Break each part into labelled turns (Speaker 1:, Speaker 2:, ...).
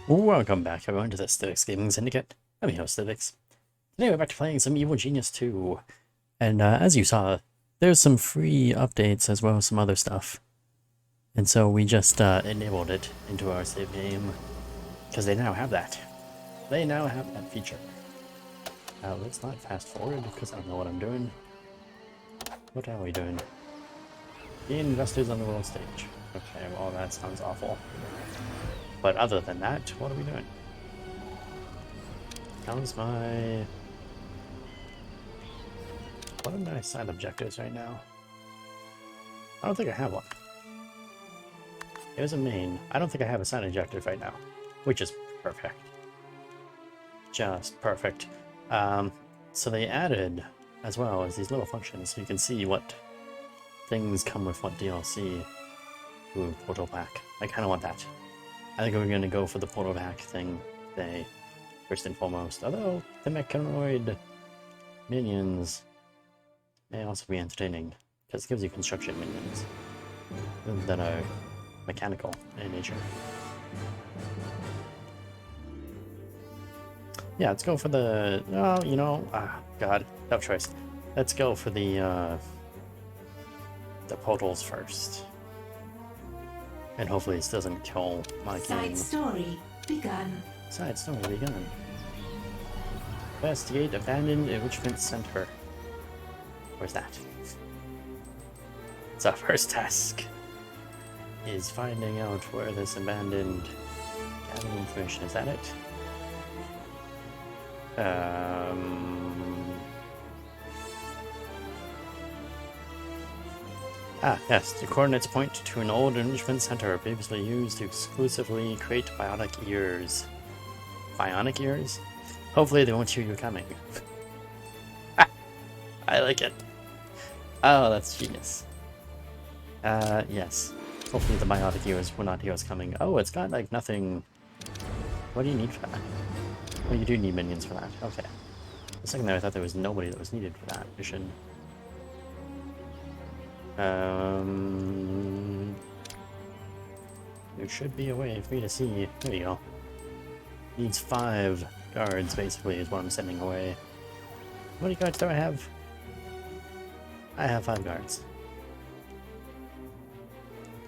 Speaker 1: Welcome back everyone to the Stivix Gaming Syndicate. I'm your host Stivix. Today we're back to playing some Evil Genius 2. And as you saw, there's some free updates as well as some other stuff. And so we just enabled it into our save game. Because they now have that. They now have that feature. Let's not fast forward because I don't know what I'm doing. What are we doing? Gain investors on the world stage. Okay, well that sounds awful. But other than that, what are we doing? How's my... What are my side objectives right now? I don't think I have one. There's a main. I don't think I have a side objective right now, which is perfect. Just perfect. So they added, as well as these little functions, so you can see what things come with what DLC. Ooh, portal pack. I kind of want that. I think we're going to go for the portal pack thing today, first and foremost. Although, the mechanoid minions may also be entertaining, because it gives you construction minions that are mechanical in nature. Yeah, let's go for the... Oh, you know... God, tough choice. Let's go for the portals first. And hopefully this doesn't kill my game.
Speaker 2: Side story begun.
Speaker 1: Side story begun. Investigate abandoned enrichment center. Where's that? It's our first task. Is finding out where this abandoned gathering information. Is that it? Yes, the coordinates point to an old enrichment center previously used to exclusively create bionic ears. Bionic ears? Hopefully they won't hear you coming. I like it. Oh, that's genius. Yes. Hopefully the bionic ears will not hear us coming. Oh, it's got like nothing... What do you need for that? Oh, you do need minions for that. Okay. The second there I thought there was nobody that was needed for that mission. There should be a way for me to see. There you go. Needs 5 guards, basically, is what I'm sending away. How many guards do I have? I have 5 guards.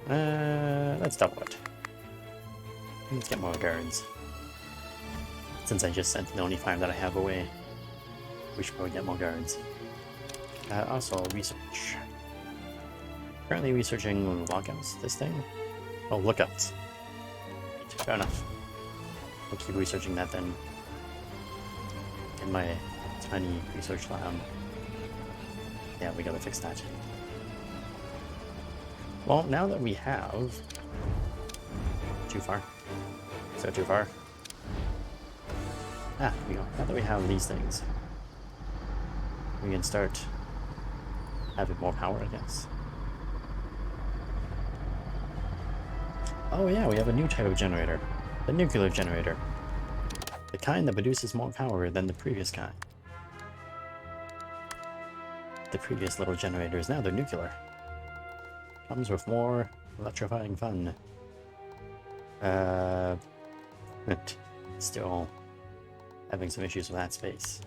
Speaker 1: Let's double it. Let's get more guards. Since I just sent the only 5 that I have away, we should probably get more guards. Also, research. Currently researching lockouts, this thing. Oh, lookouts. Fair enough. We'll keep researching that then. In my tiny research lab. Yeah, we gotta fix that. Well, now that we have... Too far. So too far. Here we go. Now that we have these things, we can start having more power, I guess. Oh yeah, we have a new type of generator. The nuclear generator. The kind that produces more power than the previous kind. The previous little generators, now they're nuclear. Comes with more electrifying fun. Still having some issues with that space.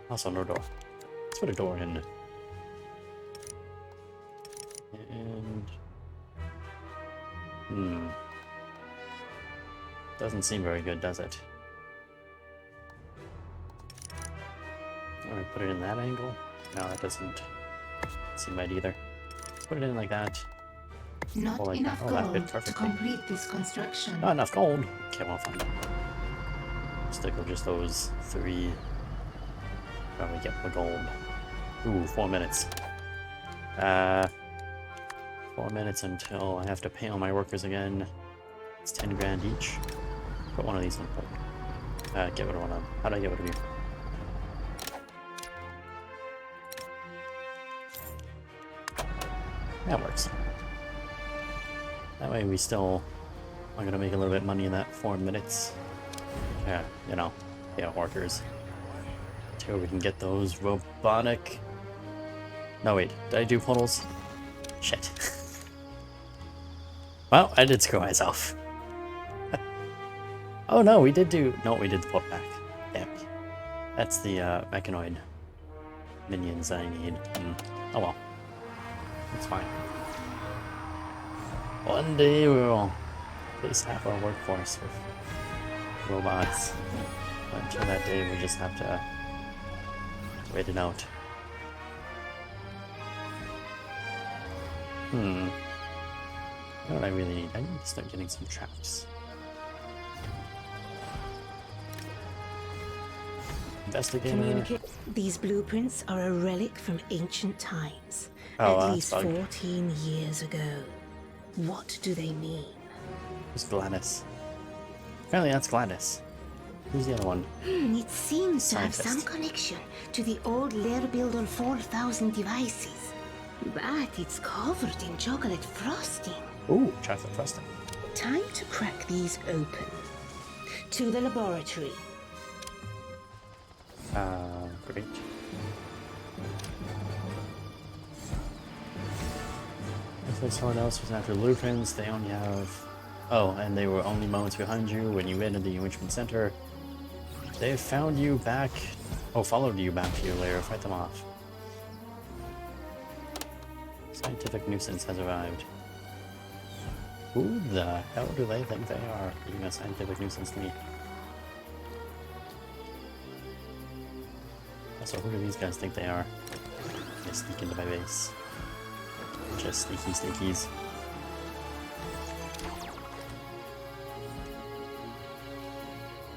Speaker 1: Also, no door. Let's put a door in. And... Doesn't seem very good, does it? Alright, put it in that angle. No, that doesn't seem right either. Put it in like that.
Speaker 2: Not
Speaker 1: like
Speaker 2: enough
Speaker 1: that. Oh, that fit
Speaker 2: gold to
Speaker 1: perfectly.
Speaker 2: complete this construction.
Speaker 1: Not enough gold. Okay, well, fine. Stick with just those 3. Probably get the gold. Ooh, 4 minutes. 4 minutes until I have to pay all my workers again. It's 10 grand each. Put one of these on hold. Get rid of one of them. How do I get rid of you? That works. That way we still are gonna make a little bit of money in that 4 minutes. Yeah, you know, yeah, workers. Until we can get those robotic... No, wait, did I do portals? Shit. Well, I did screw myself. Oh no, we did do... No, we did the put back. Damn it. That's the mechanoid minions I need. Oh well. That's fine. One day we will replace half our workforce with robots. But until that day, we just have to wait it out. You know what I really need? I need to start getting some traps. Investigator.
Speaker 2: These blueprints are a relic from ancient times.
Speaker 1: Oh,
Speaker 2: at
Speaker 1: that's
Speaker 2: least
Speaker 1: bug.
Speaker 2: 14 years ago. What do they mean?
Speaker 1: Who's Gladys? Apparently that's Gladys. Who's the other one?
Speaker 2: It seems to have some
Speaker 1: Scientist.
Speaker 2: connection to the old lair builder 4000 devices. But it's covered in chocolate frosting.
Speaker 1: Ooh, chocolate frosting.
Speaker 2: Time to crack these open. To the laboratory.
Speaker 1: Great. If there's someone else who's after blueprints, they only have... Oh, and they were only moments behind you when you entered the enrichment center. They found you back... Oh, followed you back to your lair. Fight them off. Scientific nuisance has arrived. Who the hell do they think they are being a scientific nuisance to me? Also, who do these guys think they are? They sneak into my base. Just sneaky sneakies.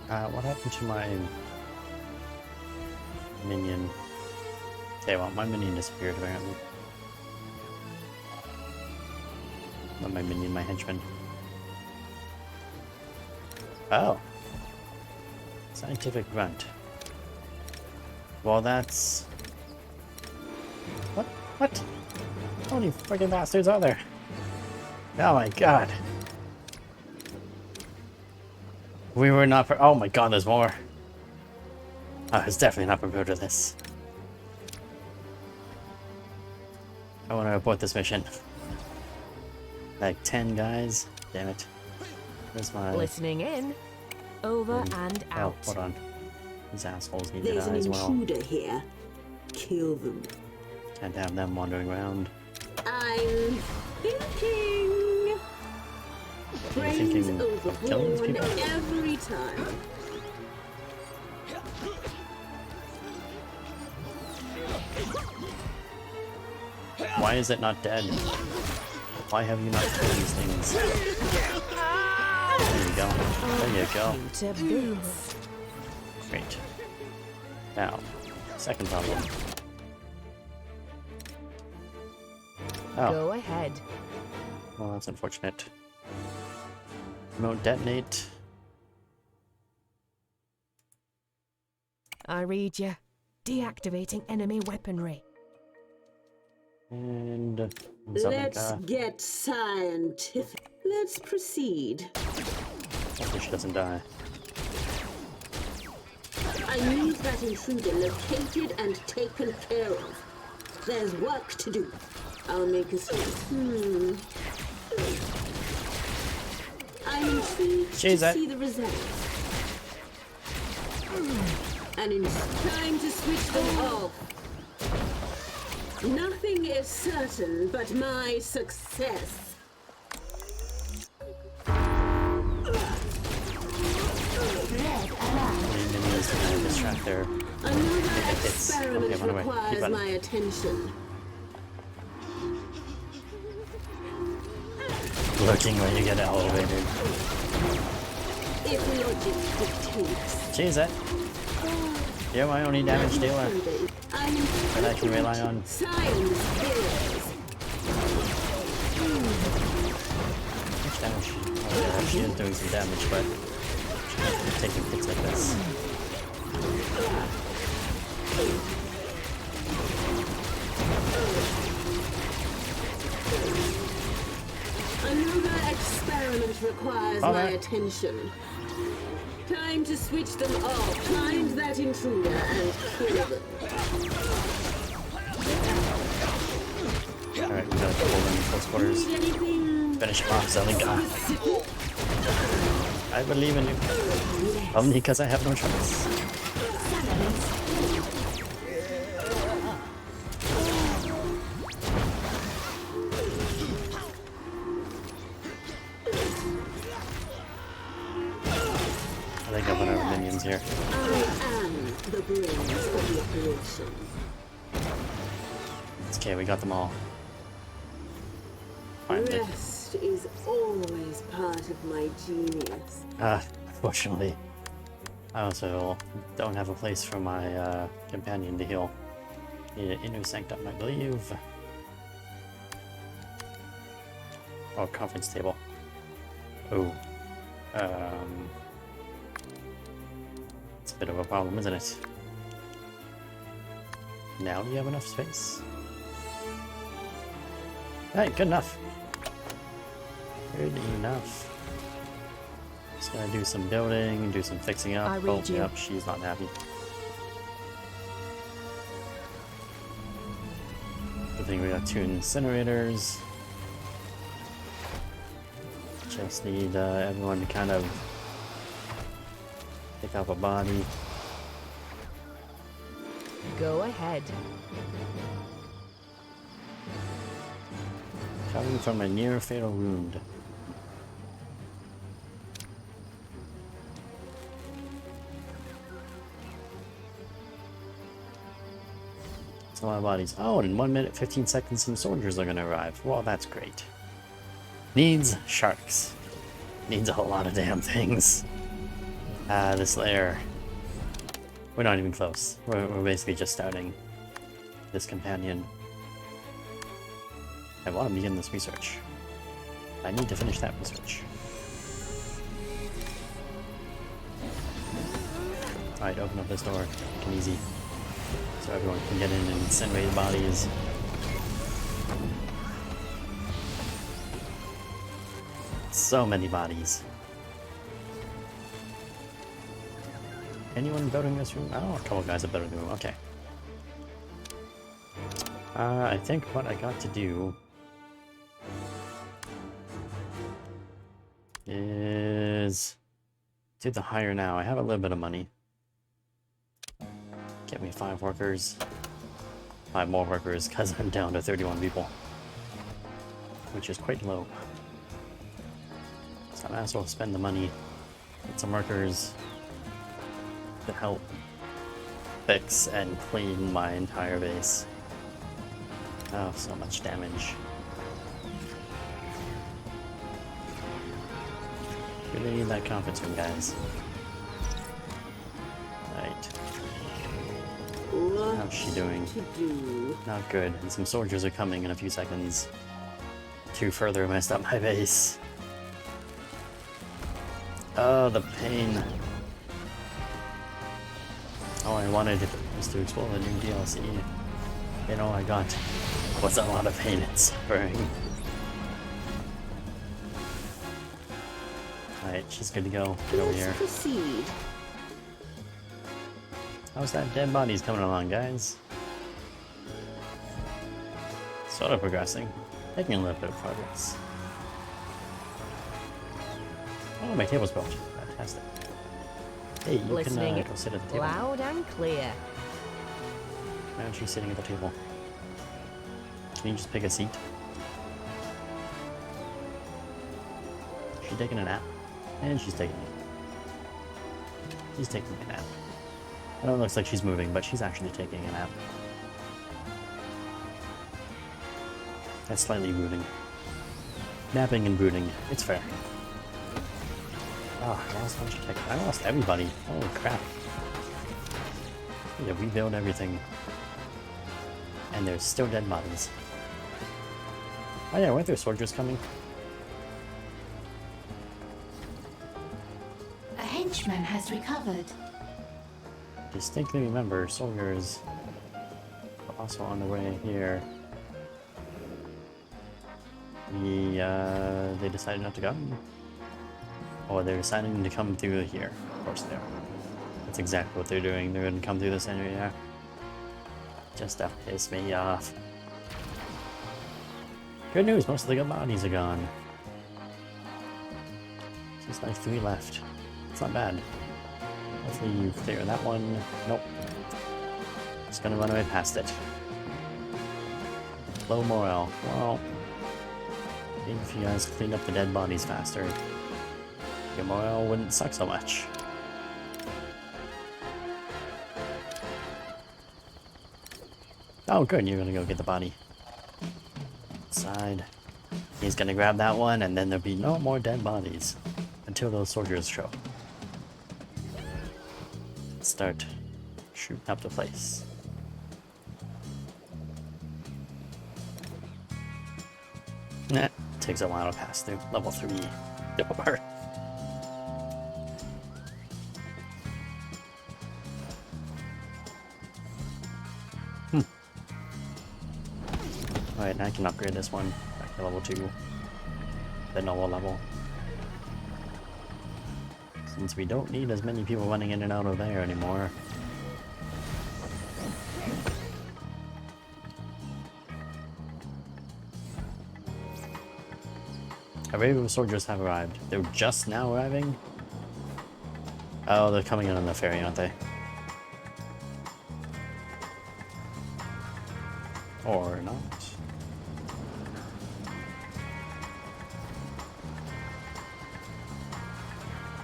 Speaker 1: What happened to my minion? Okay, well, my minion disappeared apparently. Not my minion, my henchman. Oh. Scientific grunt. Well, that's... What? What? How many friggin' bastards are there? Oh my god. We were not... Oh my god, there's more. I was definitely not prepared for this. I want to report this mission. Like 10 guys? Damn it. Where's my...
Speaker 3: Listening in. Over and
Speaker 1: Oh,
Speaker 3: out.
Speaker 1: hold on. These assholes need to
Speaker 4: There's
Speaker 1: die
Speaker 4: an
Speaker 1: as well.
Speaker 4: intruder here. Kill them.
Speaker 1: Can't have them wandering around.
Speaker 4: I'm thinking.
Speaker 1: Are you thinking
Speaker 4: Brains
Speaker 1: of killing these
Speaker 4: overborn
Speaker 1: people?
Speaker 4: every time.
Speaker 1: Why is it not dead? Why have you not killed these things? There you go. There you go.
Speaker 3: To bits.
Speaker 1: Great. Now, second problem. Oh,
Speaker 3: Go ahead.
Speaker 1: well, that's unfortunate. Remote detonate.
Speaker 3: I read you. Deactivating enemy weaponry.
Speaker 1: And
Speaker 4: Let's
Speaker 1: Zalika.
Speaker 4: get scientific. Let's proceed.
Speaker 1: Hopefully she doesn't die.
Speaker 4: I need that intruder located and taken care of. There's work to do. I'll make a switch. I'm intrigued to
Speaker 1: She's
Speaker 4: see the results. And it's time to switch them off. Nothing is certain but my success.
Speaker 1: The enemies to kind of distract their...
Speaker 4: Another
Speaker 1: hits.
Speaker 4: experiment
Speaker 1: Okay, run away. Keep
Speaker 4: requires
Speaker 1: running.
Speaker 4: my attention.
Speaker 1: Looking when you get elevated.
Speaker 4: If logic dictates.
Speaker 1: Cheese it. You're my only damage dealer that I can rely on.
Speaker 4: Science heroes.
Speaker 1: Much damage. Oh, yeah, she is doing some damage, but she's taking hits like this.
Speaker 4: Another experiment requires
Speaker 1: All
Speaker 4: my
Speaker 1: right.
Speaker 4: attention. Time to switch them off. Find that intruder and kill them.
Speaker 1: Alright, we got a couple of them in close quarters.
Speaker 4: Need anything
Speaker 1: Finish him off, Zalika.
Speaker 4: specific?
Speaker 1: I believe in you. Only because I have no choice. I think I'll put our minions here.
Speaker 4: I am the brains of the operation.
Speaker 1: It's okay, we got them all. Finally.
Speaker 4: Rest is always part of my genius.
Speaker 1: Unfortunately. I also don't have a place for my companion to heal. Need an inner sanctum, I believe. Oh, conference table. Oh. It's a bit of a problem, isn't it? Now do you have enough space? Hey, good enough. Good enough. Just gonna do some building, do some fixing up.
Speaker 3: I read you.
Speaker 1: Yep, she's not happy. Good thing we got 2 incinerators. Just need everyone to kind of pick up a body.
Speaker 3: Go ahead.
Speaker 1: Coming from a near fatal wound. It's a lot of bodies. Oh, and in 1 minute, 15 seconds, some soldiers are gonna arrive. Well, that's great. Needs sharks. Needs a whole lot of damn things. This layer. We're not even close. We're basically just starting this companion. I want to begin this research. I need to finish that research. Alright, open up this door. Make it easy. So everyone can get in and incinerate bodies. So many bodies. Anyone building this room? Oh, a couple guys are building the room. Okay. I think what I got to do is do the hire now. I have a little bit of money. Get me 5 workers. 5 more workers, because I'm down to 31 people. Which is quite low. So I might as well spend the money. Get some workers to help fix and clean my entire base. Oh, so much damage. Really need that conference room, guys. Right. How's she doing? Not good. And some soldiers are coming in a few seconds to further mess up my base. Oh, the pain. All I wanted was to explore the new DLC. And all I got was a lot of pain and suffering. Alright, she's good to go. Get over here.
Speaker 4: Proceed.
Speaker 1: How's that dead bodies coming along, guys? Sort of progressing. Making a little bit of progress. Oh, my table's built. Fantastic. Hey, you
Speaker 3: Listening
Speaker 1: can go sit at the table.
Speaker 3: loud and clear.
Speaker 1: Why aren't you sitting at the table? Can you just pick a seat? She's taking a nap. And she's taking She's taking a nap. I know it looks like she's moving, but she's actually taking a nap. That's slightly rooting. Napping and brooding. It's fair. Oh, I lost a bunch of tech. I lost everybody. Holy crap. Need to rebuild everything. And there's still dead bodies. Oh yeah, weren't there soldiers coming?
Speaker 2: A henchman has recovered.
Speaker 1: Distinctly remember soldiers were also on the way here. They decided not to come. Or they're deciding to come through here. Of course they are. That's exactly what they're doing. They're going to come through this area. Just to piss me off. Good news, most of the good bodies are gone. Just like 3 left. It's not bad. Hopefully you clear that one. Nope. Just gonna run right past it. Low morale. Well, maybe if you guys cleaned up the dead bodies faster, your morale wouldn't suck so much. Oh good, you're gonna go get the body. Side. He's gonna grab that one, and then there'll be no more dead bodies until those soldiers show. Start shooting up the place. Nah, takes a while to pass through. Level 3 door. Alright, now I can upgrade this one back to level 2. The normal level. Since we don't need as many people running in and out of there anymore. Our regular soldiers have arrived. They're just now arriving? Oh, they're coming in on the ferry, aren't they? Or not.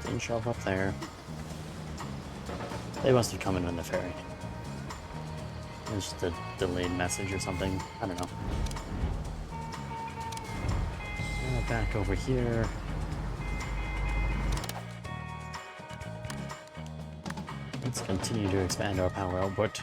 Speaker 1: Didn't show up there. They must have come in on the ferry. It was just a delayed message or something. I don't know. Back over here. Let's continue to expand our power output.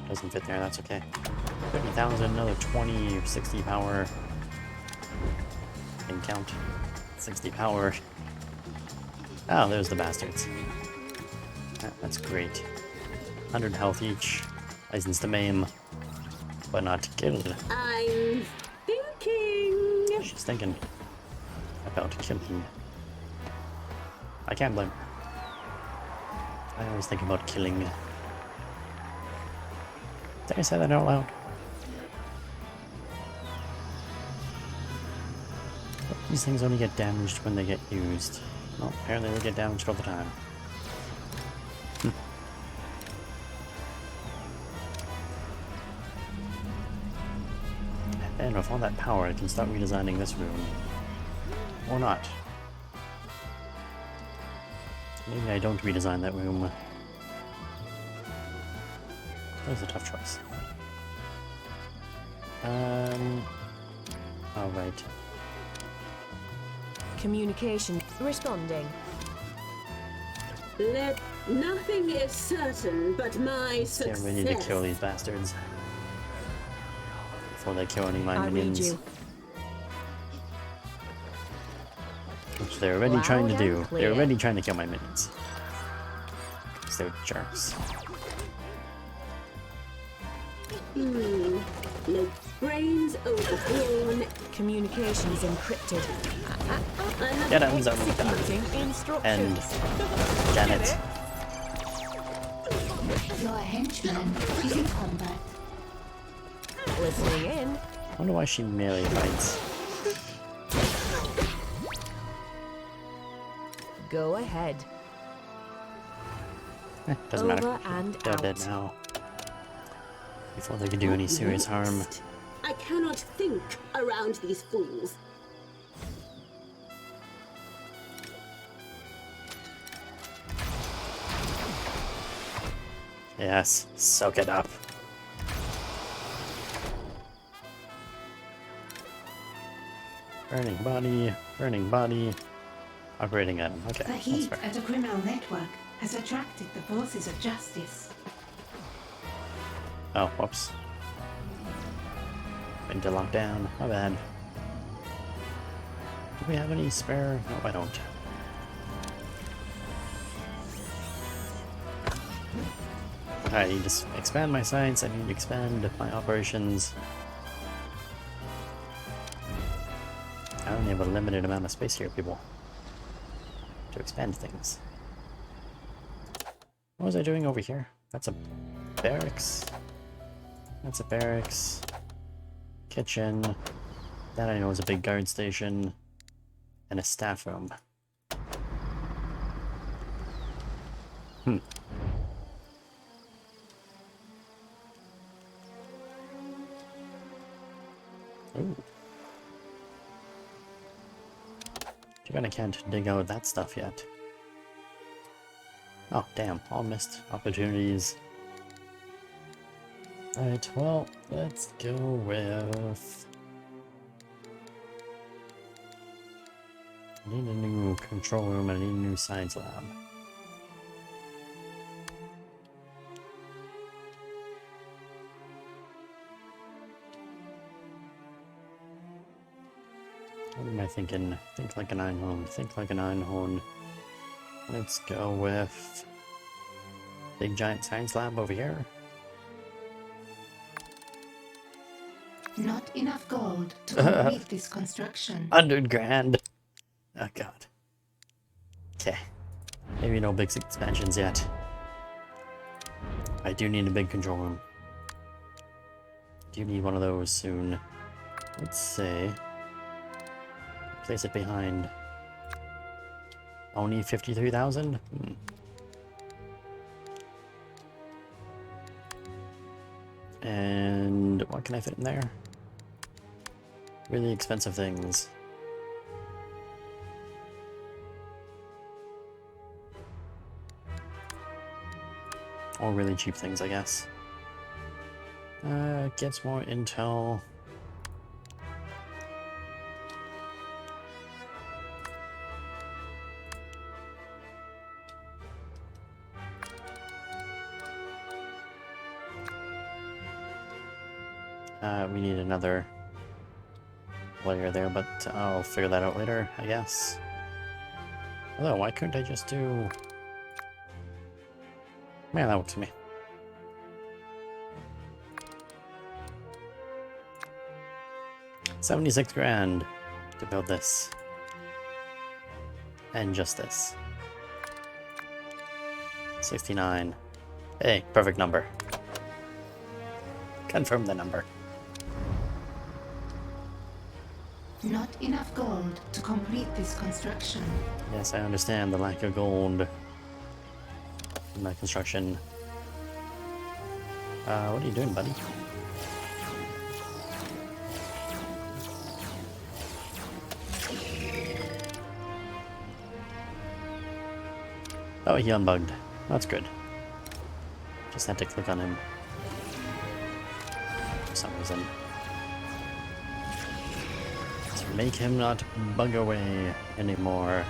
Speaker 1: Doesn't fit there, that's okay. 50,000, another 20 or 60 power. Can count. 60 power. Oh, there's the bastards. That's great. 100 health each. License to maim, but not killed.
Speaker 4: I'm thinking.
Speaker 1: She's thinking about killing. I can't blame her. I always think about killing. Did I say that out loud? These things only get damaged when they get used. Well, apparently they get damaged all the time. And with all that power, I can start redesigning this room. Or not. Maybe I don't redesign that room. That was a tough choice. Alright.
Speaker 3: Communication responding.
Speaker 4: Nothing is certain but my success.
Speaker 1: Get ready to kill these bastards. Before they kill any of my
Speaker 3: I read
Speaker 1: minions.
Speaker 3: you.
Speaker 1: Which they're already
Speaker 3: Loud
Speaker 1: trying to
Speaker 3: and
Speaker 1: do.
Speaker 3: clear.
Speaker 1: They're already trying to kill my minions. Because they're jerks.
Speaker 4: Like brains overthrown.
Speaker 3: Communications encrypted.
Speaker 1: Get him, Zalika.
Speaker 3: Executing instructions.
Speaker 1: And Janet.
Speaker 2: Your henchman is in combat.
Speaker 3: Listening in.
Speaker 1: I wonder why she melee fights.
Speaker 3: Go ahead.
Speaker 1: Doesn't matter.
Speaker 3: Over and
Speaker 1: They're
Speaker 3: out.
Speaker 1: dead now. Before they can do any serious harm.
Speaker 4: I cannot think around these fools.
Speaker 1: Yes, soak it up. Burning body, operating item. Okay,
Speaker 2: The
Speaker 1: that's
Speaker 2: heat
Speaker 1: fair.
Speaker 2: at a criminal network has attracted the forces of justice.
Speaker 1: Oh, whoops. Been to lockdown. My bad. Do we have any spare? No, I don't. I need to expand my science. I need to expand my operations. I only have a limited amount of space here, people, to expand things. What was I doing over here? That's a barracks. That's a barracks. Kitchen. That I know is a big guard station. And a staff room. Ooh. Too bad I can't dig out that stuff yet. Oh, damn. All missed opportunities. Alright, well, let's go with... I need a new control room and I need a new science lab. What am I thinking? Think like an einhorn. Think like an einhorn. Let's go with... big giant science lab over here.
Speaker 2: Not enough gold to complete this construction.
Speaker 1: 100 grand! Oh god. Okay. Maybe no big expansions yet. I do need a big control room. Do need one of those soon. Let's say... place it behind... only 53,000? And what can I fit in there? Really expensive things. Or really cheap things, I guess. Gets more intel. We need another layer there, but I'll figure that out later, I guess. Although, why couldn't I just do... Man, that works for me. $76 grand to build this. And just this. 69. Hey, perfect number. Confirm the number.
Speaker 2: Not enough gold to complete this construction.
Speaker 1: Yes, I understand the lack of gold in my construction. What are you doing, buddy? Oh, he unbugged. That's good. Just had to click on him for some reason. To make him not bug away anymore.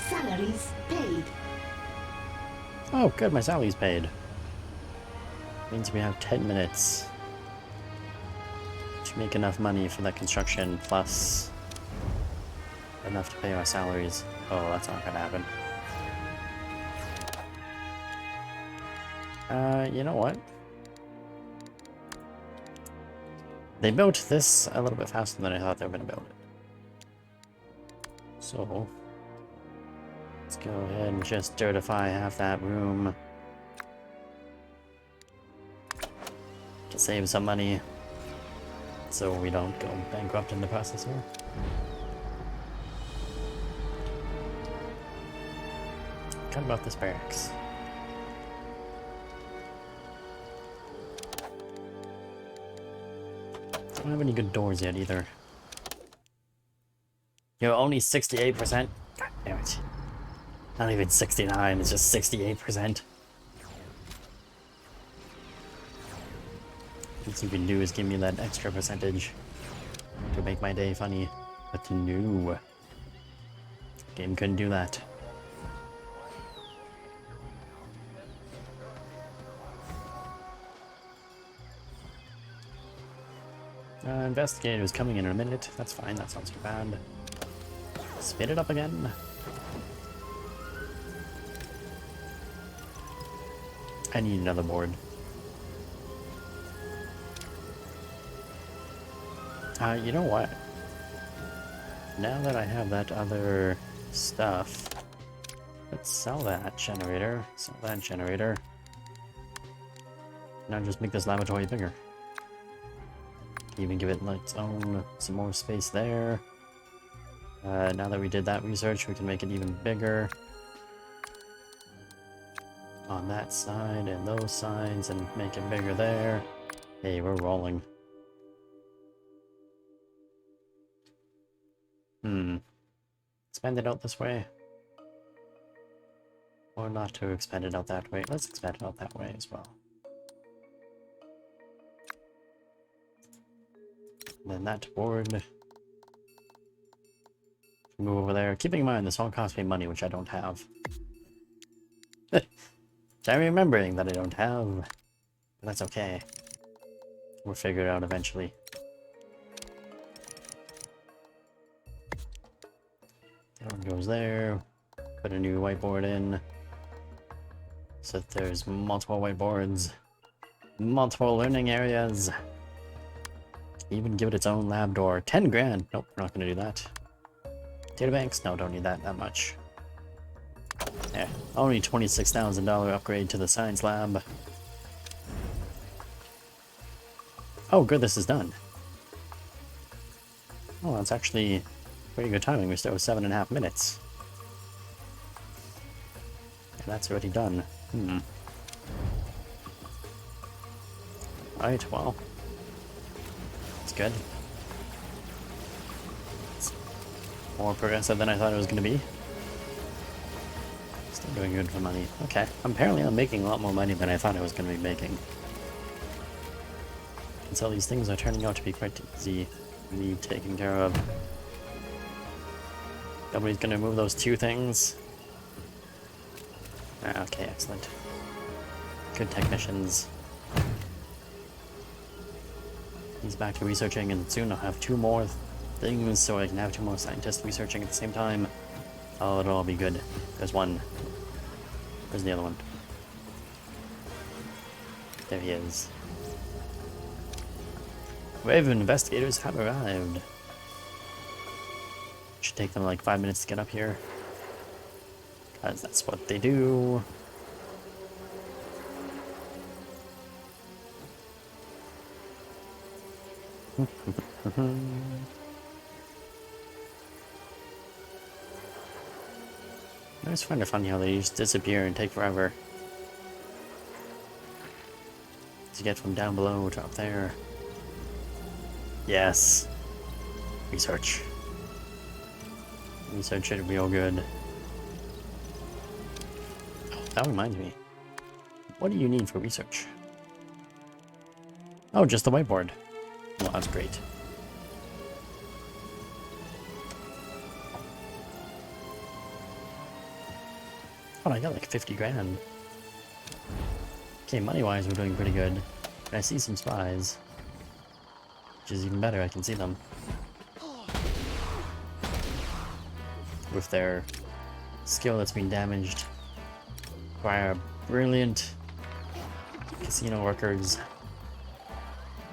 Speaker 2: Salaries paid.
Speaker 1: Oh, good, my salary's paid. Means we have 10 minutes to make enough money for that construction, plus enough to pay our salaries. Oh, that's not gonna happen. You know what? They built this a little bit faster than I thought they were gonna build it. So, let's go ahead and just dirtify half that room to save some money so we don't go bankrupt in the process here. Cut about this barracks. Don't have any good doors yet either. You're only 68%? God damn it. Not even 69, it's just 68%. What you can do is give me that extra percentage to make my day funny. But no. Game couldn't do that. Investigator is coming in a minute. That's fine, that's not too bad. Spit it up again. I need another board. You know what? Now that I have that other stuff, Let's sell that generator. Sell that generator. Now just make this laboratory bigger. Even give it like its own, some more space there. Now that we did that research, we can make it even bigger. On that side and those sides, and make it bigger there. Hey, we're rolling. Expand it out this way. Or not to expand it out that way. Let's expand it out that way as well. And then that board. Move over there. Keeping in mind, this all costs me money, which I don't have. Which I'm remembering that I don't have. But that's okay. We'll figure it out eventually. That one goes there. Put a new whiteboard in. So that there's multiple whiteboards. Multiple learning areas. Even give it its own lab door. 10 grand. Nope, we're not going to do that. Databanks? No, don't need that much. Yeah, only $26,000 upgrade to the science lab. Oh, good, this is done. Oh, that's actually pretty good timing. We're still 7.5 minutes. And that's already done. Alright, well. It's good. It's more progressive than I thought it was going to be. Still doing good for money. Okay. Apparently I'm making a lot more money than I thought I was going to be making. And so these things are turning out to be quite easy to be taken care of. Nobody's going to move those two things. Ah, okay, excellent. Good technicians. He's back to researching, and soon I'll have 2 more things, so I can have 2 more scientists researching at the same time. Oh, it'll all be good. There's one. Where's the other one? There he is. Wave of investigators have arrived. Should take them like 5 minutes to get up here. Because that's what they do. I always find it funny how they just disappear and take forever to get from down below to up there. Yes. Research. Research should be all good. Oh, that reminds me. What do you need for research? Oh, just the whiteboard. Well, that's great. Oh, I got like 50 grand. Okay, money-wise, we're doing pretty good. And I see some spies. Which is even better, I can see them. With their skill that's been damaged by our brilliant casino workers.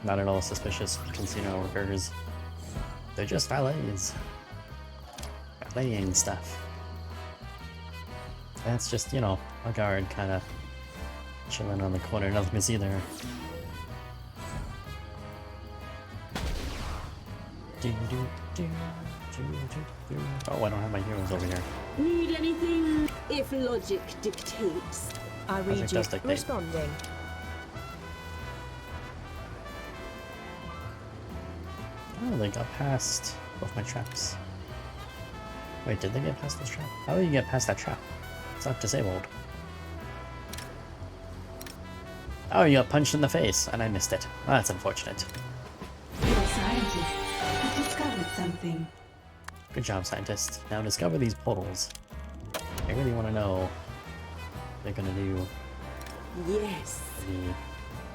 Speaker 1: Not at all suspicious casino workers. They're just valets. Valeting stuff. That's just, you know, a guard kind of chilling on the corner. Nothing to see there. Oh, I don't have my heroes over here.
Speaker 4: Need anything? If logic dictates.
Speaker 3: I read
Speaker 1: Logic
Speaker 3: you.
Speaker 1: does dictate.
Speaker 3: Responding.
Speaker 1: Oh, they got past both my traps. Wait, did they get past this trap? How do you get past that trap? It's not disabled. Oh, you got punched in the face, and I missed it. Oh, that's unfortunate.
Speaker 2: You're a scientist. You discovered something.
Speaker 1: Good job, scientist. Now discover these portals. I really want to know what they're gonna do.
Speaker 4: Yes.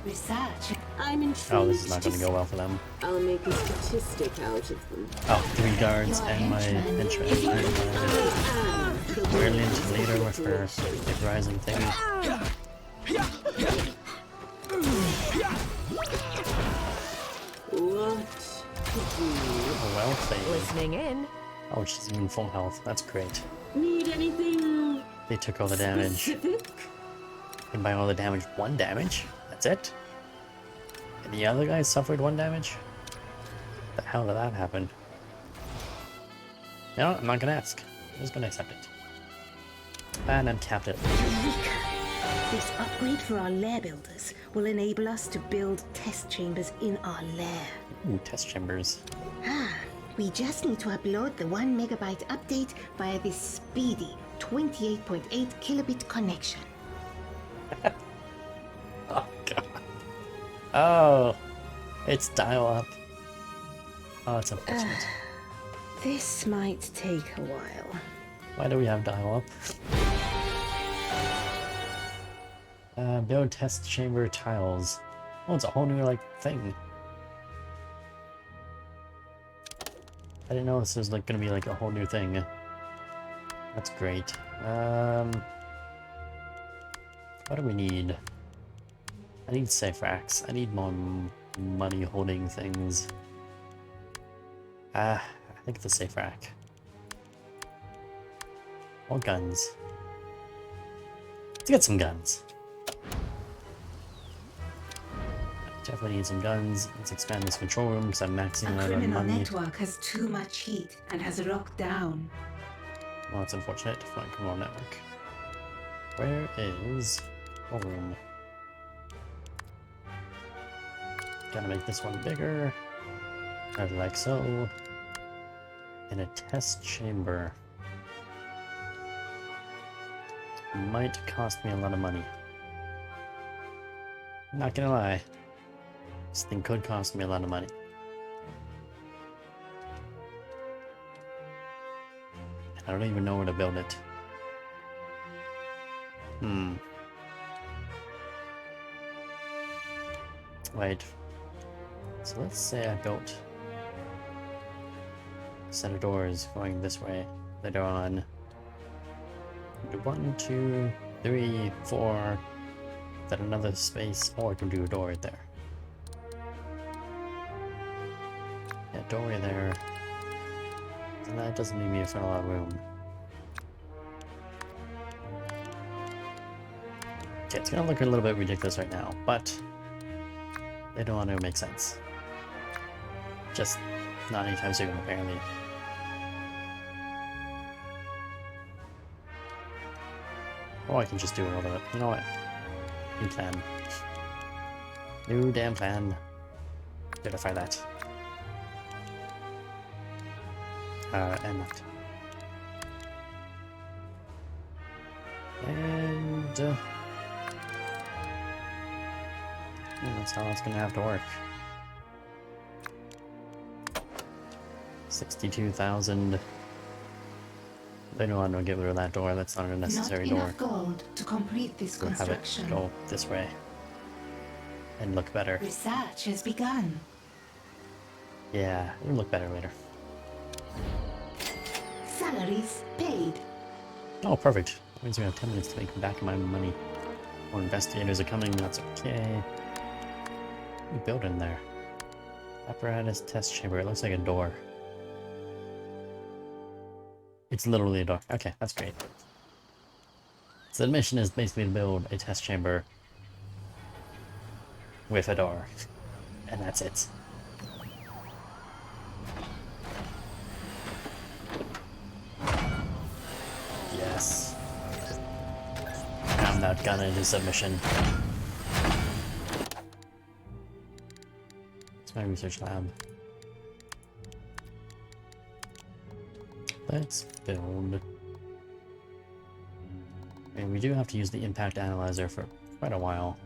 Speaker 2: Research.
Speaker 4: I'm intrigued.
Speaker 1: Oh, this is not gonna go well for them.
Speaker 4: I'll make a statistic out of them.
Speaker 1: Oh, 3 guards and my henchman. Brilliant leader with her vaporizing thing.
Speaker 4: What to do?
Speaker 1: Oh, well played.
Speaker 3: Listening in.
Speaker 1: Oh, she's even full health. That's great.
Speaker 4: Need anything?
Speaker 1: They took all the damage.
Speaker 4: Specific?
Speaker 1: And by all the damage, 1 damage? That's it? And the other guy suffered 1 damage? The hell did that happen? No, I'm not gonna ask. I'm just gonna accept it. And I'm capped it.
Speaker 2: Zalika! This upgrade for our lair builders will enable us to build test chambers in our lair.
Speaker 1: Ooh, test chambers.
Speaker 2: We just need to upload the 1 megabyte update via this speedy 28.8 kilobit connection.
Speaker 1: Oh, God. Oh, it's dial-up. Oh, it's unfortunate.
Speaker 2: This might take a while.
Speaker 1: Why do we have dial-up? Build test chamber tiles. Oh, it's a whole new, like, thing. I didn't know this was, like, gonna be, like, a whole new thing. That's great. What do we need? I need safe racks. I need more money holding things. I think the safe rack. Or guns. Let's get some guns. Definitely need some guns. Let's expand this control room because I'm maxing
Speaker 2: A
Speaker 1: out on
Speaker 2: criminal
Speaker 1: money.
Speaker 2: network has too much heat and has locked down.
Speaker 1: Well, it's unfortunate to find criminal network. Where is a room? Gotta make this one bigger. Like so. In a test chamber. Might cost me a lot of money. Not gonna lie. This thing could cost me a lot of money. And I don't even know where to build it. Wait. So let's say I built a set of doors going this way later on. 1, 2, 3, 4. Then another space, or I can do a door right there. Yeah, doorway there. And that doesn't leave me a lot of room. Okay, it's gonna look a little bit ridiculous right now, but they don't want to make sense. Just not anytime soon, apparently. Or I can just do it all the way. You know what? New plan. New damn plan. Verify that. And that. And that's how it's gonna have to work. 62,000. They don't want to get rid of that door. That's not a necessary
Speaker 2: Not
Speaker 1: door.
Speaker 2: enough gold to complete this
Speaker 1: We'll have it
Speaker 2: construction.
Speaker 1: go this way and look better.
Speaker 2: Research has begun.
Speaker 1: Yeah, it'll look better later.
Speaker 2: Salaries paid.
Speaker 1: Oh, perfect. That means we have 10 minutes to make back my money. More investigators are coming, that's okay. What are you building there? Apparatus test chamber. It looks like a door. It's literally a door. Okay, that's great. So the mission is basically to build a test chamber with a door. And that's it. Yes. I'm not gonna do submission. It's my research lab. Let's build. And we do have to use the impact analyzer for quite a while.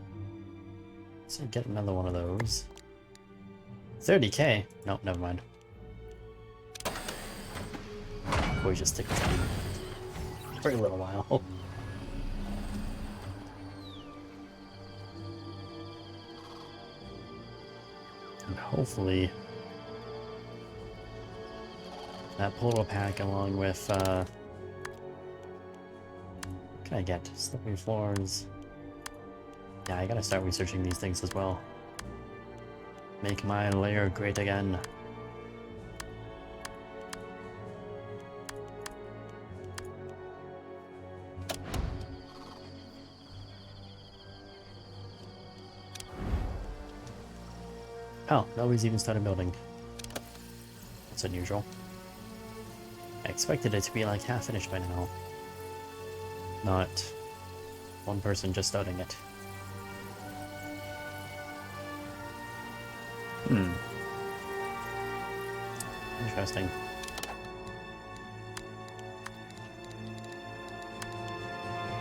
Speaker 1: So get another one of those. 30k? Nope, never mind. We just stick with it for a little while. And hopefully that portal pack along with what can I get? Slippery floors. Yeah, I gotta start researching these things as well. Make my lair great again. Oh, nobody's even started building. That's unusual. I expected it to be like half finished by now. Not one person just starting it. Hmm. Interesting.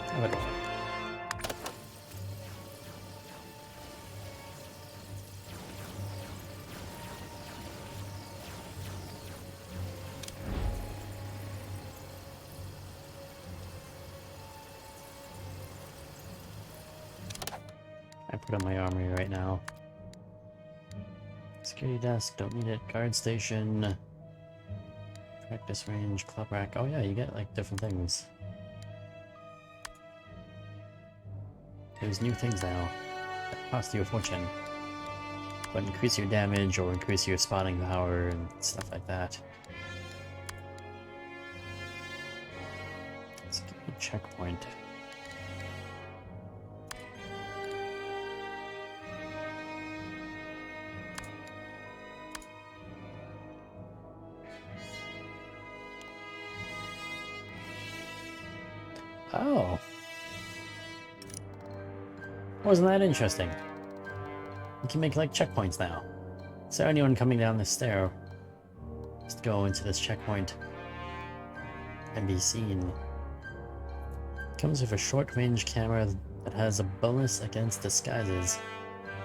Speaker 1: Have a door. I put on my armory right now. Security desk, don't need it. Guard station. Practice range, club rack. Oh yeah, you get like different things. There's new things now that cost you a fortune, but increase your damage or increase your spotting power and stuff like that. Let's give me a checkpoint. Oh! Wasn't that interesting? You can make like checkpoints now. So anyone coming down this stair, just go into this checkpoint and be seen. Comes with a short-range camera that has a bonus against disguises.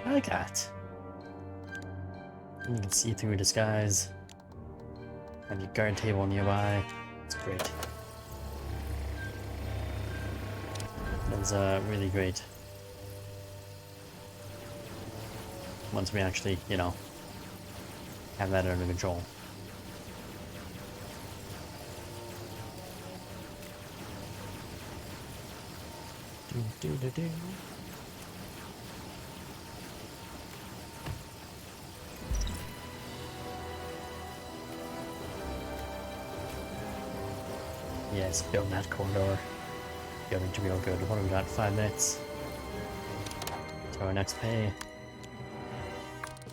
Speaker 1: I like that. And you can see through a disguise. Have your guard table nearby. It's great. That's really great. Once we actually, you know, have that under control. Do. Yes, build that corridor. Going to be all good. What have we got? 5 minutes. To our next pay.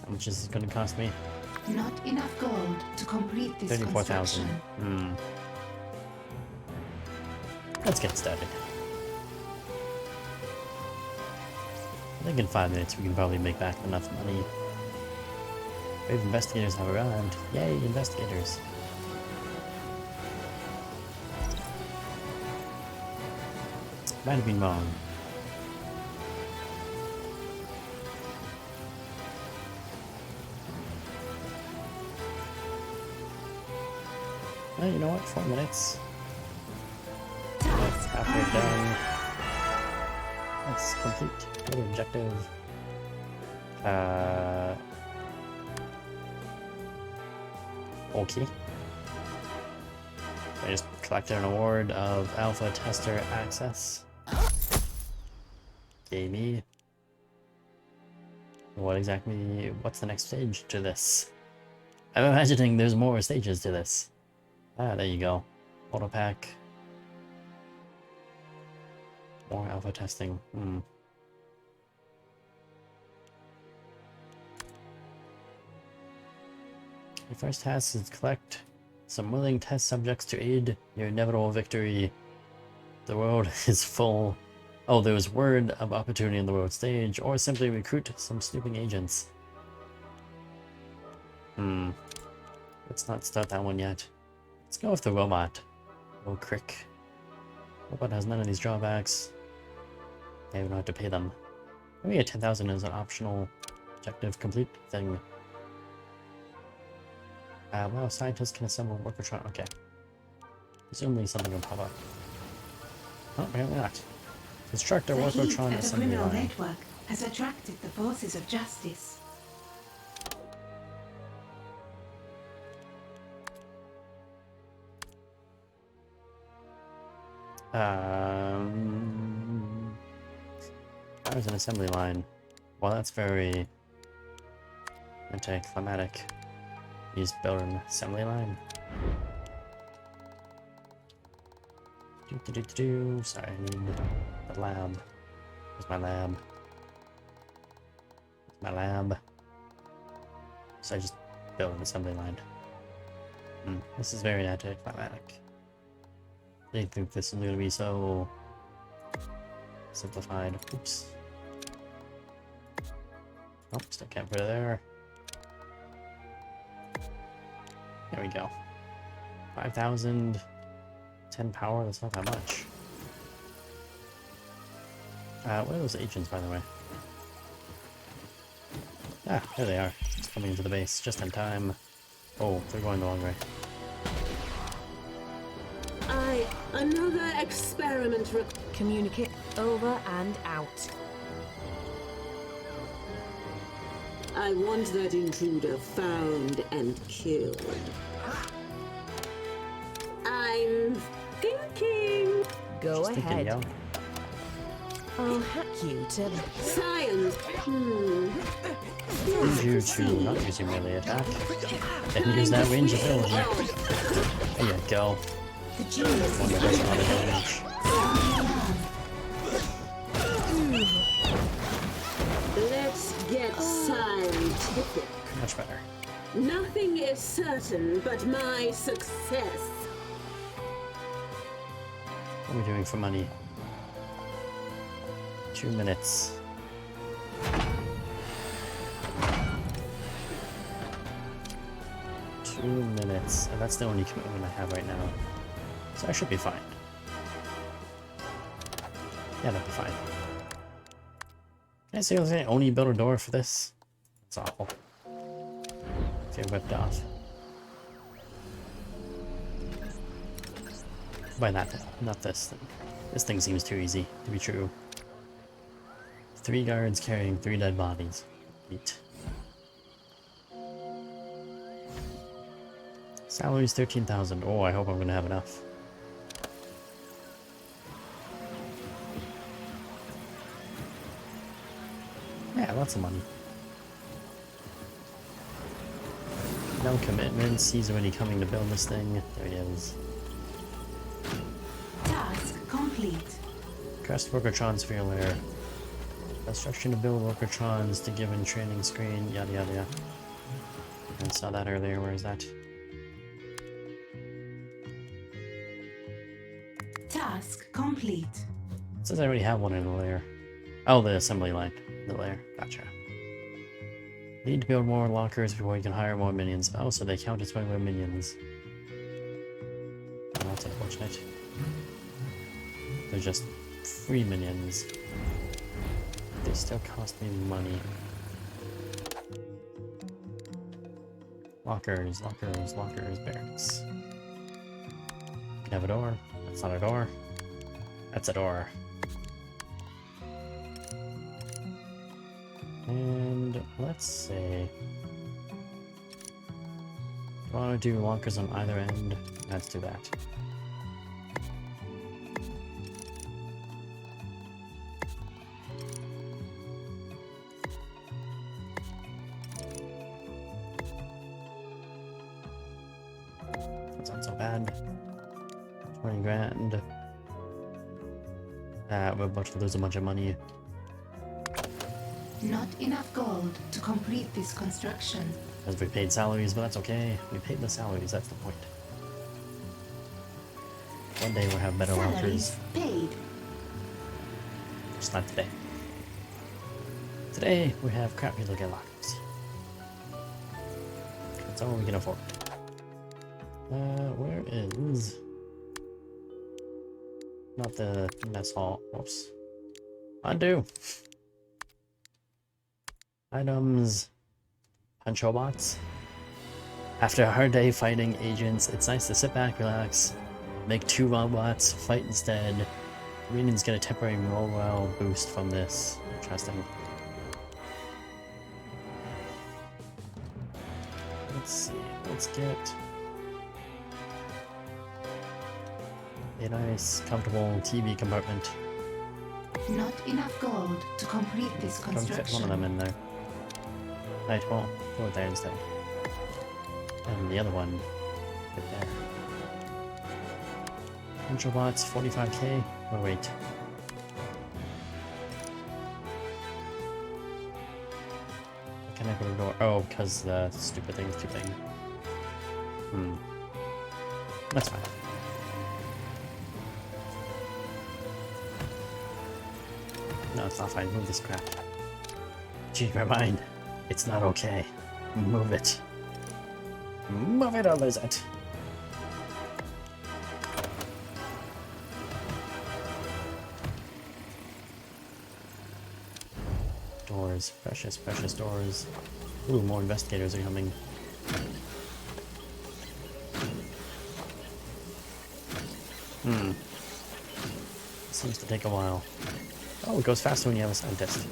Speaker 1: How much is this going to cost me?
Speaker 2: Not enough gold to complete this
Speaker 1: 34,000.
Speaker 2: construction.
Speaker 1: Let's get started. I think in 5 minutes we can probably make back enough money. Brave investigators have arrived. Yay, investigators. Might have been wrong. Well, you know what? 4 minutes. That's halfway done. Let's complete. Little objective. Okay. I just collected an award of Alpha Tester Access. Gave me. What's the next stage to this? I'm imagining there's more stages to this. Ah, there you go. Auto pack. More alpha testing. Your first task is to collect some willing test subjects to aid your inevitable victory. The world is full. Oh, there's word of opportunity on the world stage, or simply recruit some snooping agents. Let's not start that one yet. Let's go with the robot. Oh, Crick. Robot has none of these drawbacks. Yeah, we don't have to pay them. Maybe a 10,000 is an optional objective complete thing. Well, scientists can assemble workatron. Okay. Presumably something will pop up. Oh, apparently not. Construct a
Speaker 2: The heat
Speaker 1: workatron
Speaker 2: of the
Speaker 1: assembly
Speaker 2: criminal
Speaker 1: line.
Speaker 2: network has attracted the forces of justice.
Speaker 1: There's an assembly line. Well, that's very anticlimactic. You just build an assembly line. Sorry, I need the lab. Where's my lab? Where's my lab? So I just build an assembly line. This is very anticlimactic. I didn't think this was going to be so simplified. Oops. Oh, still can't put it there. There we go. 5,000, 10 power, that's not that much. Where are those agents, by the way? Ah, there they are. Just coming into the base, just in time. Oh, they're going the wrong way.
Speaker 4: Another experiment.
Speaker 3: Communicate over and out.
Speaker 4: I want that intruder found and killed. I'm thinking.
Speaker 3: Go
Speaker 1: Just thinking,
Speaker 3: ahead.
Speaker 1: yo.
Speaker 3: I'll hack you to
Speaker 4: Science.
Speaker 1: Use you to not use your melee attack. And use that range ability. There you go.
Speaker 2: The genius
Speaker 1: One
Speaker 2: is
Speaker 1: that does a lot of damage.
Speaker 4: Let's get scientific.
Speaker 1: Much better.
Speaker 4: Nothing is certain but my success.
Speaker 1: What are we doing for money? 2 minutes. And that's the only commitment I have right now. So I should be fine. Yeah, that'll be fine. Can I seriously only build a door for this? It's awful. Get ripped off. By that, not this thing. This thing seems too easy to be true. 3 guards carrying 3 dead bodies. Neat. Salary's 13,000. Oh, I hope I'm gonna have enough. Yeah, lots of money. No commitments. He's already coming to build this thing. There he is.
Speaker 2: task complete.
Speaker 1: Crest Workertron sphere layer. Instruction to build Workertrons to given training screen. Yada yada yada. I saw that earlier. Where is that?
Speaker 2: Task complete.
Speaker 1: It says I already have one in the layer. Oh, the assembly line. The layer. Gotcha. Need to build more lockers before you can hire more minions. Oh, so they count as regular minions. Oh, that's unfortunate. They're just free minions. They still cost me money. Lockers, lockers, lockers, barracks. Can have a door. That's not a door. That's a door. And let's see. Do I want to do lockers on either end? Let's do that. That's not so bad. 20 grand. We're about to lose a bunch of money.
Speaker 2: Not enough gold to complete this construction.
Speaker 1: As we paid salaries, but that's okay. We paid the salaries, that's the point. One day we'll have better lockers.
Speaker 2: Salaries paid.
Speaker 1: Just not today. Today we have crappy looking lockers. That's all we can afford. Where is... Not the mess hall. Whoops. Undo. Items. Puncho bots. After a hard day fighting agents, it's nice to sit back, relax, make 2 robots, fight instead. Minions get a temporary morale boost from this. Interesting. Let's see. Let's get a nice, comfortable TV compartment.
Speaker 2: Not enough gold to complete this
Speaker 1: Don't fit one of
Speaker 2: construction.
Speaker 1: them in there. Right, well, go there instead. And the other one, right there. Control bots, 45k. Oh, wait. What can can I put a door? Oh, because the stupid thing is too big. That's fine. No, it's not fine. Move this crap. Change my mind. It's not okay. Move it. Move it or lose it. Doors. Precious, precious doors. Ooh, more investigators are coming. Seems to take a while. Oh, it goes faster when you have a scientist.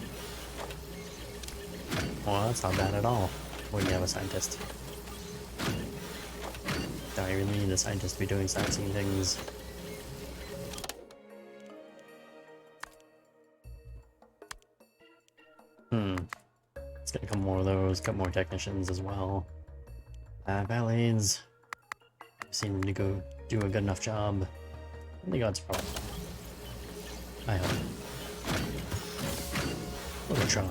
Speaker 1: Well, that's not bad at all when you have a scientist. Don't you really need a scientist to be doing sciencey things? Let's get a couple more of those, couple more technicians as well. Valets seem to go do a good enough job. I think God's problem. I hope. We're gonna try.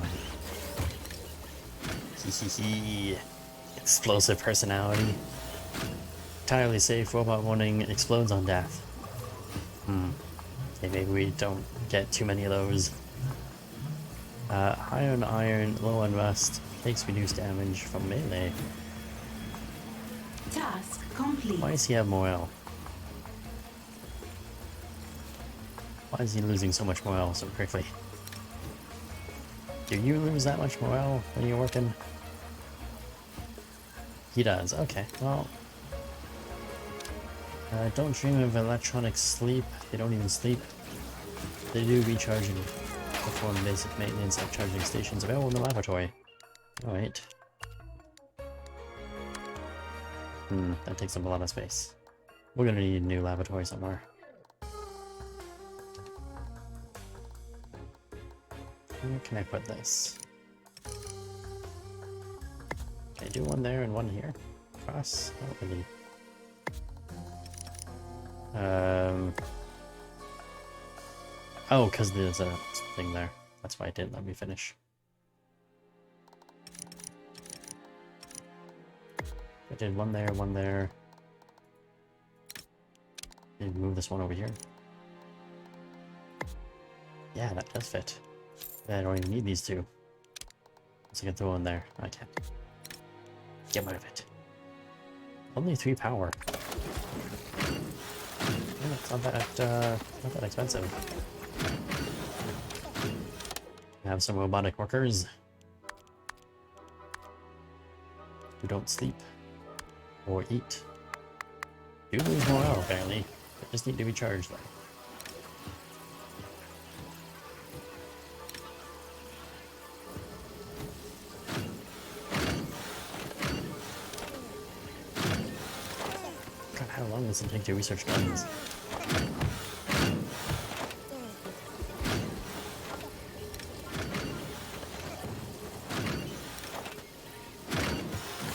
Speaker 1: Hee. Explosive personality. Entirely safe, robot warning, explodes on death. Okay, maybe we don't get too many of those. High on iron, low on rust, takes reduced damage from melee.
Speaker 2: Task complete.
Speaker 1: Why does he have morale? Why is he losing so much morale so quickly? Do you lose that much morale when you're working? He does, okay, well. Don't dream of electronic sleep. They don't even sleep. They do recharging. Perform basic maintenance at charging stations available in the laboratory. Alright. That takes up a lot of space. We're gonna need a new laboratory somewhere. Where can I put this? Can I do one there and one here? Cross? Not really. Oh, because there's a thing there. That's why it didn't let me finish. I did one there, one there. Maybe move this one over here. Yeah, that does fit. I don't even need these two. So I can throw in there. I can't. Get rid of it. Only 3 power. Yeah, it's not that expensive. Have some robotic workers who don't sleep or eat. Do lose morale apparently. They just need to be charged though. God, how long does it take to research guns?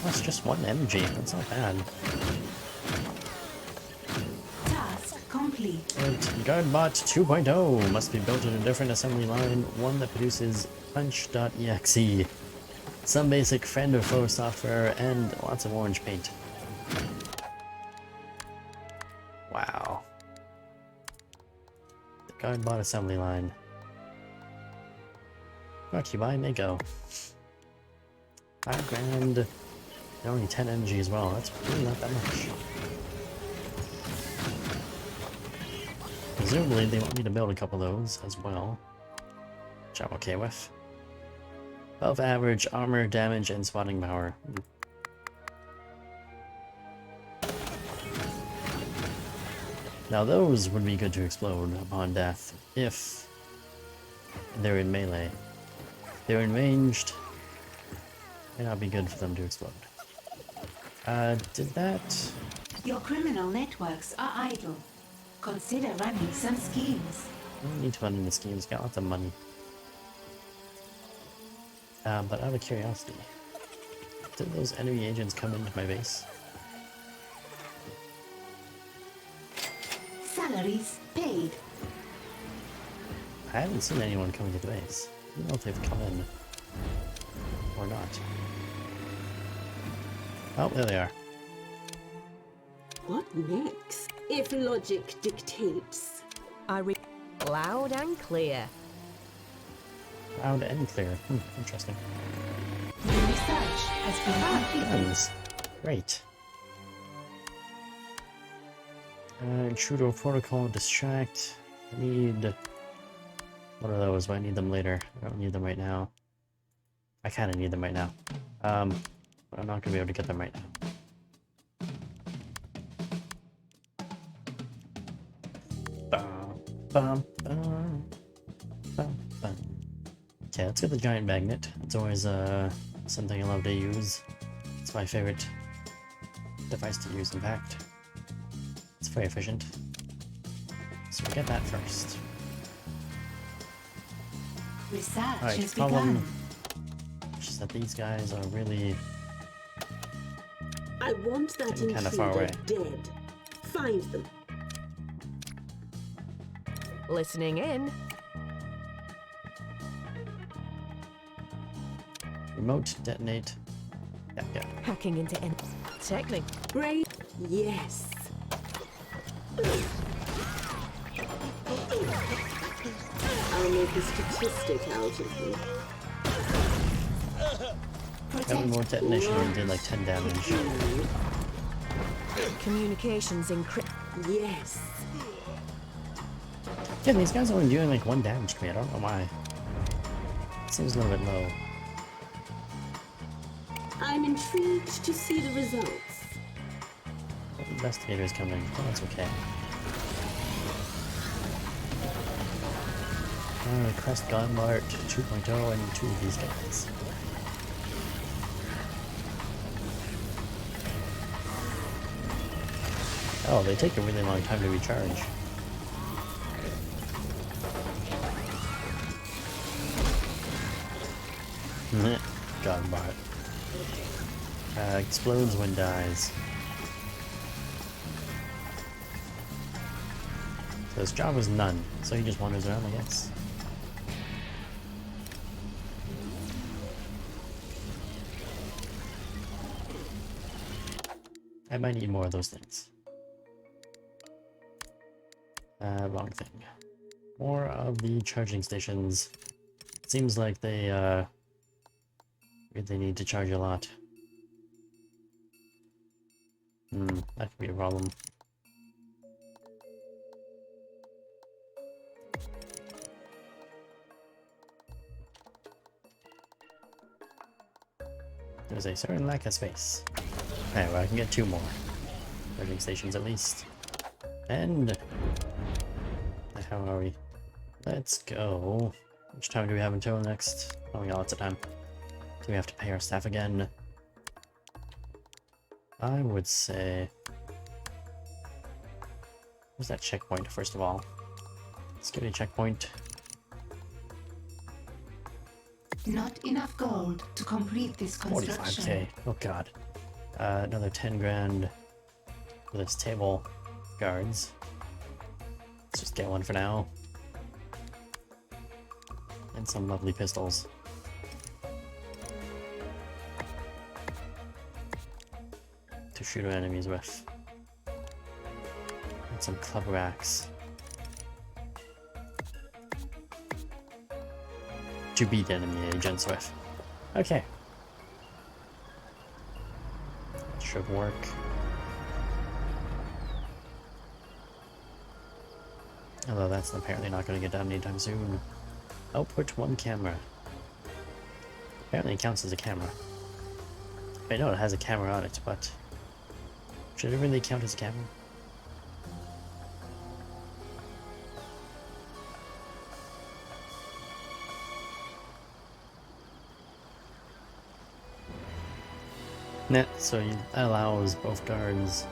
Speaker 1: That's just 1 energy. That's not bad.
Speaker 2: Task complete.
Speaker 1: GuardBot 2.0 must be built in a different assembly line, one that produces punch.exe, some basic friend or foe software, and lots of orange paint. Wow. The GuardBot assembly line. Brought to you by Mako. $5 grand. And only 10 energy as well. That's really not that much. Presumably they want me to build a couple of those as well, which I'm okay with. Above average armor, damage, and spotting power. Now those would be good to explode upon death if they're in melee. If they're in ranged, may not be good for them to explode. Did that?
Speaker 2: Your criminal networks are idle. Consider running some schemes.
Speaker 1: I don't need to run into schemes, got lots of money. But out of curiosity, did those enemy agents come into my base?
Speaker 2: Salaries paid.
Speaker 1: I haven't seen anyone coming to the base. I don't know if they've come in. Or not. Oh, there they are.
Speaker 4: What next? If logic dictates.
Speaker 3: I read loud and clear.
Speaker 1: Loud and clear. Interesting.
Speaker 2: Research has been completed.
Speaker 1: Guns. Great. Intruder protocol, distract. I need... What are those? But I need them later. I don't need them right now. I kind of need them right now. But I'm not going to be able to get them right now. Okay, let's get the giant magnet. It's always something I love to use. It's my favorite device to use, in fact. It's very efficient. So we get that first.
Speaker 2: Research
Speaker 1: Alright,
Speaker 2: has
Speaker 1: problem
Speaker 2: begun.
Speaker 1: is that these guys are really
Speaker 4: I want that
Speaker 1: Getting kinda far
Speaker 4: intruder
Speaker 1: away.
Speaker 4: dead. Find them.
Speaker 3: Listening in.
Speaker 1: remote detonate. Yeah.
Speaker 3: Hacking into technic.
Speaker 4: Brave. Yes. I'll make a statistic out of you.
Speaker 1: That remote detonation only did like 10 damage.
Speaker 3: Communications encrypt.
Speaker 4: Yes.
Speaker 1: Yeah, these guys are only doing like 1 damage to me. I don't know why. It seems a little bit low.
Speaker 4: I'm intrigued to see the results.
Speaker 1: Investigator's coming. Oh, that's okay. Crest Gunmart 2.0 and 2 of these guys. Oh, they take a really long time to recharge. Gunmart. Explodes when dies. So his job was none, so he just wanders around, I guess. I might need more of those things. Wrong thing. More of the charging stations. It seems like they really need to charge a lot. That could be a problem. There's a certain lack of space. Alright, well, I can get 2 more charging stations at least. And how are we? Let's go. How much time do we have until next? Oh, we got lots of time. Do we have to pay our staff again? I would say... Where's that checkpoint, first of all? Let's get a checkpoint.
Speaker 2: Not enough gold to complete this construction.
Speaker 1: 45k. Oh god. Another 10 grand for this table guards. Let's just get one for now. And some lovely pistols. To shoot our enemies with. And some club racks. To beat enemy agents with. Okay. Should work. Although that's apparently not going to get done anytime soon. Output 1 camera. Apparently it counts as a camera. I know it has a camera on it, but should it really count as a camera? Nah, so that allows both guards.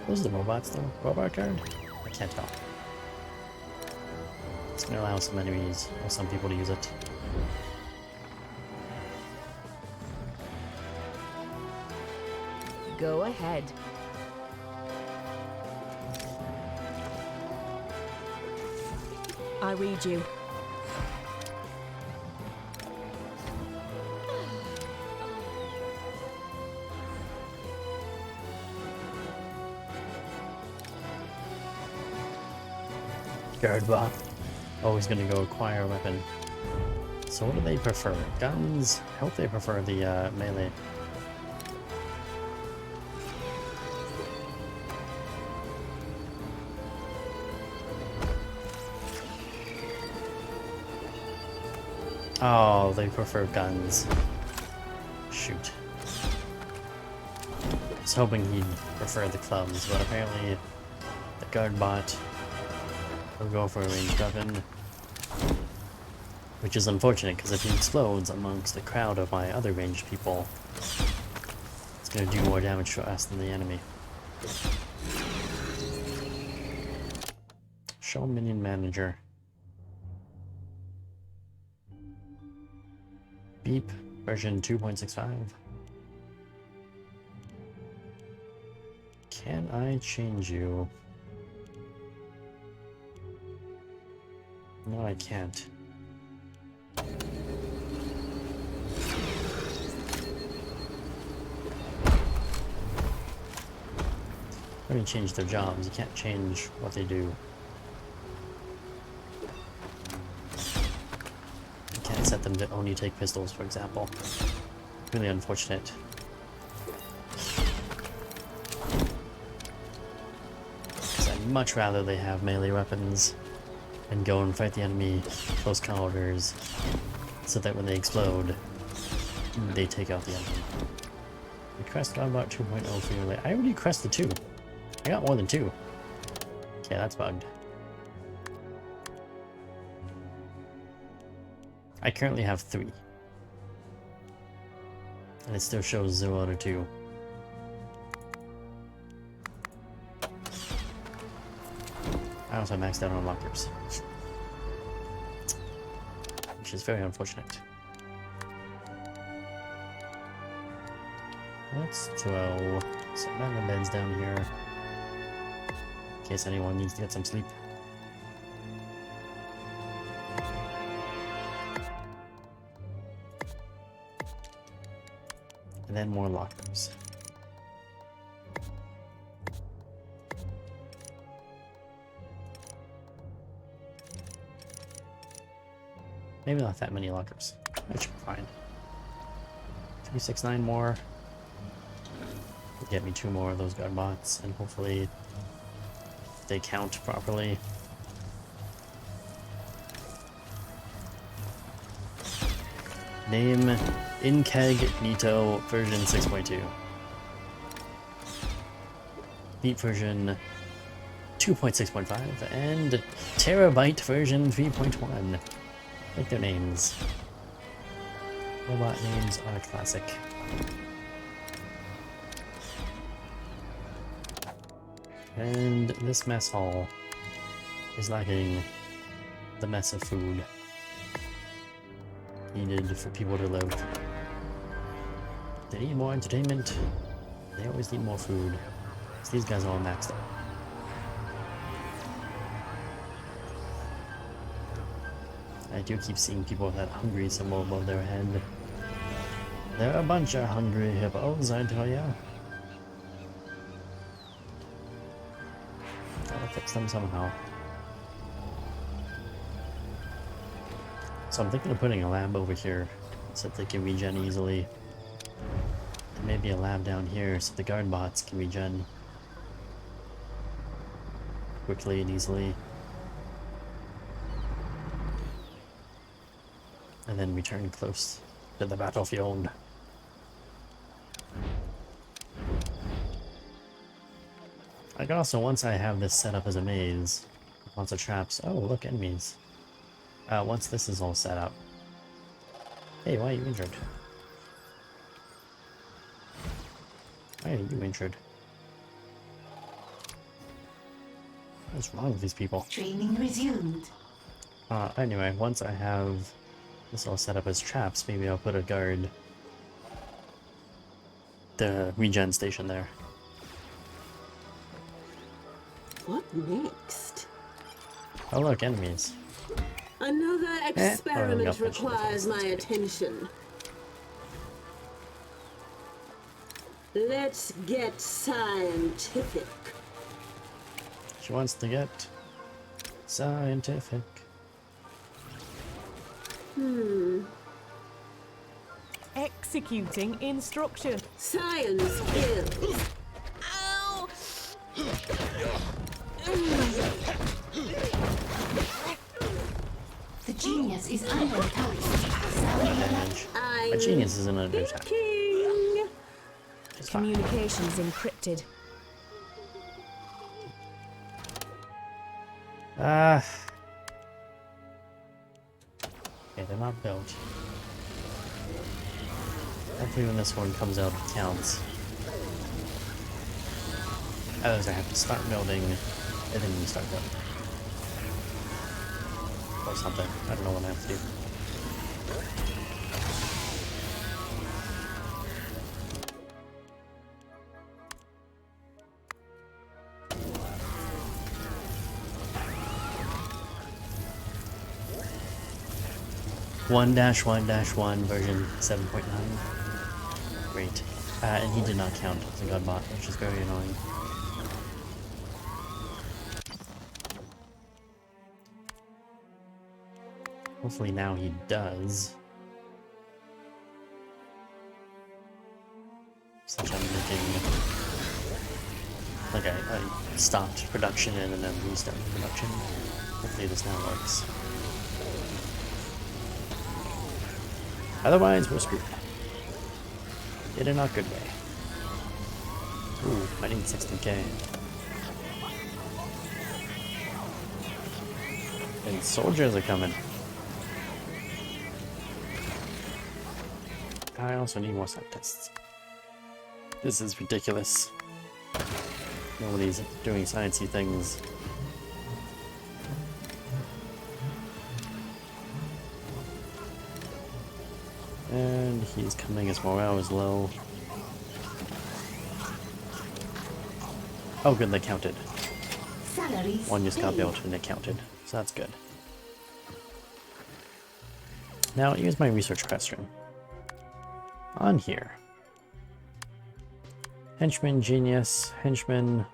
Speaker 1: Those are the robots though? Robot guard? I can't tell. It's gonna allow some enemies or some people to use it.
Speaker 3: Go ahead. I read you.
Speaker 1: Guard bot. Always gonna go acquire a weapon. So what do they prefer? Guns? I hope they prefer the melee. Oh, they prefer guns. Shoot. I was hoping he'd prefer the clubs, but apparently the guard bot will go for a ranged weapon. Which is unfortunate, because if he explodes amongst the crowd of my other ranged people, it's going to do more damage to us than the enemy. Show minion manager. Beep, version 2.65. Can I change you? No, I can't. When you change their jobs, you can't change what they do. You can't set them to only take pistols, for example. Really unfortunate. Because I'd much rather they have melee weapons and go and fight the enemy close quarters, so that when they explode, they take out the enemy. Crest got about 2.0 for you. I already crested 2. I got more than 2. Okay, that's bugged. I currently have 3. And it still shows 0 out of 2. I also maxed out on lockers. Which is very unfortunate. Let's throw some random beds down here. In case anyone needs to get some sleep. And then more lockers. Maybe not that many lockers. That should be fine. 369 more. Get me 2 more of those guard bots, and hopefully they count properly. Name Incognito version 6.2. Beat version 2.6.5 and Terabyte version 3.1. Like their names. Robot names are classic. And this mess hall is lacking the mess of food needed for people to live. They need more entertainment. They always need more food. So these guys are all maxed out. I do keep seeing people with that hungry symbol above their head. They're a bunch of hungry hippos, I tell ya. Gotta fix them somehow. So I'm thinking of putting a lab over here so that they can regen easily. And maybe a lab down here so the guard bots can regen quickly and easily. And then return close to the battlefield. I can also, once I have this set up as a maze, lots of traps. Oh, look, enemies. Once this is all set up. Hey, why are you injured? Why are you injured? What's wrong with these people?
Speaker 2: Training resumed.
Speaker 1: Anyway, once I have this all set up as traps, maybe I'll put a guard the regen station there.
Speaker 4: What next?
Speaker 1: Oh look, enemies.
Speaker 4: Another experiment
Speaker 1: Oh,
Speaker 4: requires my attention. Let's get scientific.
Speaker 1: She wants to get Scientific.
Speaker 3: Executing instruction.
Speaker 4: Science kills.
Speaker 3: Ow!
Speaker 2: The genius is under attack.
Speaker 1: Damage. My genius is in under attack.
Speaker 4: King.
Speaker 1: It's fine.
Speaker 3: Communications encrypted.
Speaker 1: Ah. Okay, they're not built. Hopefully when this one comes out, it counts. Otherwise I have to start building, and then you start building. Or something. I don't know what I have to do. One dash one version 7.9. Great. And he did not count as a godbot, which is very annoying. Hopefully now he does. Since I'm making... Like I stopped production and then restarted production. Hopefully this now works. Otherwise, we're screwed. In a not good way. Ooh, I need 60k. And soldiers are coming. I also need more scientists. This is ridiculous. Nobody's doing sciencey things. And he's coming as morale is low. Oh good, they counted.
Speaker 2: Salaries
Speaker 1: One just got
Speaker 2: paid.
Speaker 1: built and it counted, so that's good. Now here's my research question. On here. Henchman, genius, henchman.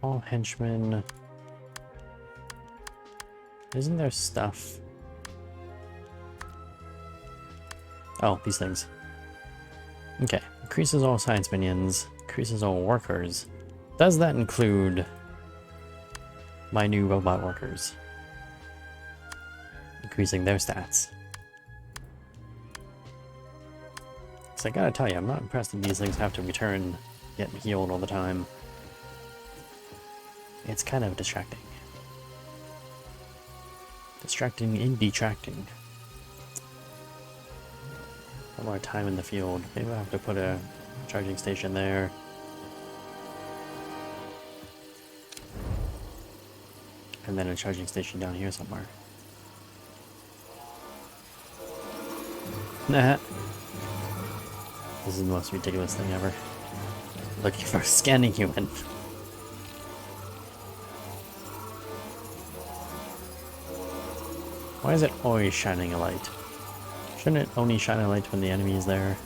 Speaker 1: All henchmen. Isn't there stuff? Oh, these things. Okay. Increases all science minions. Increases all workers. Does that include my new robot workers? Increasing their stats. So I gotta tell you, I'm not impressed that these things have to return, get healed all the time. It's kind of distracting. Distracting and detracting. One more time in the field. Maybe I'll have to put a charging station there. And then a charging station down here somewhere. Nah. This is the most ridiculous thing ever. Looking for a scanning human. Why is it always shining a light? Shouldn't it only shine a light when the enemy is there?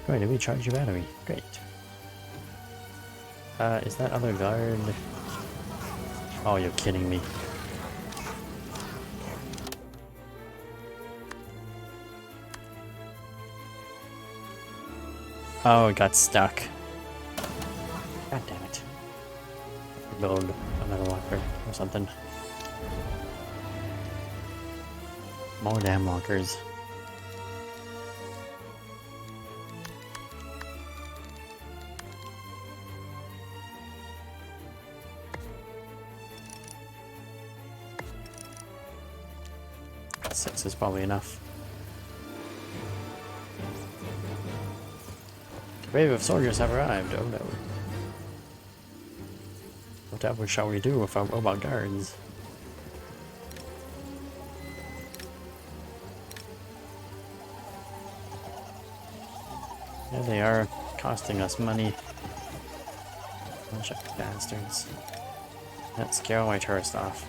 Speaker 1: Great, did we charge your battery? Great. Is that other guard? Oh, you're kidding me. Oh, it got stuck. God damn it. Build another locker or something. More damn lockers. Six is probably enough. The wave of soldiers have arrived. Oh no. Whatever shall we do with our robot guards? There they are, costing us money. Bunch of bastards. Let's scare all my tourists off.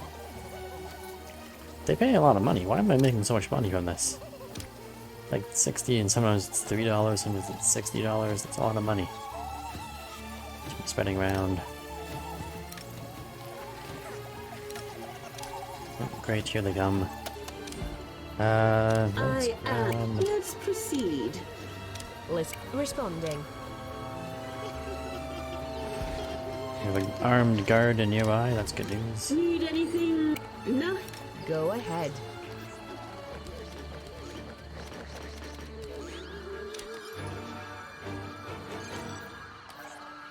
Speaker 1: They pay a lot of money. Why am I making so much money from this? Like 60 and sometimes it's $3, sometimes it's $60. That's a lot of money. spreading around. Oh, great, here they come. Let's grab...
Speaker 4: Let's proceed.
Speaker 3: Responding.
Speaker 1: We have an armed guard nearby, that's good news.
Speaker 4: Need anything? No.
Speaker 3: Go ahead.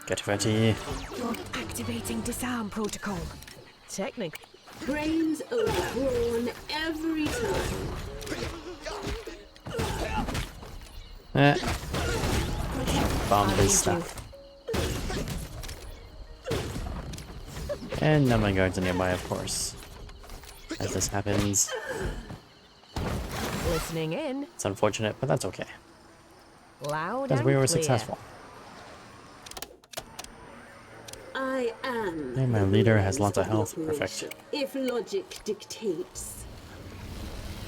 Speaker 1: Get ready.
Speaker 3: Activating disarm protocol. Technic.
Speaker 4: Brains overdrawn every time.
Speaker 1: Bomb this stuff. And none of my guards are nearby, of course. As this happens.
Speaker 3: Listening in.
Speaker 1: It's unfortunate, but that's okay.
Speaker 3: Loud
Speaker 1: Because
Speaker 3: and
Speaker 1: we were
Speaker 3: clear.
Speaker 1: successful.
Speaker 4: I am.
Speaker 1: And my leader has lots of
Speaker 4: the
Speaker 1: health.
Speaker 4: operation,
Speaker 1: Perfect.
Speaker 4: If logic dictates.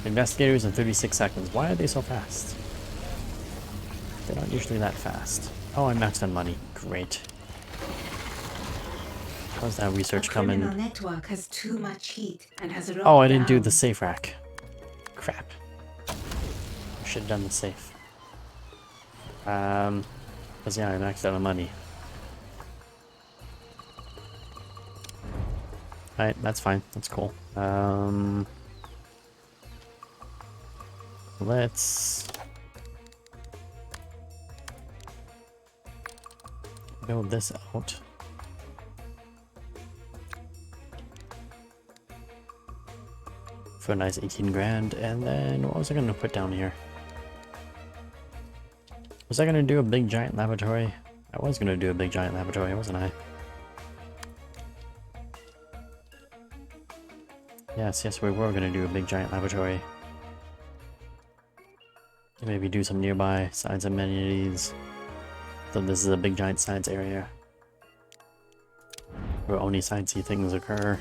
Speaker 1: Investigators in 36 seconds. Why are they so fast? They're not usually that fast. Oh, I'm maxed on money. Great. How's that research coming?
Speaker 2: Criminal network has too much heat and has run
Speaker 1: Oh, I didn't do
Speaker 2: down.
Speaker 1: the safe rack. Crap. Should have done the safe. Because yeah, I maxed out on money. Alright, that's fine. That's cool. Let's build this out. For a nice 18 grand, and then what was I gonna put down here? Was I gonna do a big giant laboratory? I was gonna do a big giant laboratory, wasn't I? Yes, we were gonna do a big giant laboratory. Maybe do some nearby science amenities. So this is a big giant science area where only sciencey things occur.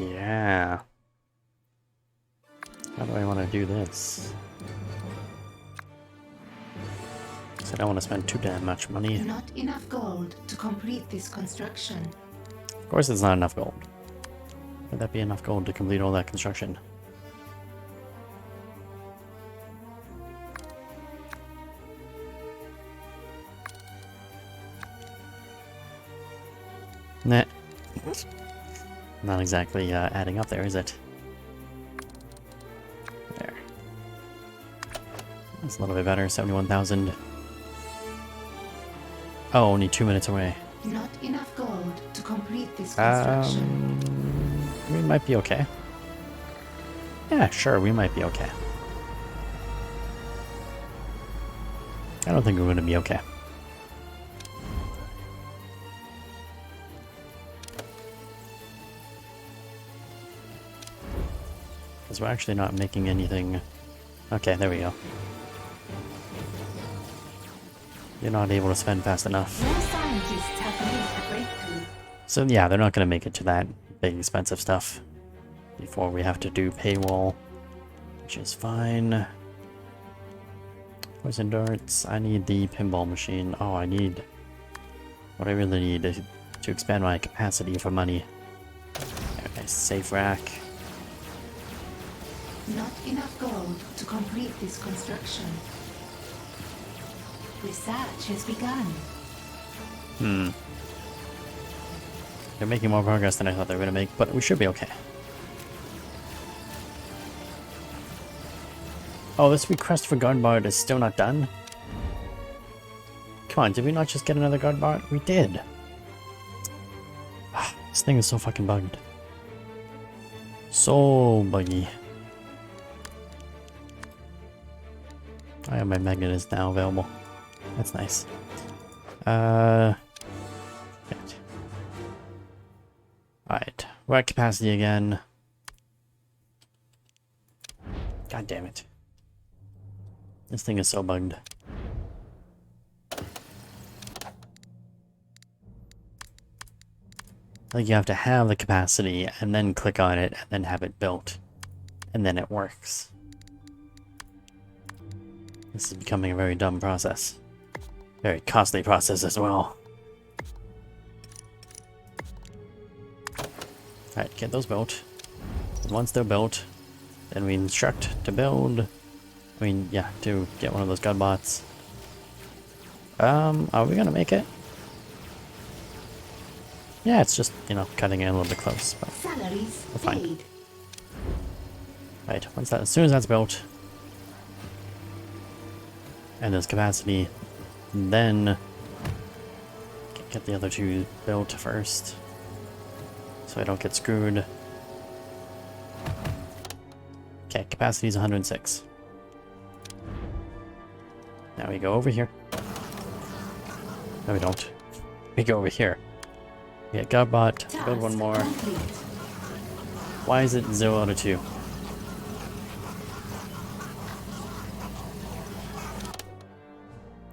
Speaker 1: Yeah. How do I want to do this? So I don't want to spend too damn much money.
Speaker 2: Not enough gold to complete this construction.
Speaker 1: Of course it's not enough gold. Would that be enough gold to complete all that construction? Nah. Not exactly adding up there, is it? There. That's a little bit better, 71,000. Oh, only 2 minutes away.
Speaker 2: Not enough gold to complete this construction.
Speaker 1: We might be okay. Yeah, sure, we might be okay. I don't think we're going to be okay. Because we're actually not making anything... Okay, there we go. You're not able to spend fast enough.
Speaker 2: No scientists have made a breakthrough.
Speaker 1: So yeah, they're not going to make it to that big expensive stuff before we have to do paywall, which is fine. Poison darts. I need the pinball machine. Oh, I need... What I really need is to expand my capacity for money. Okay, safe rack.
Speaker 2: Not enough gold to complete this construction. Research has begun.
Speaker 1: They're making more progress than I thought they were going to make, but we should be okay. Oh, this request for guard bard is still not done? Come on, did we not just get another guard bard? We did! Ah, this thing is so fucking bugged. So buggy. Oh yeah, my magnet is now available. That's nice. Alright, we're at capacity again. God damn it. This thing is so bugged. Like you have to have the capacity and then click on it and then have it built. And then it works. This is becoming a very dumb process. Very costly process as well. Alright, get those built. And once they're built, then we instruct to build. I mean, yeah, to get one of those gun bots. Are we gonna make it? Yeah, it's just, you know, cutting in a little bit close, but
Speaker 2: Salaries
Speaker 1: we're fine.
Speaker 2: paid.
Speaker 1: Right, as soon as that's built, and there's capacity, then get the other two built first, so I don't get screwed. Okay, capacity is 106. Now we go over here. No, we don't. We go over here. We get Godbot, build one more. Why is it 0 out of 2?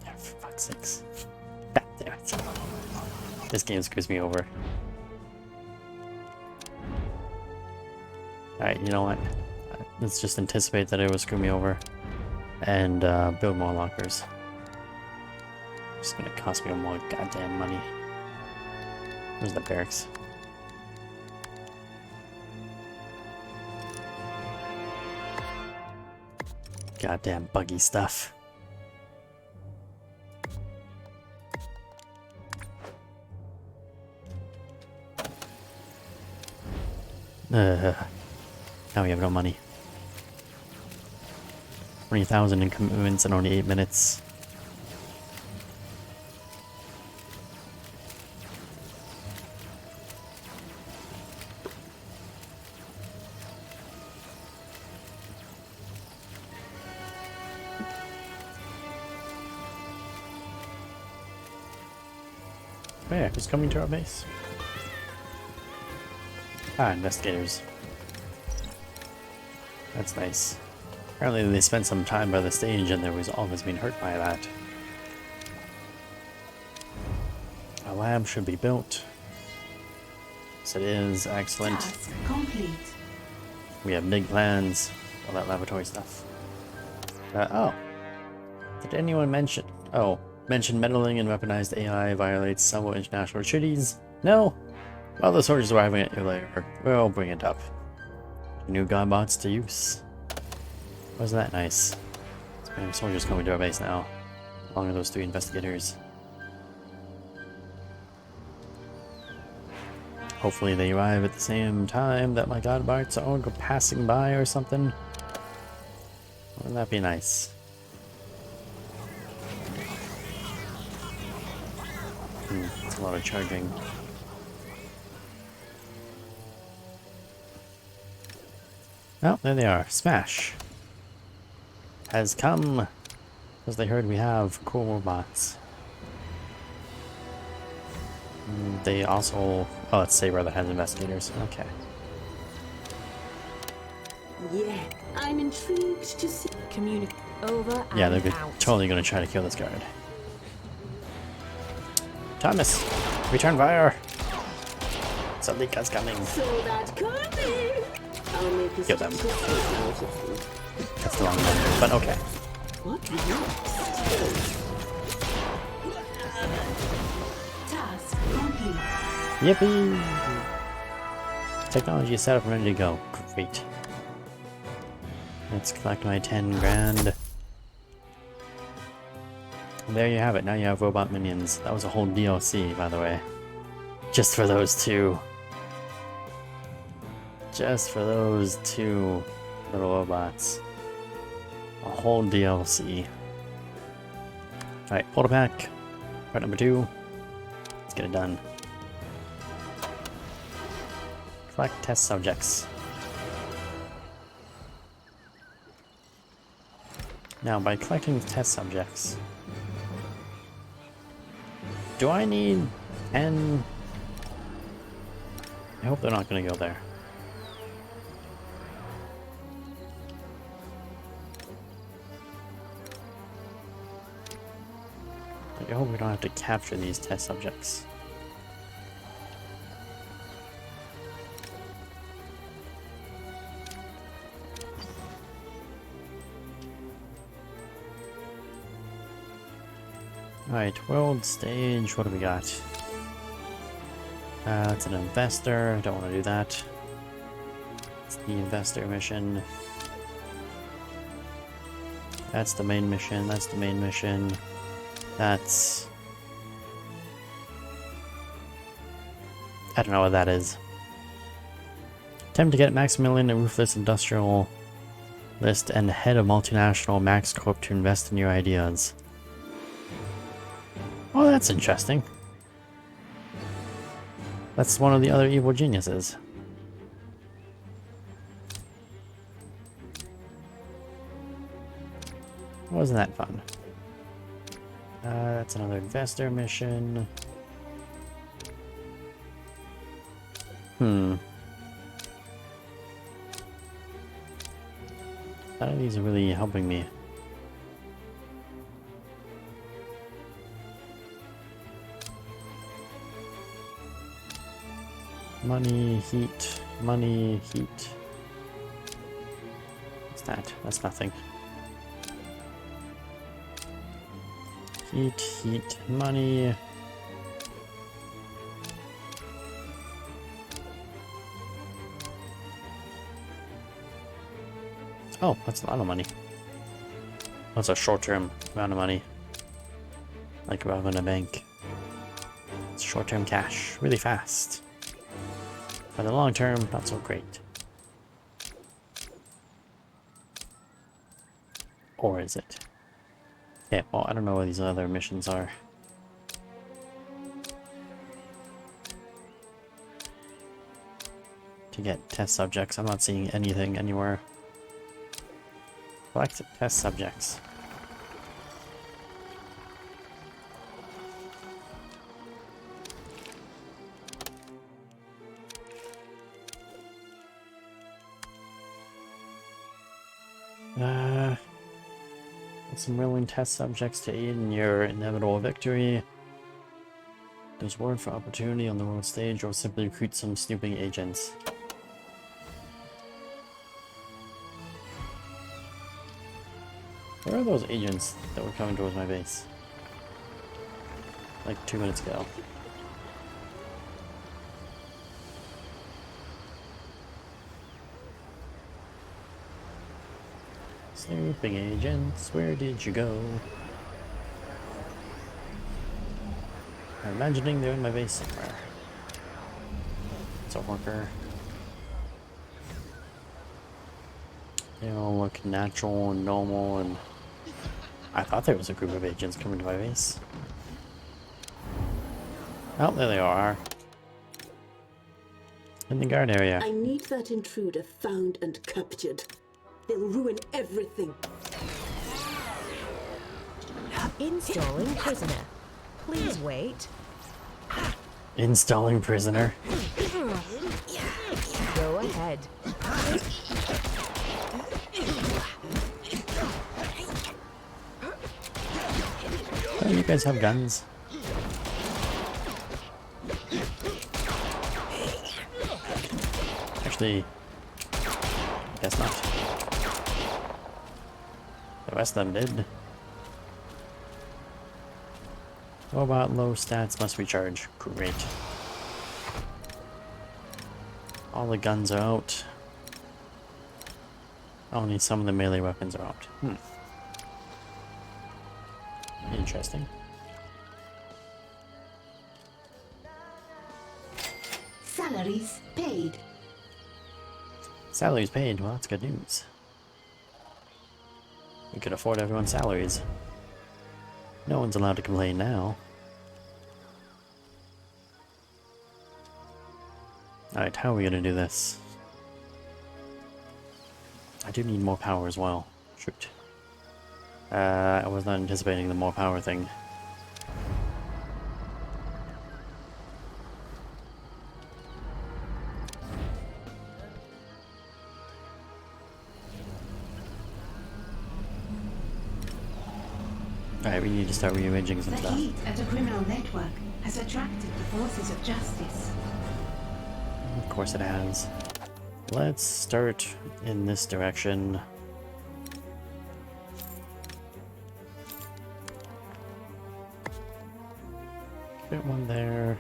Speaker 1: Yeah, for fuck's sakes. God damn it. This game screws me over. Alright, you know what? Let's just anticipate that it will screw me over. And build more lockers. It's gonna cost me more goddamn money. Where's the barracks? Goddamn buggy stuff. Now we have no money. 20,000 in commitments in only 8 minutes. Oh yeah, who's coming to our base? Ah, investigators. That's nice. Apparently they spent some time by the stage and there was always being hurt by that. A lab should be built. Yes, it is. Excellent.
Speaker 2: Task complete.
Speaker 1: We have big plans. All that laboratory stuff. Oh. Did anyone mention... Oh. Mention meddling and weaponized AI violates several international treaties? No? Well, the soldiers arriving at your lair. We'll bring it up. New godbots to use. Wasn't that nice? We have soldiers coming to our base now. Along with those 3 investigators. Hopefully they arrive at the same time that my godbots are passing by or something. Wouldn't that be nice? It's a lot of charging. Oh, there they are. Smash has come because they heard we have cool robots. They also... Oh, it's Saber that has investigators. Okay.
Speaker 4: Yeah, I'm intrigued to see.
Speaker 3: Communicate over
Speaker 1: Yeah,
Speaker 3: and
Speaker 1: they're
Speaker 3: out.
Speaker 1: totally going to try to kill this guard. Thomas, return fire! Zalika's coming.
Speaker 4: So that could be. I'll make a
Speaker 1: Kill them.
Speaker 4: statistic out of them.
Speaker 1: That's the wrong one, but okay.
Speaker 4: What next?
Speaker 2: Task complete.
Speaker 1: Yippee! Technology is set up and ready to go. Great. Let's collect my 10 grand. There you have it. Now you have robot minions. That was a whole DLC, by the way. Just for those 2. Just for those 2 little robots. A whole DLC. Alright, pull it back. Part number 2. Let's get it done. Collect test subjects. Now, by collecting test subjects, do I need 10? I hope they're not going to go there. I hope we don't have to capture these test subjects. Alright, world stage, what do we got? It's an investor, don't want to do that. It's the investor mission. That's the main mission, that's the main mission. That's... I don't know what that is. Attempt to get Maximilian a ruthless industrial list and head of multinational Max Corp to invest in your ideas. Oh, that's interesting. That's one of the other evil geniuses. Wasn't that fun? That's another investor mission. None of these are really helping me. Money, heat, money, heat. What's that? That's nothing. Heat, heat, money. Oh, that's a lot of money. That's a short-term amount of money. Like robbing a bank. It's short-term cash. Really fast. For the long term, not so great. Or is it? Yeah, well, I don't know what these other missions are. To get test subjects, I'm not seeing anything anywhere. Collect test subjects. Some willing test subjects to aid in your inevitable victory. There's word for opportunity on the world stage, or simply recruit some snooping agents. Where are those agents that were coming towards my base? Like 2 minutes ago. Snooping agents, where did you go? I'm imagining they're in my base somewhere. It's a worker. They all look natural and normal, and I thought there was a group of agents coming to my base. Oh, there they are. In the guard area.
Speaker 4: I need that intruder found and captured. They'll ruin everything.
Speaker 3: Installing prisoner. Please wait.
Speaker 1: Installing prisoner.
Speaker 3: Go ahead.
Speaker 1: Oh, you guys have guns. Actually, I guess not. The rest of them did. What about low stats must recharge? Great. All the guns are out. Only some of the melee weapons are out. Interesting.
Speaker 2: Salaries paid.
Speaker 1: Salaries paid. Well, that's good news. We could afford everyone's salaries. No one's allowed to complain now. Alright, how are we gonna do this? I do need more power as well. Shoot. I was not anticipating the more power thing. Alright, we need to start rearranging some
Speaker 2: The
Speaker 1: stuff.
Speaker 2: heat at a criminal network has attracted the forces of justice.
Speaker 1: Of course it has. Let's start in this direction. Fit one there.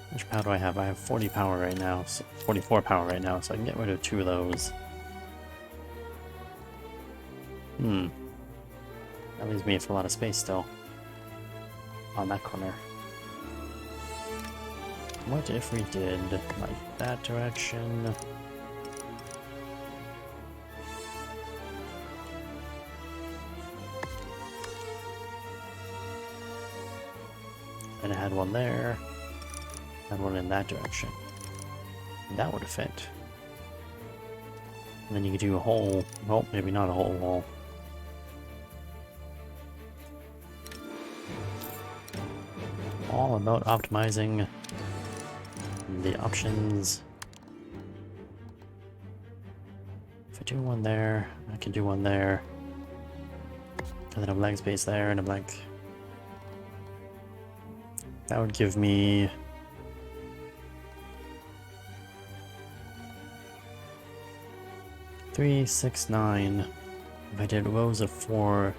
Speaker 1: How much power do I have? I have 40 power right now, so 44 power right now, so I can get rid of 2 of those. That leaves me with a lot of space still. On that corner. What if we did like that direction? And I had one there. Had one in that direction. That would have fit. And then you could do a whole, well, maybe not a whole wall. All about optimizing the options. If I do one there, I can do one there. And then a blank space there and a blank. That would give me 3, 6, 9. If I did rows of 4,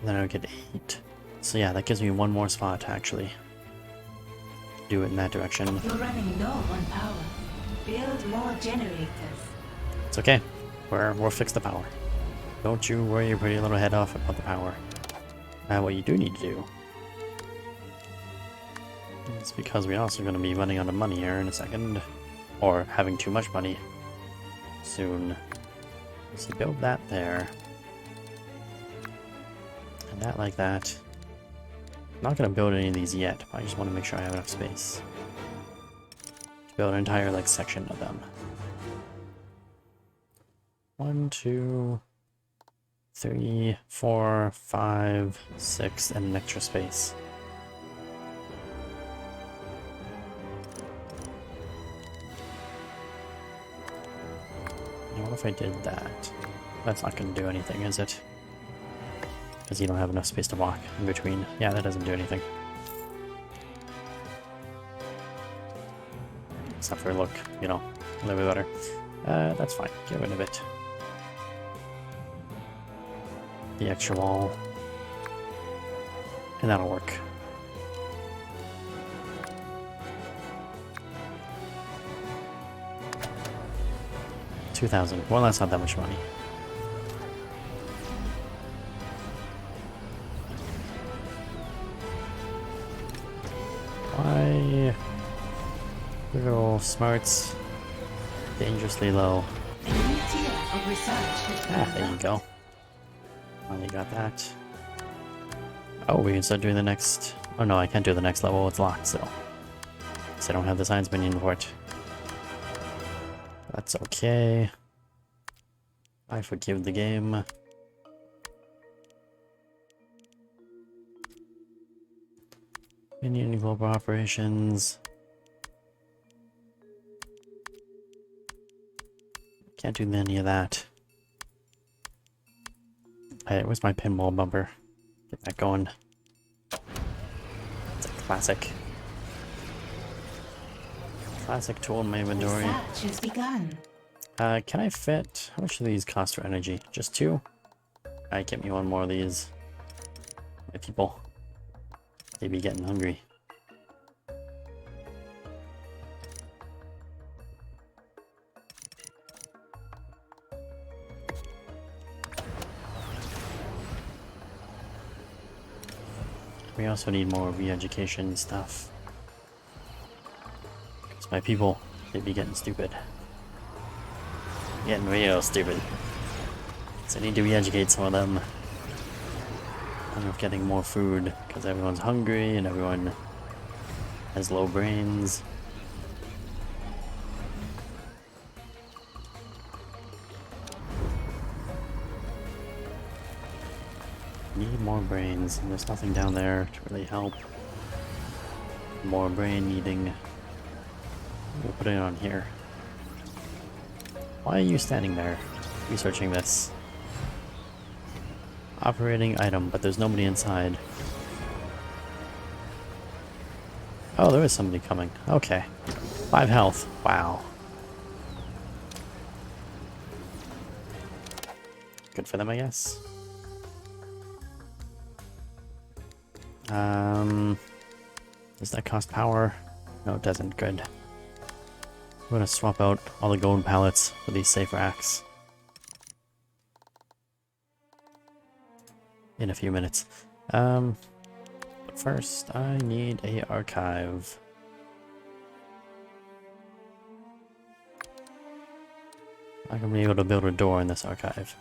Speaker 1: then I would get 8. So yeah, that gives me one more spot actually. Do it in that direction.
Speaker 2: You're running low on power. Build more generators.
Speaker 1: It's okay. We'll fix the power. Don't you worry your pretty little head off about the power. What you do need to do. It's because we're also going to be running out of money here in a second. Or having too much money soon. So build that there. And that like that. I'm not going to build any of these yet, but I just want to make sure I have enough space to build an entire like section of them. 1, 2, 3, 4, 5, 6, and an extra space. Now, what if I did that? That's not going to do anything, is it? Because you don't have enough space to walk in between. Yeah, that doesn't do anything. Except for look, you know, a little bit better. That's fine. Get rid of it. The extra wall. And that'll work. $2,000. Well, that's not that much money. Why? Little smarts. Dangerously low.
Speaker 2: A new tier of research has been
Speaker 1: Ah, there you
Speaker 2: unlocked.
Speaker 1: go. Finally got that. Oh, we can start doing the next... Oh no, I can't do the next level. It's locked still. So I don't have the science minion for it. That's okay. I forgive the game. Minion global operations. Can't do any of that. Hey, where's my pinball bumper? Get that going. It's a classic. Classic tool in my inventory.
Speaker 2: Research has begun.
Speaker 1: Can I fit... How much do these cost for energy? Just 2? Alright, get me one more of these. My people. They be getting hungry. We also need more re-education stuff. Because my people, they be getting stupid. Getting real stupid. So I need to re-educate some of them. I'm getting more food because everyone's hungry and everyone has low brains. Need more brains, and there's nothing down there to really help. More brain needing. We'll put it on here. Why are you standing there researching this? Operating item, but there's nobody inside. Oh, there is somebody coming. Okay. 5 health. Wow. Good for them, I guess. Does that cost power? No, it doesn't. Good. I'm gonna swap out all the gold pallets for these safe racks in a few minutes. But first, I need a archive. I'm gonna be able to build a door in this archive.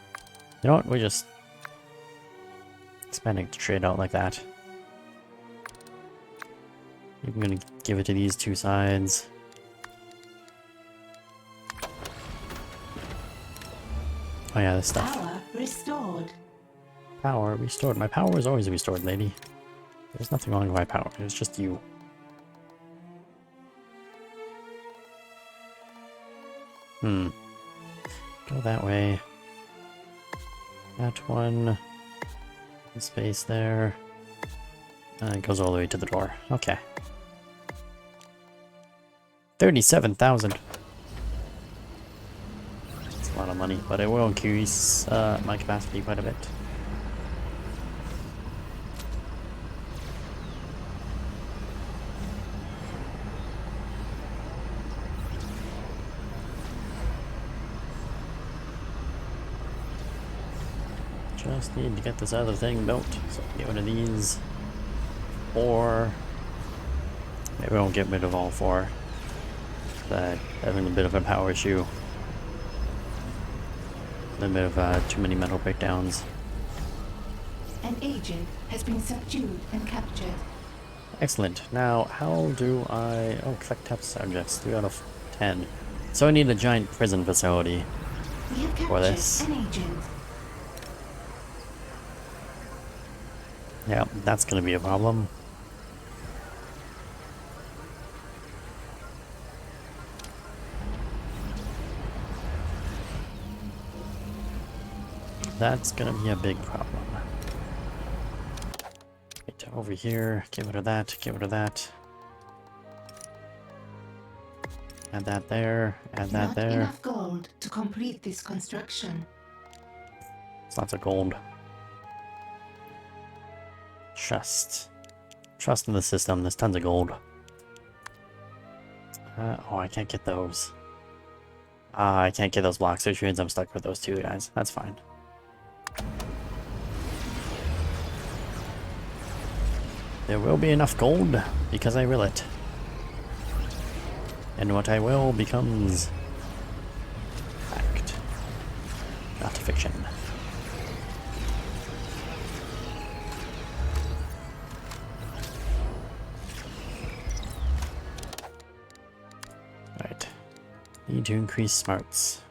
Speaker 1: You know what? We're just expanding to trade out like that. I'm gonna give it to these two sides. Oh yeah, this stuff.
Speaker 2: Power restored.
Speaker 1: Power restored. My power is always restored, lady. There's nothing wrong with my power. It's just you. Go that way. That one. Space there. And it goes all the way to the door. Okay. 37,000. That's a lot of money, but it will increase my capacity quite a bit. Just need to get this other thing built. So get rid of these. 4. Maybe I won't get rid of all 4. But having a bit of a power issue. A bit of too many metal breakdowns.
Speaker 2: An agent has been subdued and captured.
Speaker 1: Excellent. Now, how do I... Oh, collect test subjects. 3 out of 10. So I need a giant prison facility
Speaker 2: We have
Speaker 1: for
Speaker 2: captured
Speaker 1: this.
Speaker 2: an agent.
Speaker 1: Yeah, that's gonna be a problem. That's gonna be a big problem. Right, over here, get rid of that, get rid of that. Add that there, add that
Speaker 2: Not
Speaker 1: there.
Speaker 2: enough gold to complete this construction.
Speaker 1: It's lots of gold. Trust. Trust in the system, there's tons of gold. Oh, I can't get those. I can't get those blocks, which means I'm stuck with those two guys. That's fine. There will be enough gold, because I will it. And what I will becomes fact, not fiction. Right. Need to increase smarts.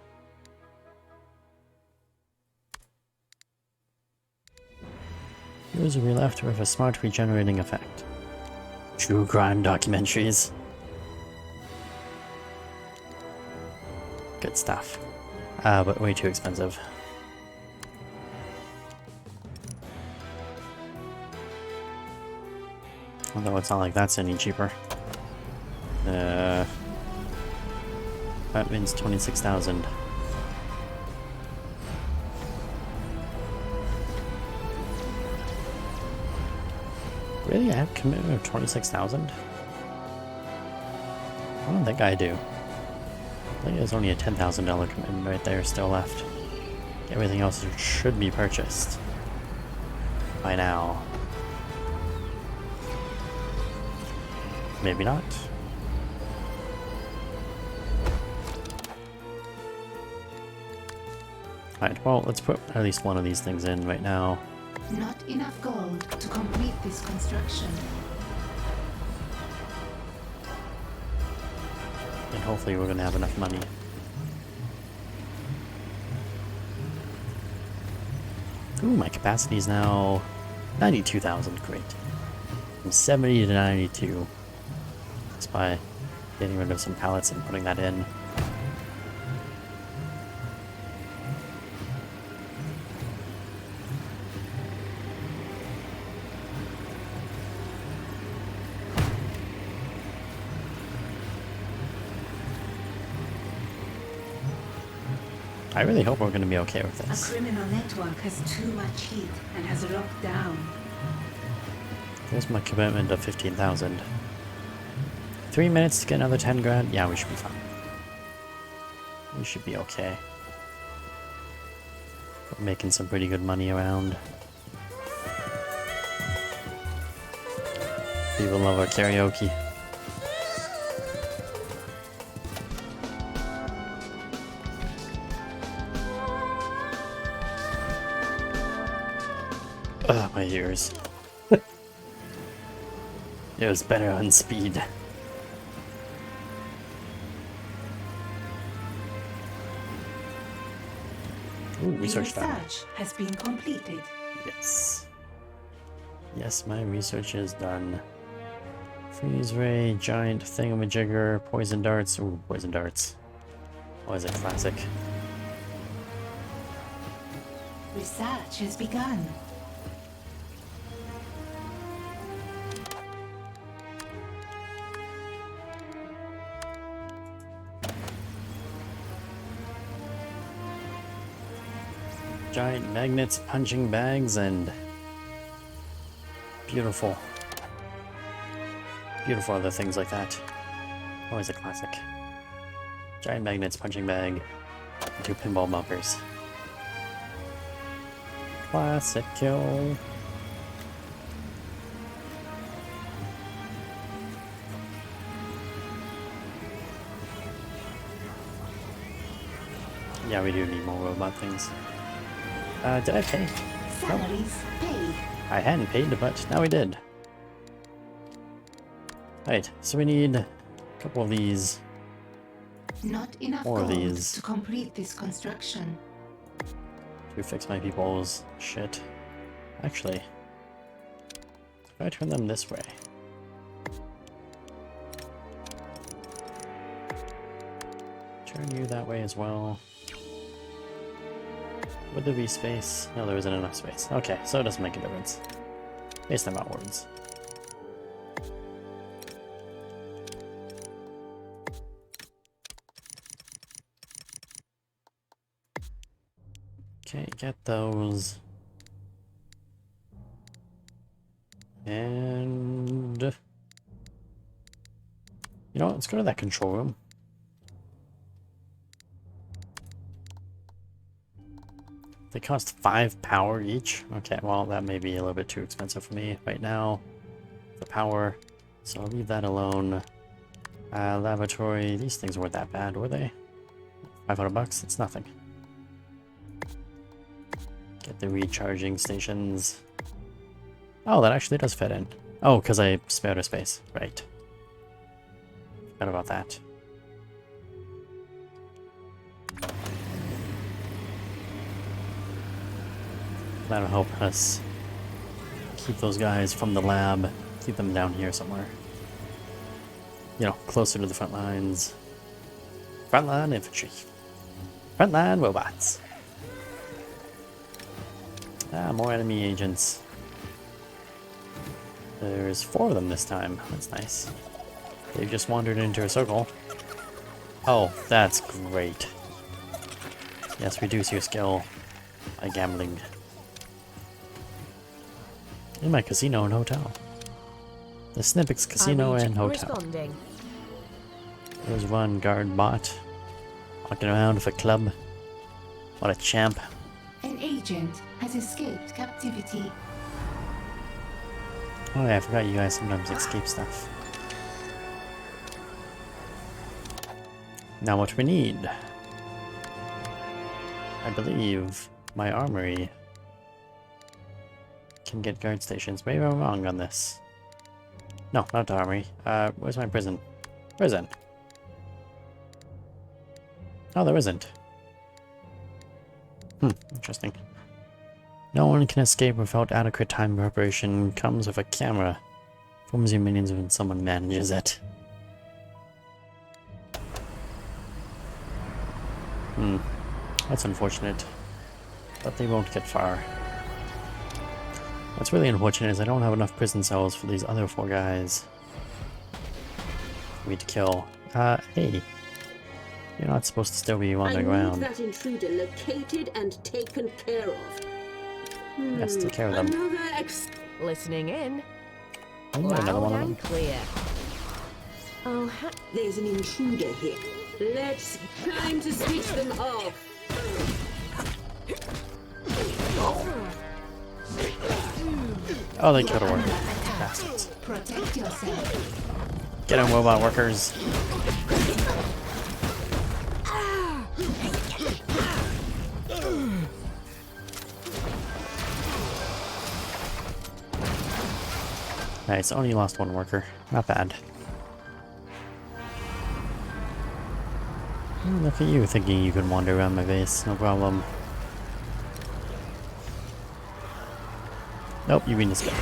Speaker 1: Heroes will be left with a smart regenerating effect. True crime documentaries. Good stuff. But way too expensive. Although it's not like that's any cheaper. That means 26,000. Really? I have commitment of 26,000? I don't think I do. I think there's only a $10,000 commitment right there still left. Everything else should be purchased by now. Maybe not. Alright, well, let's put at least one of these things in right now.
Speaker 2: Not enough gold to complete this construction.
Speaker 1: And hopefully we're gonna have enough money. Ooh, my capacity is now 92,000. Great. From 70 to 92. Just by getting rid of some pallets and putting that in. I really hope we're going to be okay with
Speaker 2: A
Speaker 1: this.
Speaker 2: criminal network has too much heat and has locked down.
Speaker 1: There's my commitment of 15,000. 3 minutes to get another 10 grand? Yeah, we should be fine. We should be okay. We're making some pretty good money around. People love our karaoke. Ugh, my ears. It was better on speed. Ooh, research done.
Speaker 2: Research has been completed.
Speaker 1: Yes. Yes, my research is done. Freeze ray, giant thingamajigger, poison darts. Ooh, poison darts. Always a classic.
Speaker 2: Research has begun.
Speaker 1: Giant magnets, punching bags, and beautiful. Beautiful other things like that. Always a classic. Giant magnets, punching bag, and 2 pinball bumpers. Classic kill. Yeah, we do need more robot things. Did I pay?
Speaker 2: Salaries paid.
Speaker 1: I hadn't paid, but now we did. Right, so we need a couple of these.
Speaker 2: Not enough
Speaker 1: More of
Speaker 2: gold
Speaker 1: these.
Speaker 2: to complete this construction.
Speaker 1: To fix my people's shit. Actually, if I turn them this way. Turn you that way as well. Would there be space? No, there isn't enough space. Okay, so it doesn't make a difference. Face them outwards. Okay, get those. And... you know what, let's go to that control room. They cost 5 power each. Okay, well, that may be a little bit too expensive for me right now. The power. So I'll leave that alone. Laboratory. These things weren't that bad, were they? $500? It's nothing. Get the recharging stations. Oh, that actually does fit in. Oh, because I spared a space. Right. Forgot about that. That'll help us keep those guys from the lab, keep them down here somewhere. You know, closer to the front lines. Frontline infantry. Frontline robots. Ah, more enemy agents. There's 4 of them this time. That's nice. They've just wandered into a circle. Oh, that's great. Yes, reduce your skill by gambling. In my casino and hotel. The Snippets Casino and Hotel.
Speaker 3: Responding.
Speaker 1: There's one guard bot. Walking around with a club. What a champ.
Speaker 2: An agent has escaped captivity.
Speaker 1: Oh yeah, I forgot you guys sometimes escape stuff. Now what we need. I believe my armory can get guard stations. Maybe I'm wrong on this. No, not the armory. Where's my prison? Prison. Oh, there isn't. Interesting. No one can escape without adequate time preparation. Comes with a camera. Forms your minions when someone manages it. That's unfortunate. But they won't get far. What's really unfortunate is I don't have enough prison cells for these other 4 guys for me to kill. Hey. You're not supposed to still be wandering around.
Speaker 4: that intruder located and taken care of.
Speaker 1: Yes, take care of them.
Speaker 4: Another
Speaker 3: Listening in.
Speaker 1: Oh, yeah, another one
Speaker 3: Loud
Speaker 1: of them.
Speaker 3: and clear. I'll
Speaker 4: There's an intruder here. Let's time to switch them off.
Speaker 1: Oh, they killed a worker. Bastards.
Speaker 2: Protect yourself.
Speaker 1: Get him, robot workers. Nice, only lost one worker. Not bad. Oh, look at you thinking you can wander around my base, no problem. Nope, you've been discovered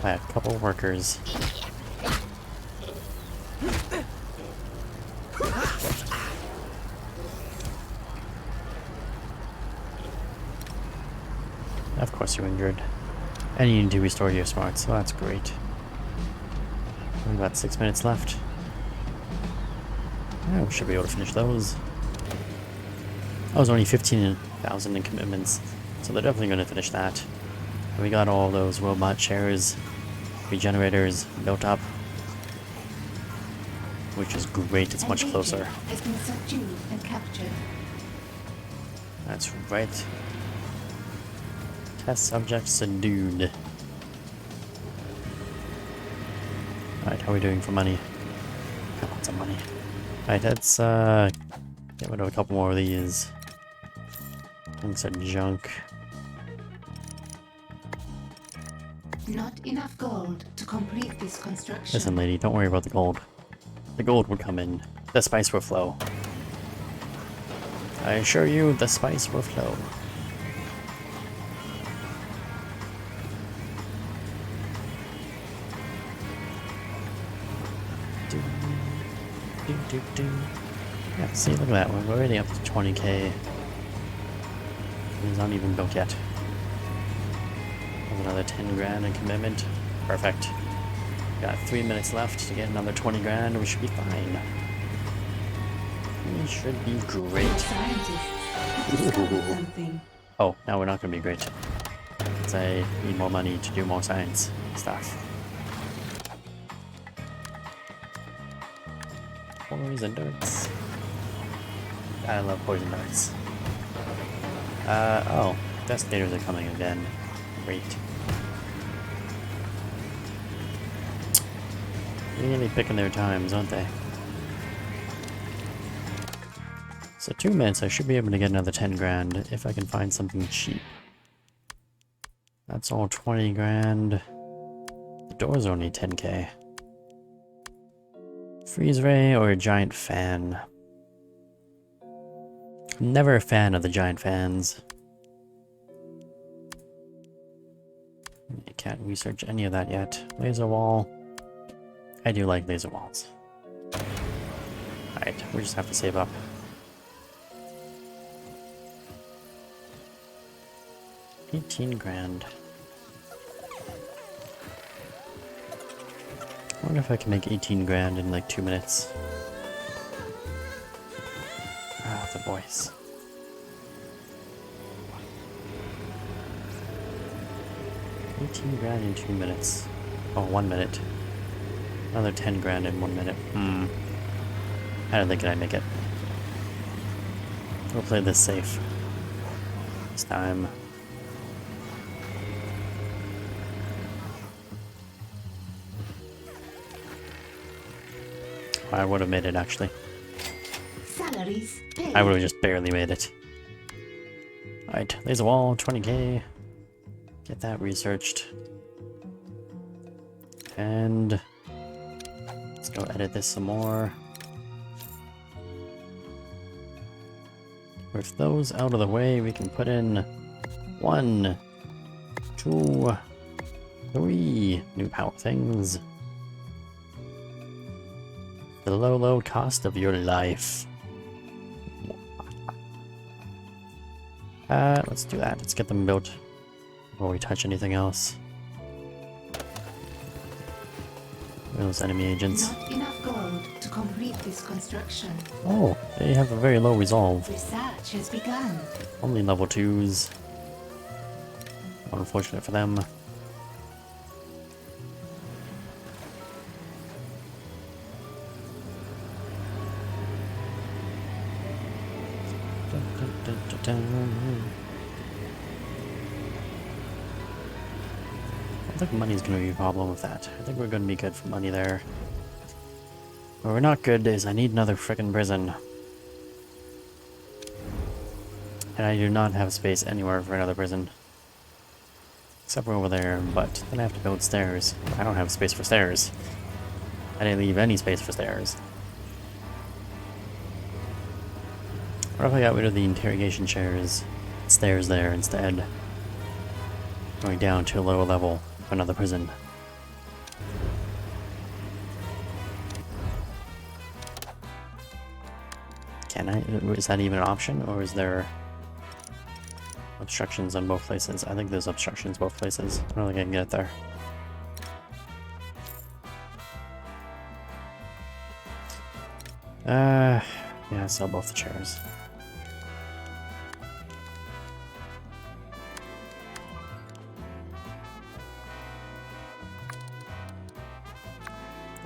Speaker 1: by a couple workers. Of course you're injured. And you need to restore your smarts, so that's great. Only about 6 minutes left. Yeah, we should be able to finish those. I was only 15,000 in commitments, so they're definitely going to finish that. And we got all those robot chairs, regenerators built up, which is great. It's much closer.
Speaker 2: Has been subdued and captured.
Speaker 1: That's right. Test subject subdued. Alright, how are we doing for money? Got lots of money. Alright, let's get rid of a couple more of these. Things are junk.
Speaker 2: Not enough gold to complete this construction.
Speaker 1: Listen, lady, don't worry about the gold. The gold will come in. The spice will flow. I assure you, the spice will flow. Yeah, see, look at that. We're already up to 20k. It's not even built yet. There's another 10 grand in commitment. Perfect. Got 3 minutes left to get another 20 grand. We should be fine. We should be great.
Speaker 2: Something.
Speaker 1: Oh, now we're not going to be great. Because I need more money to do more science stuff. Poison darts. I love poison darts. Oh, detonators are coming again. Great. Really picking their times, aren't they? So 2 minutes, I should be able to get another 10 grand if I can find something cheap. That's all 20 grand. The doors are only 10k. Freeze ray or a giant fan? Never a fan of the giant fans. I can't research any of that yet. Laser wall. I do like laser walls. Alright, we just have to save up. $18 grand. I wonder if I can make 18 grand in like 2 minutes. Ah, the voice. $18 grand in 2 minutes. Oh, 1 minute. Another 10 grand in 1 minute. I don't think I make it. We'll play this safe. This time. I would have made it, actually.
Speaker 2: Salaries paid.
Speaker 1: I would have just barely made it. Alright, laser wall, 20k. Get that researched. And let's go edit this some more. With those out of the way, we can put in 1, 2, 3 new power things. The low, low cost of your life. Let's do that. Let's get them built before we touch anything else. Those enemy agents.
Speaker 2: Not enough gold to complete this construction.
Speaker 1: Oh, they have a very low resolve.
Speaker 2: Research has begun.
Speaker 1: Only level 2s. Unfortunate for them. think money's going to be a problem with that. I think we're going to be good for money there. Where we're not good is I need another frickin' prison. And I do not have space anywhere for another prison. Except for over there, but then I have to build stairs. I don't have space for stairs. I didn't leave any space for stairs. What if I got rid of the interrogation chairs? Stairs there instead. Going down to a lower level of another prison. Can I? Is that even an option, or is there obstructions on both places? I think there's obstructions both places. I don't think I can get it there. Yeah, sell both the chairs.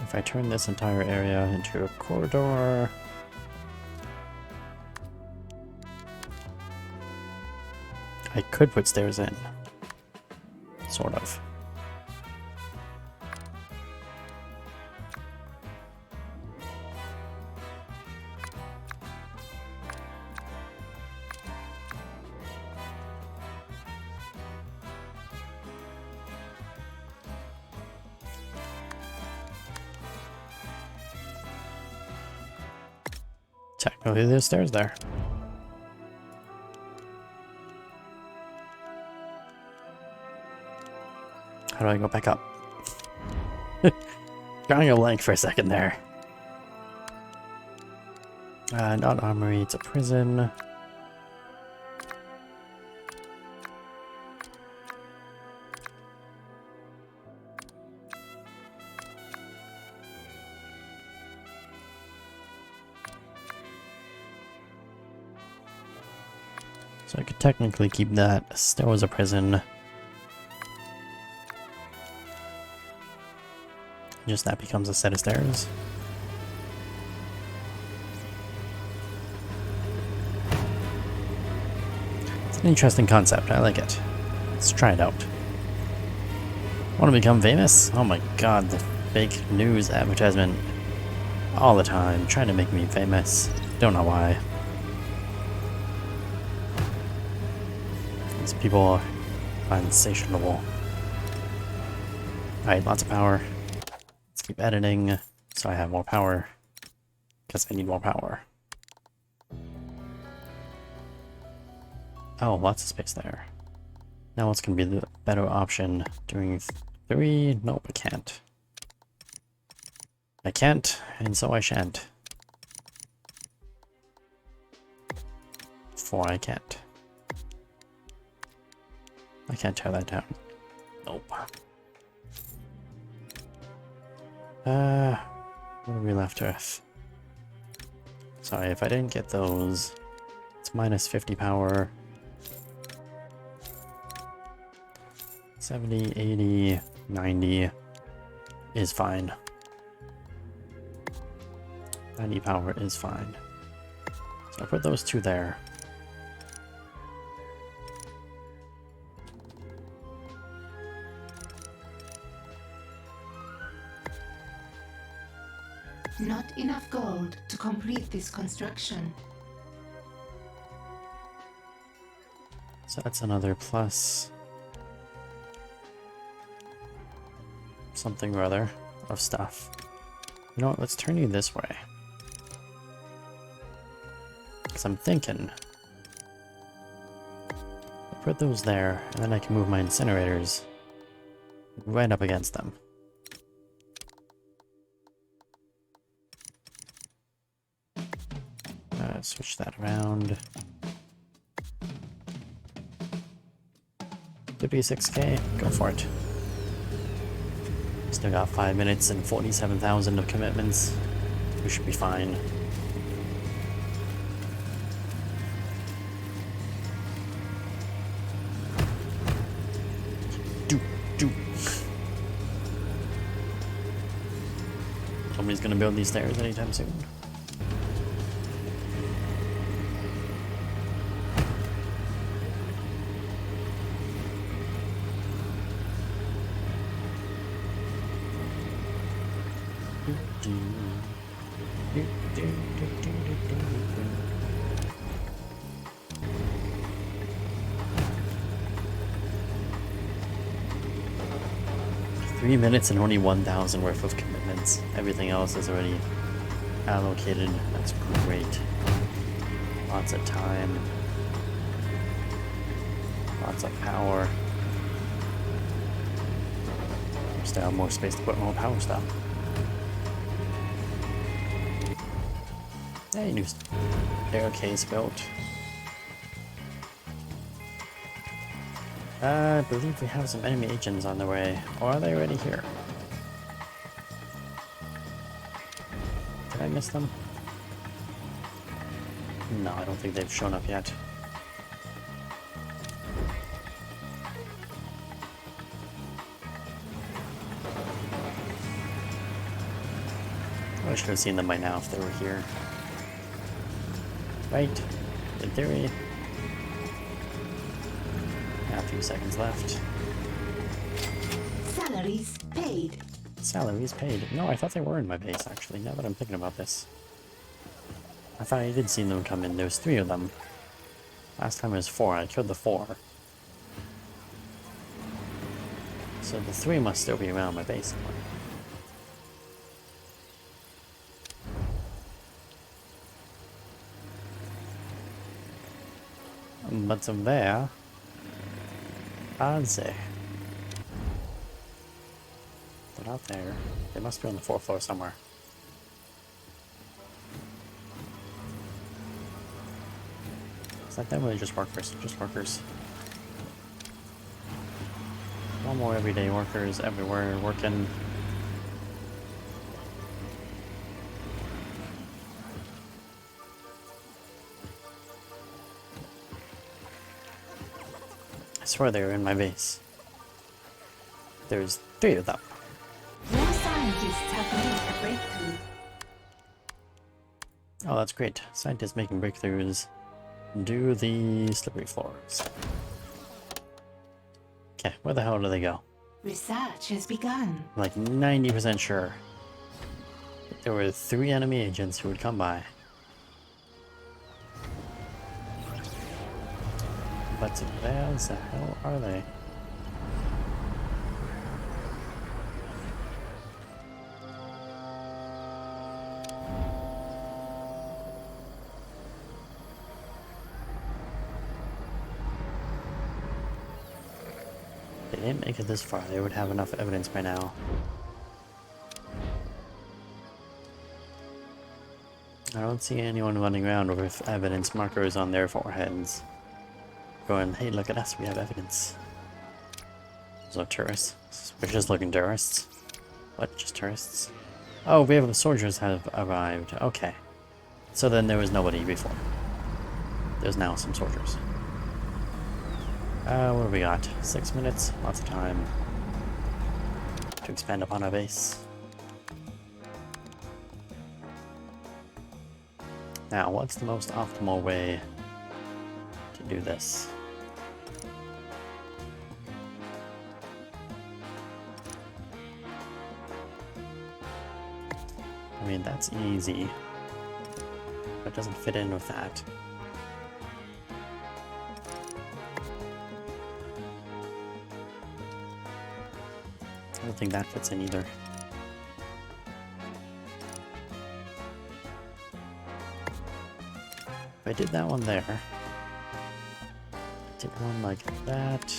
Speaker 1: If I turn this entire area into a corridor, I could put stairs in. Sort of. Technically, there's stairs there. How do I go back up? Drawing a blank for a second there. Not armory, it's a prison. So I could technically keep that still as a prison. Just that becomes a set of stairs. It's an interesting concept. I like it. Let's try it out. Want to become famous? Oh my god, the fake news advertisement all the time trying to make me famous. Don't know why. These people are insatiable. Alright, lots of power. Let's keep editing so I have more power. Because I need more power. Oh, lots of space there. Now what's going to be the better option? Doing 3? Nope, I can't. I can't, and so I shan't. 4, I can't. I can't tear that down. Nope. What are we left with? Sorry, if I didn't get those, it's minus 50 power. 70, 80, 90 is fine. 90 power is fine. So I put those two there.
Speaker 2: Not enough gold to complete this construction.
Speaker 1: So that's another plus something or other of stuff. You know what, let's turn you this way. Because I'm thinking I'll put those there, and then I can move my incinerators right up against them. Switch that around. 56k, go for it. Still got 5 minutes and 47,000 of commitments. We should be fine. Do. Somebody's gonna build these stairs anytime soon. 3 minutes and only 1,000 worth of commitments. Everything else is already allocated. That's great. Lots of time. Lots of power. Just have more space to put more power stuff. Hey, new staircase built. I believe we have some enemy agents on the way. Or are they already here? Did I miss them? No, I don't think they've shown up yet. I should have seen them by now if they were here. Right? In theory. A few seconds left.
Speaker 2: Salaries paid.
Speaker 1: Salaries paid. No, I thought they were in my base, actually, now that I'm thinking about this. I thought I did see them come in. There was 3 of them. Last time it was 4. I killed the 4. So the 3 must still be around my base somewhere. But where are they? They're not there. They must be on the 4th floor somewhere. It's like definitely just workers. Just workers. No more everyday workers everywhere working. I swear they were in my base. There's 3 of them.
Speaker 2: More scientists have made a breakthrough.
Speaker 1: Oh, that's great. Scientists making breakthroughs. Do the slippery floors. Okay, where the hell do they go?
Speaker 2: Research has begun.
Speaker 1: I'm like 90% sure that there were 3 enemy agents who would come by. But where the hell are they? They didn't make it this far. They would have enough evidence by now. I don't see anyone running around with evidence markers on their foreheads. Going, hey, look at us, we have evidence. Those are tourists. Suspicious looking tourists. What, just tourists? Oh, we have soldiers have arrived. Okay. So then there was nobody before. There's now some soldiers. What do we got? 6 minutes? Lots of time to expand upon our base. Now, what's the most optimal way to do this? I mean, that's easy, but it doesn't fit in with that. I don't think that fits in either. If I did that one there, did one like that.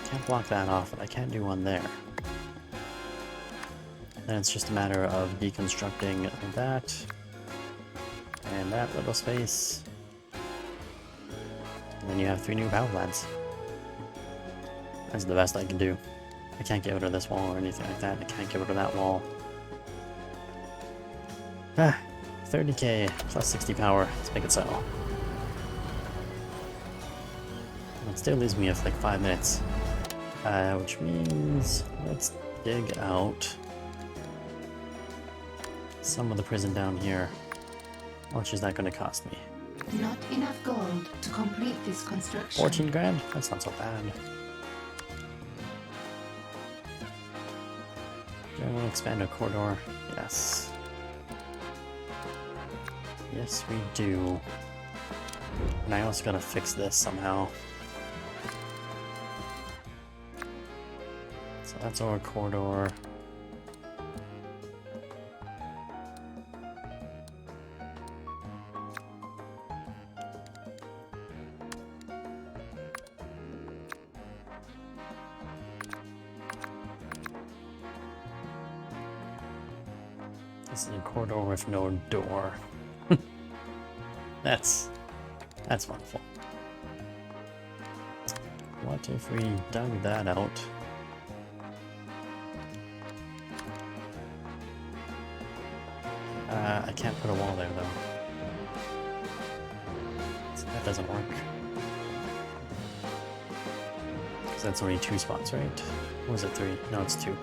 Speaker 1: Can't block that off, but I can do one there. Then it's just a matter of deconstructing that and that little space. And then you have 3 new power plants. That's the best I can do. I can't get rid of this wall or anything like that. I can't get rid of that wall. Ah, 30k plus 60 power. Let's make it so. It still leaves me with like 5 minutes. Which means let's dig out some of the prison down here. How much is that going to cost me?
Speaker 2: Not enough gold to complete this construction.
Speaker 1: 14 grand? That's not so bad. Do I want to expand a corridor? Yes. Yes, we do. And I also gotta fix this somehow. That's our corridor. This is a corridor with no door. That's wonderful. What if we dug that out? I can't put a wall there though. So that doesn't work. Because that's only 2 spots, right? Or was it 3? No, it's 2.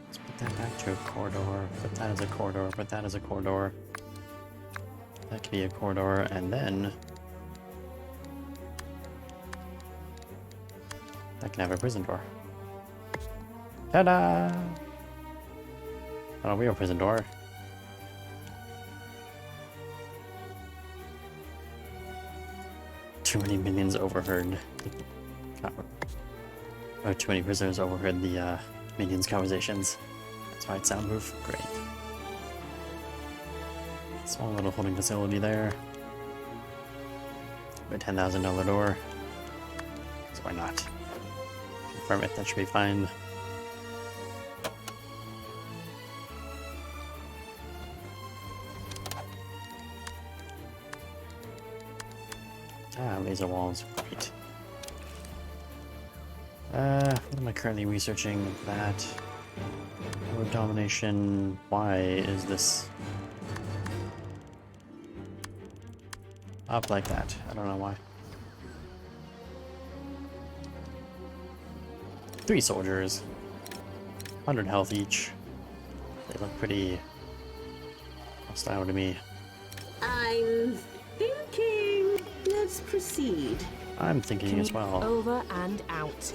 Speaker 1: Let's put that back to a corridor. Put that as a corridor. Put that as a corridor. That could be a corridor, and then that can have a prison door. Ta-da! Not a real prison door. Too many minions overheard. Or too many prisoners overheard the minions' conversations. That's why it's soundproof. Great. Small little holding facility there. A $10,000 door. So why not? Confirm it, that should be fine. Ah, laser walls. Great. What am I currently researching? That. World domination. Why is this up like that? I don't know why. 3 soldiers. 100 health each. They look pretty hostile to me.
Speaker 4: I'm thinking. Let's proceed.
Speaker 1: I'm thinking as well.
Speaker 3: Over and out.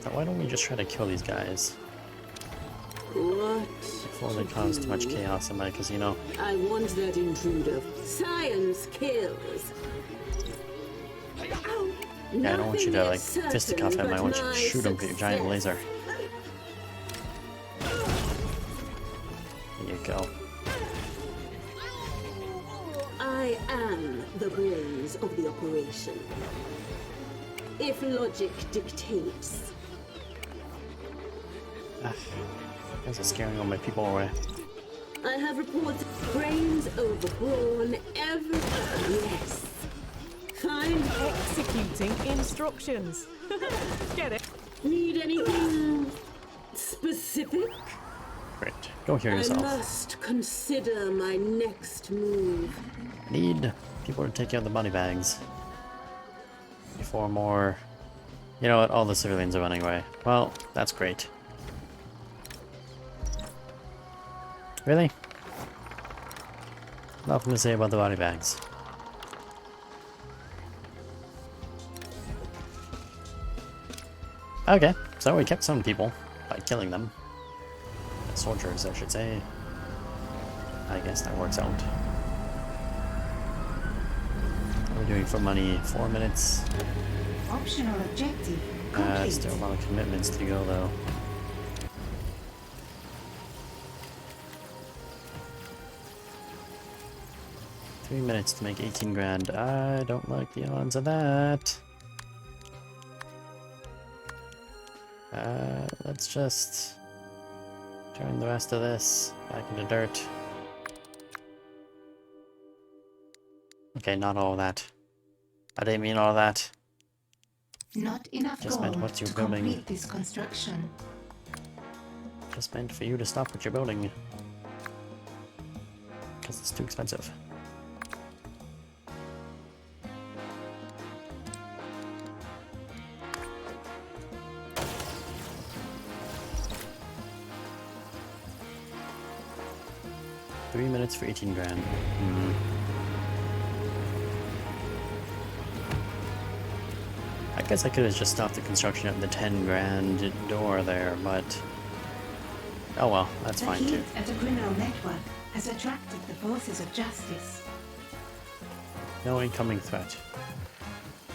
Speaker 1: So why don't we just try to kill these guys
Speaker 4: What?
Speaker 1: before they cause too much chaos in my casino?
Speaker 4: I want that intruder. Science kills.
Speaker 1: Yeah, I don't want you to like fisticuff him. I want you to shoot him with your giant laser. There you go.
Speaker 4: I am the brains of the operation. If logic dictates.
Speaker 1: Ah, you guys are scaring all my people away.
Speaker 4: I have reports brains over brawn ever. Yes. Find.
Speaker 3: Executing instructions. Get it?
Speaker 4: Need anything specific?
Speaker 1: Great. Go heal
Speaker 4: I
Speaker 1: yourself.
Speaker 4: must consider my next move.
Speaker 1: Need people to take out the body bags. Before more... You know what? All the civilians are running away. Well, that's great. Really? Nothing to say about the body bags. Okay, so we kept some people by killing them. Soldiers, I should say. I guess that works out. What are we doing for money? 4 minutes.
Speaker 2: Optional objective complete.
Speaker 1: Still a lot of commitments to go, though. Three minutes to make 18 grand. I don't like the odds of that. Let's just turn the rest of this back into dirt. Okay, not all of that. I didn't mean all of that.
Speaker 2: Not enough
Speaker 1: Just meant
Speaker 2: gold
Speaker 1: what you're
Speaker 2: to
Speaker 1: building.
Speaker 2: complete this construction.
Speaker 1: Just meant for you to stop what you're building. Because it's too expensive. Three minutes for 18 grand. I guess I could have just stopped the construction of the 10 grand door there, but Oh well, that's
Speaker 2: The
Speaker 1: fine too.
Speaker 2: heat at a criminal network has attracted the forces of justice.
Speaker 1: No incoming threat.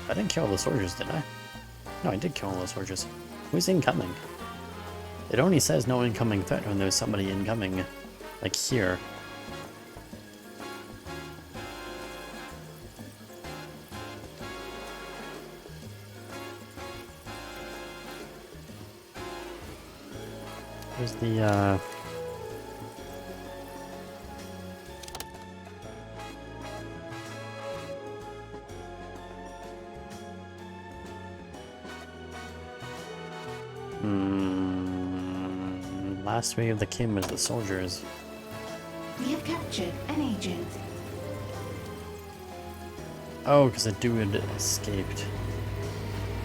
Speaker 1: I didn't kill all the soldiers, did I? No, I did kill all the soldiers. Who's incoming? It only says no incoming threat when there's somebody incoming, like here. Where's the, last wave of the Kim was the soldiers.
Speaker 2: We have captured an agent.
Speaker 1: Oh, because the dude escaped.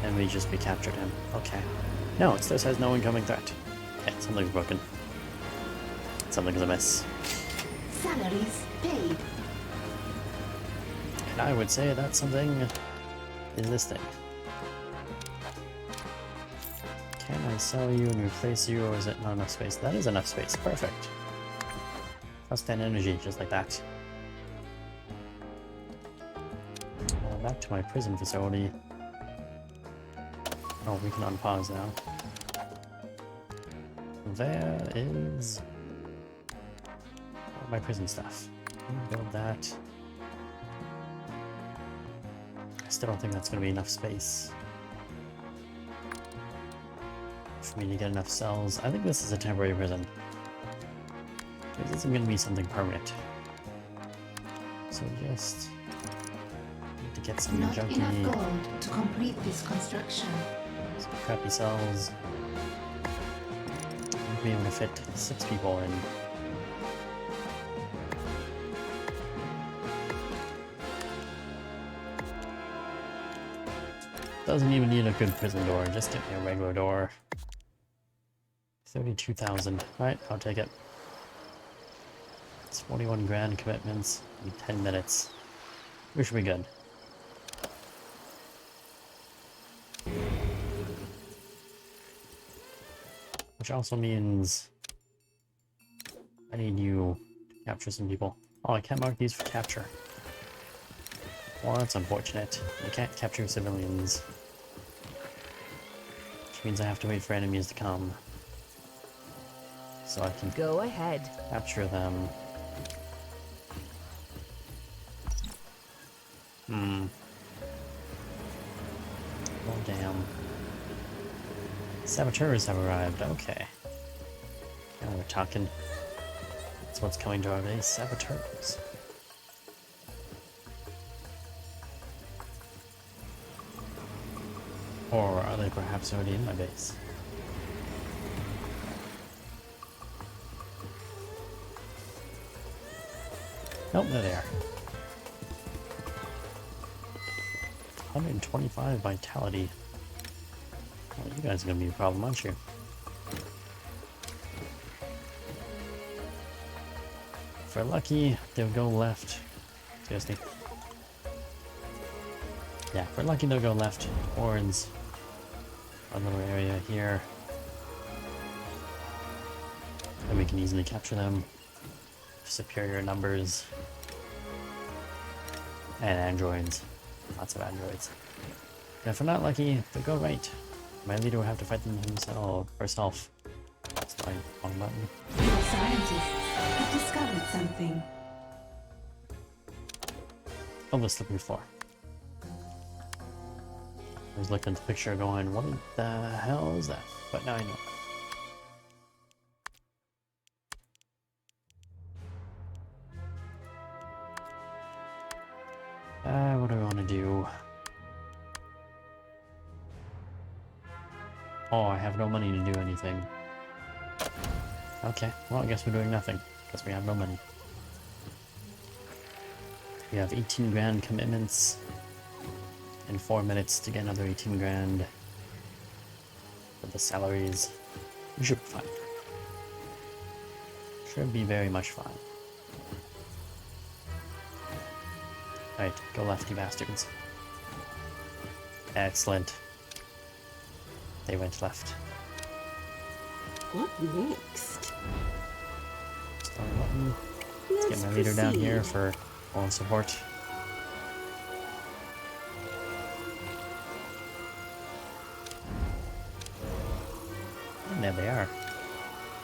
Speaker 1: And we captured him. Okay. No, it still says no incoming threat. Okay, something's broken. Something's amiss.
Speaker 2: Salaries paid.
Speaker 1: And I would say that something is this thing. Can I sell you and replace you, or is it not enough space? That is enough space. Perfect. Plus 10 energy, just like that. Back to my prison facility. Oh, we can unpause now. There is all my prison stuff. Build that. I still don't think that's going to be enough space for me to get enough cells. I think this is a temporary prison. This isn't going to be something permanent. So just need to get some
Speaker 2: Not
Speaker 1: junky,
Speaker 2: enough gold to complete this construction.
Speaker 1: some crappy cells. I'll be able to fit 6 people in. Doesn't even need a good prison door, just give me a regular door. 32,000. Alright, I'll take it. It's 41 grand commitments in 10 minutes. We should be good. Which also means I need you to capture some people. Oh, I can't mark these for capture. Well, that's unfortunate. I can't capture civilians. Which means I have to wait for enemies to come. So I can
Speaker 3: Go ahead.
Speaker 1: capture them. Oh, damn. Saboteurs have arrived. Okay. Now we're talking. That's what's coming to our base. Saboteurs. Or are they perhaps already in my base? Nope, there they are. 125 vitality. Well, you guys are gonna be a problem, aren't you? If we're lucky, they'll go left. Seriously. Yeah, if we're lucky, they'll go left towards our little area here. And we can easily capture them. Superior numbers. And androids. Lots of androids. And if we're not lucky, they'll go right. My leader will have to fight them himself, herself. That's the wrong button.
Speaker 2: Your scientists have discovered something.
Speaker 1: Oh, the slippery floor. I was looking at the picture going, what the hell is that? But now I know. What do I want to do? Oh, I have no money to do anything. Okay, well, I guess we're doing nothing, because we have no money. We have 18 grand commitments, in 4 minutes to get another 18 grand for the salaries. We should be fine. Should be very much fine. Alright, go left, you bastards. Excellent. They went left.
Speaker 4: What next?
Speaker 1: Start button. Let's
Speaker 4: Let's
Speaker 1: get my leader down here
Speaker 4: proceed.
Speaker 1: for all support. And there they are.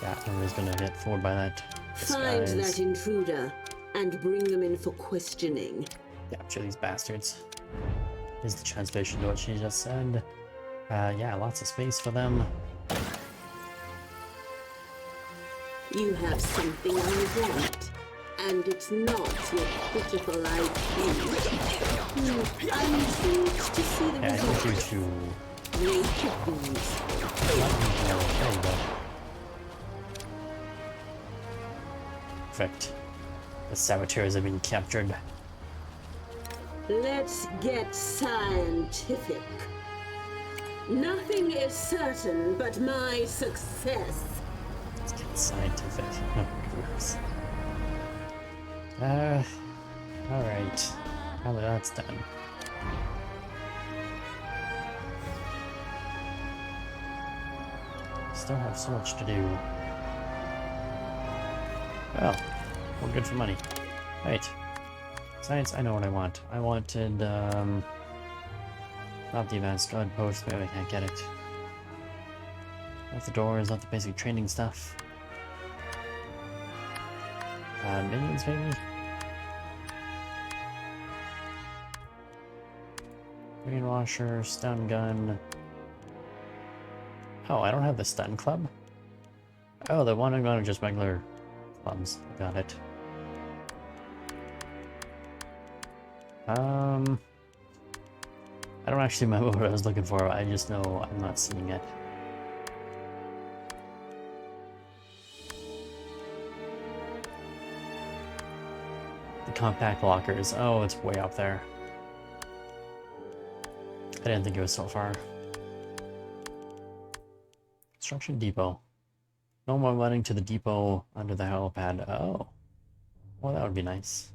Speaker 1: Yeah, nobody's gonna get fooled by that
Speaker 4: Find
Speaker 1: disguise.
Speaker 4: that intruder and bring them in for questioning.
Speaker 1: Capture these bastards. Here's the translation to what she just said. Yeah, lots of space for them.
Speaker 4: You have something I want, and it's not your pitiful IQ. I'm intrigued to see the
Speaker 1: Yeah, I need you
Speaker 4: results.
Speaker 1: to
Speaker 4: Great of these.
Speaker 1: let me know. There you go. Perfect. The saboteurs have been captured.
Speaker 4: Let's get scientific. Nothing is certain but my success.
Speaker 1: Let's get scientific. Oh, gross. Alright. Now that that's done. Still have so much to do. Well, we're good for money. Right. Science, I know what I want. I wanted, not the advanced guard post, maybe I can't get it. Not the doors, not the basic training stuff. Minions, maybe? Brainwasher, stun gun. Oh, I don't have the stun club? Oh, the one I'm going to just regular clubs. Got it. I don't actually remember what I was looking for. I just know I'm not seeing it. The compact lockers. Oh, it's way up there. I didn't think it was so far. Construction depot. No more running to the depot under the helipad. Oh. Well, that would be nice.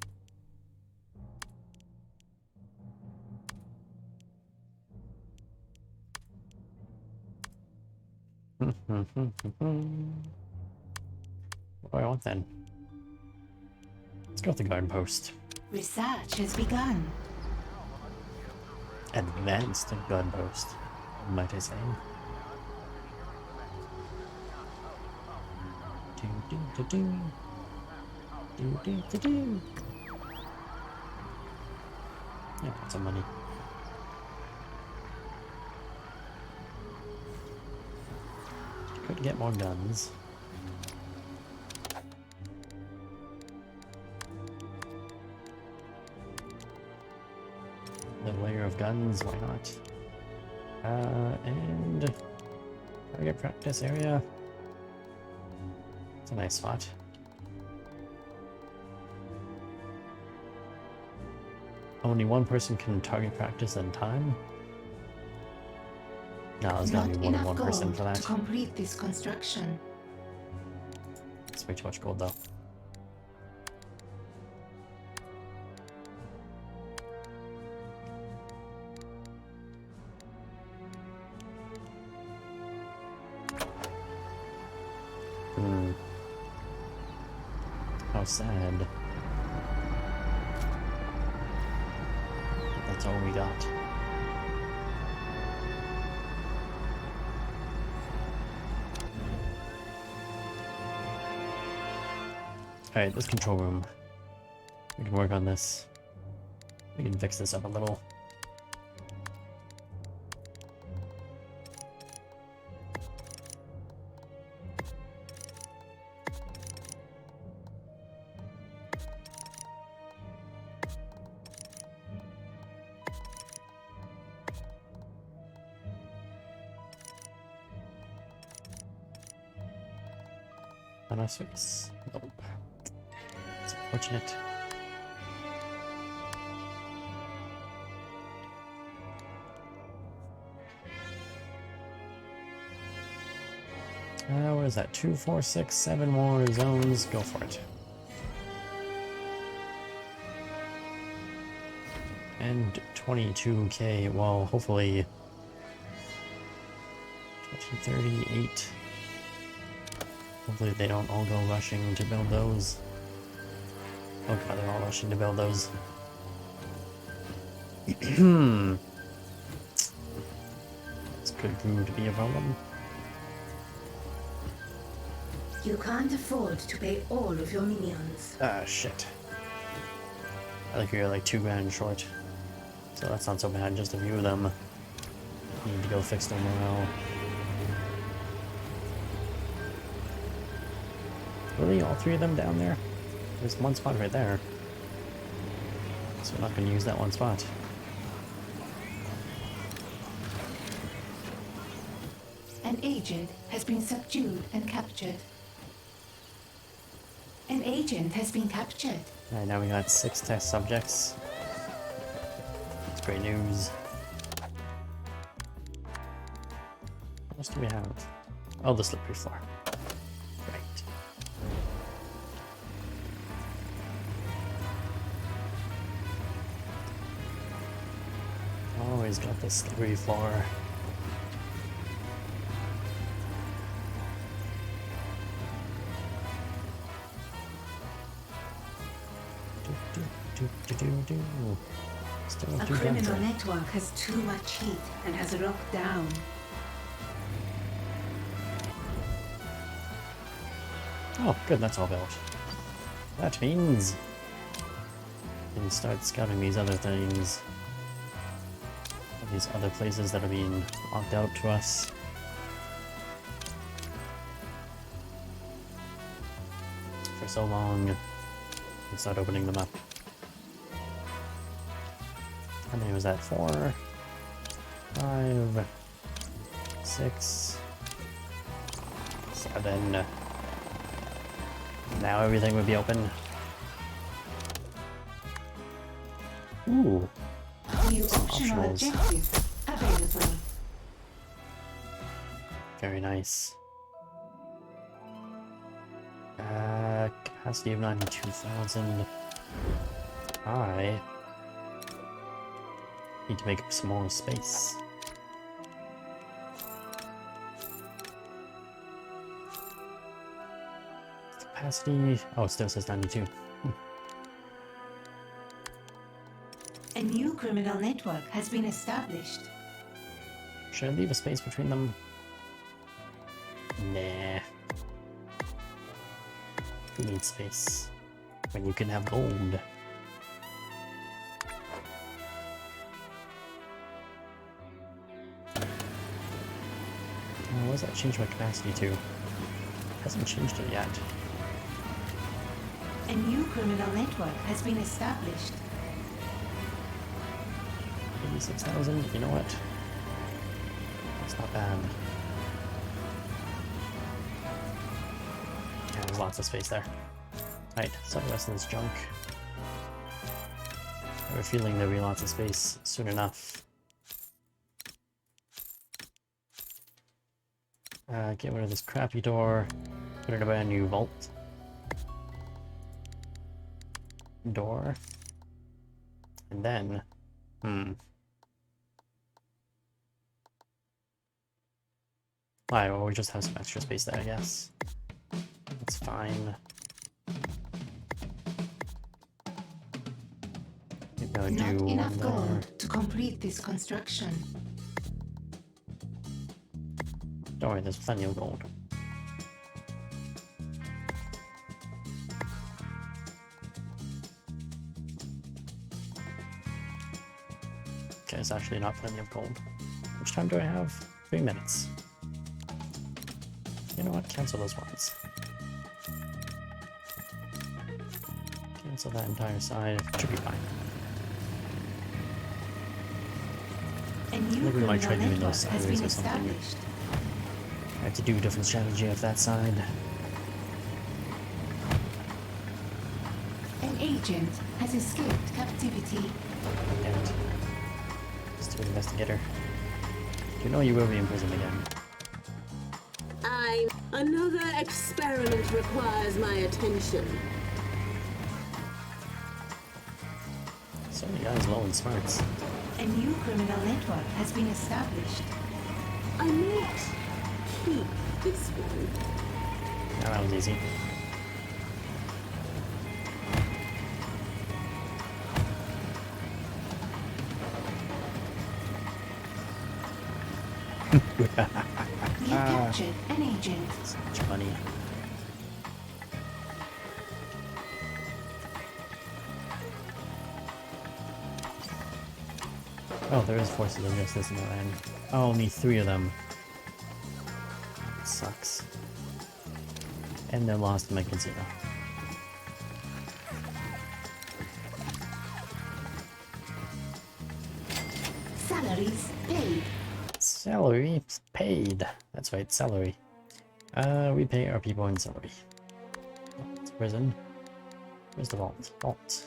Speaker 1: What do I want then? Let's go with the guard post.
Speaker 2: Research has begun.
Speaker 1: Advanced guard post, might I say. Do, do, do, do. Do, do, do, do. Yeah, got some money. Could get more guns. The layer of guns, why not? And target practice area. It's a nice spot. Only one person can target practice at a time. No, there's gotta
Speaker 2: Not
Speaker 1: be more than
Speaker 2: enough
Speaker 1: one person
Speaker 2: gold
Speaker 1: for that.
Speaker 2: to complete this construction.
Speaker 1: It's way too much gold though. How sad. But that's all we got. Alright, this control room. We can work on this. We can fix this up a little. On our space. Nope. It's unfortunate. What is that? 2, 4, 6, 7 more zones. Go for it. And 22k. Well, hopefully 2038. Hopefully they don't all go rushing to build those. Oh god, they're all rushing to build those. This could prove to be a problem.
Speaker 2: You can't afford to pay all of your minions.
Speaker 1: Ah, shit. I think you're like 2 grand short. So that's not so bad, just a few of them. Need to go fix their morale. Really? All 3 of them down there? There's one spot right there. So we're not going to use that one spot.
Speaker 2: An agent has been subdued and captured. An agent has been captured.
Speaker 1: Alright, now we got 6 test subjects. That's great news. What else do we have? Oh, the slippery floor. Right. Always got the slippery floor. Still
Speaker 2: A
Speaker 1: too
Speaker 2: criminal
Speaker 1: dancing.
Speaker 2: network has too much heat and has locked down.
Speaker 1: Oh, good, that's all built. That means we can start scouting these other things. These other places that are being locked out to us. For so long, and start opening them up. How many was that? 4, 5, 6, 7. Now everything would be open. Ooh.
Speaker 2: New optional
Speaker 1: optionals.
Speaker 2: objectives available.
Speaker 1: Very nice. Capacity of 92,000. I need to make some more space. Capacity. Oh, it still says 92.
Speaker 2: A new criminal network has been established.
Speaker 1: Should I leave a space between them? Nah. Who needs space when you can have gold? What does that change my capacity to? Hasn't changed it yet.
Speaker 2: A new criminal network has been established.
Speaker 1: 86,000, you know what? That's not bad. Yeah, there's lots of space there. Right, so the rest of this junk. I have a feeling there'll be lots of space soon enough. Get rid of this crappy door. Put in a brand new vault. Door. And then... Alright, well, we just have some extra space there, I guess. That's fine. Maybe I'll
Speaker 2: Not
Speaker 1: do
Speaker 2: enough
Speaker 1: one there.
Speaker 2: gold to complete this construction.
Speaker 1: Don't worry, there's plenty of gold. Okay, it's actually not plenty of gold. How much time do I have? 3 minutes. You know what? Cancel those ones. Cancel that entire side. Should be fine.
Speaker 2: A new
Speaker 1: Maybe we might try
Speaker 2: criminal
Speaker 1: doing those
Speaker 2: network has
Speaker 1: sideways
Speaker 2: been
Speaker 1: or something.
Speaker 2: established.
Speaker 1: I have to do a different strategy of that side.
Speaker 2: An agent has escaped captivity.
Speaker 1: Damn it. Let's do an investigator. You know you will be in prison again.
Speaker 4: Another experiment requires my attention.
Speaker 1: So many guys low in smarts.
Speaker 2: A new criminal network has been established.
Speaker 4: I might keep this one.
Speaker 1: Now that was easy.
Speaker 2: We have captured an agent.
Speaker 1: So much money. Oh, there is forces of justice in the land. Oh, only 3 of them. Sucks. And they're lost in my casino.
Speaker 2: Salaries paid.
Speaker 1: Salary paid. That's right, salary. We pay our people in salary. Oh, it's prison. Where's the vault? Vault.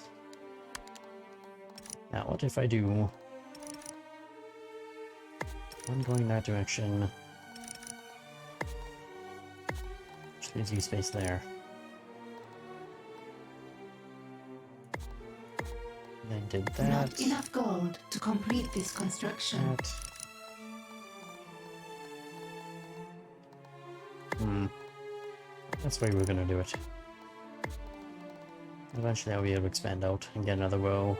Speaker 1: Now, what if I do one going that direction? Which leaves you space there. Then did that.
Speaker 2: Not enough gold to complete this construction.
Speaker 1: That. That's the way we're gonna do it. Eventually I'll be able to expand out and get another row.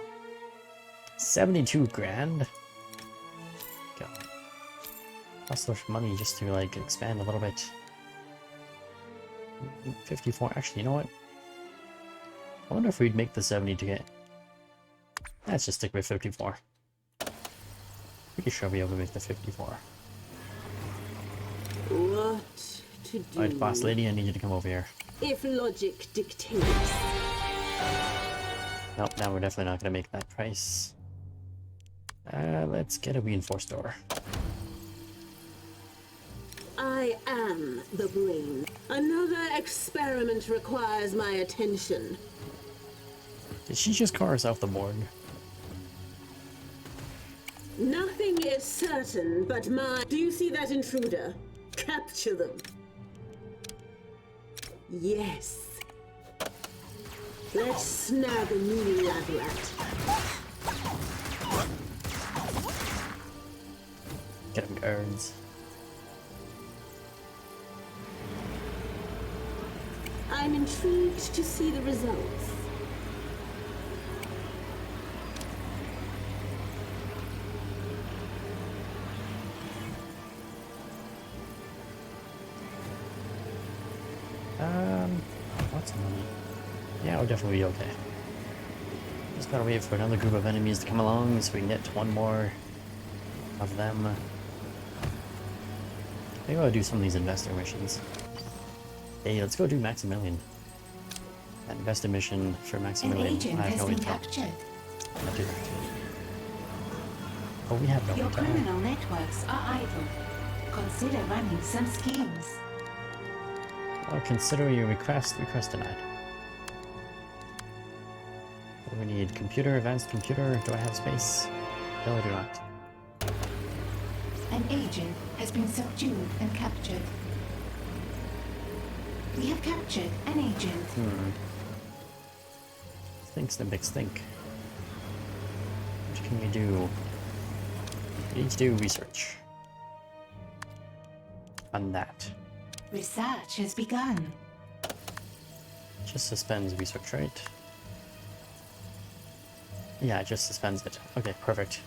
Speaker 1: 72 grand? God. That's so much money just to like expand a little bit. 54, actually, you know what? I wonder if we'd make the 70 to get... Let's just stick with 54. Pretty sure I'll be able to make the 54.
Speaker 4: What to do?
Speaker 1: Alright, boss lady, I need you to come over here.
Speaker 4: If logic dictates.
Speaker 1: Nope, now we're definitely not gonna make that price. Let's get a reinforced door.
Speaker 4: I am the brain. Another experiment requires my attention.
Speaker 1: Did she just call herself the board?
Speaker 4: Nothing is certain but my... Do you see that intruder? Capture them. Yes. Let's snag a new lab rat.
Speaker 1: Get him guards.
Speaker 4: I'm intrigued to see the results.
Speaker 1: Lots of money. Yeah, we'll definitely be okay. Just gotta wait for another group of enemies to come along so we can get one more of them. Maybe I'll do some of these investor missions. Hey, let's go do Maximilian. That investor mission for
Speaker 2: An
Speaker 1: Maximilian.
Speaker 2: agent
Speaker 1: I have
Speaker 2: has
Speaker 1: no
Speaker 2: been
Speaker 1: intel.
Speaker 2: captured.
Speaker 1: I'll do that. Oh, we have no
Speaker 2: Your
Speaker 1: intel.
Speaker 2: criminal networks are idle. Consider running some schemes.
Speaker 1: Well, consider your request denied. What do we need? Computer, advanced computer. Do I have space? No, I do not.
Speaker 2: An agent has been subdued and captured. We have captured an agent.
Speaker 1: Stink's the big stink. What can we do? We need to do research on that.
Speaker 2: Research has begun.
Speaker 1: Just suspends research, right? Yeah, it just suspends it. Okay, perfect.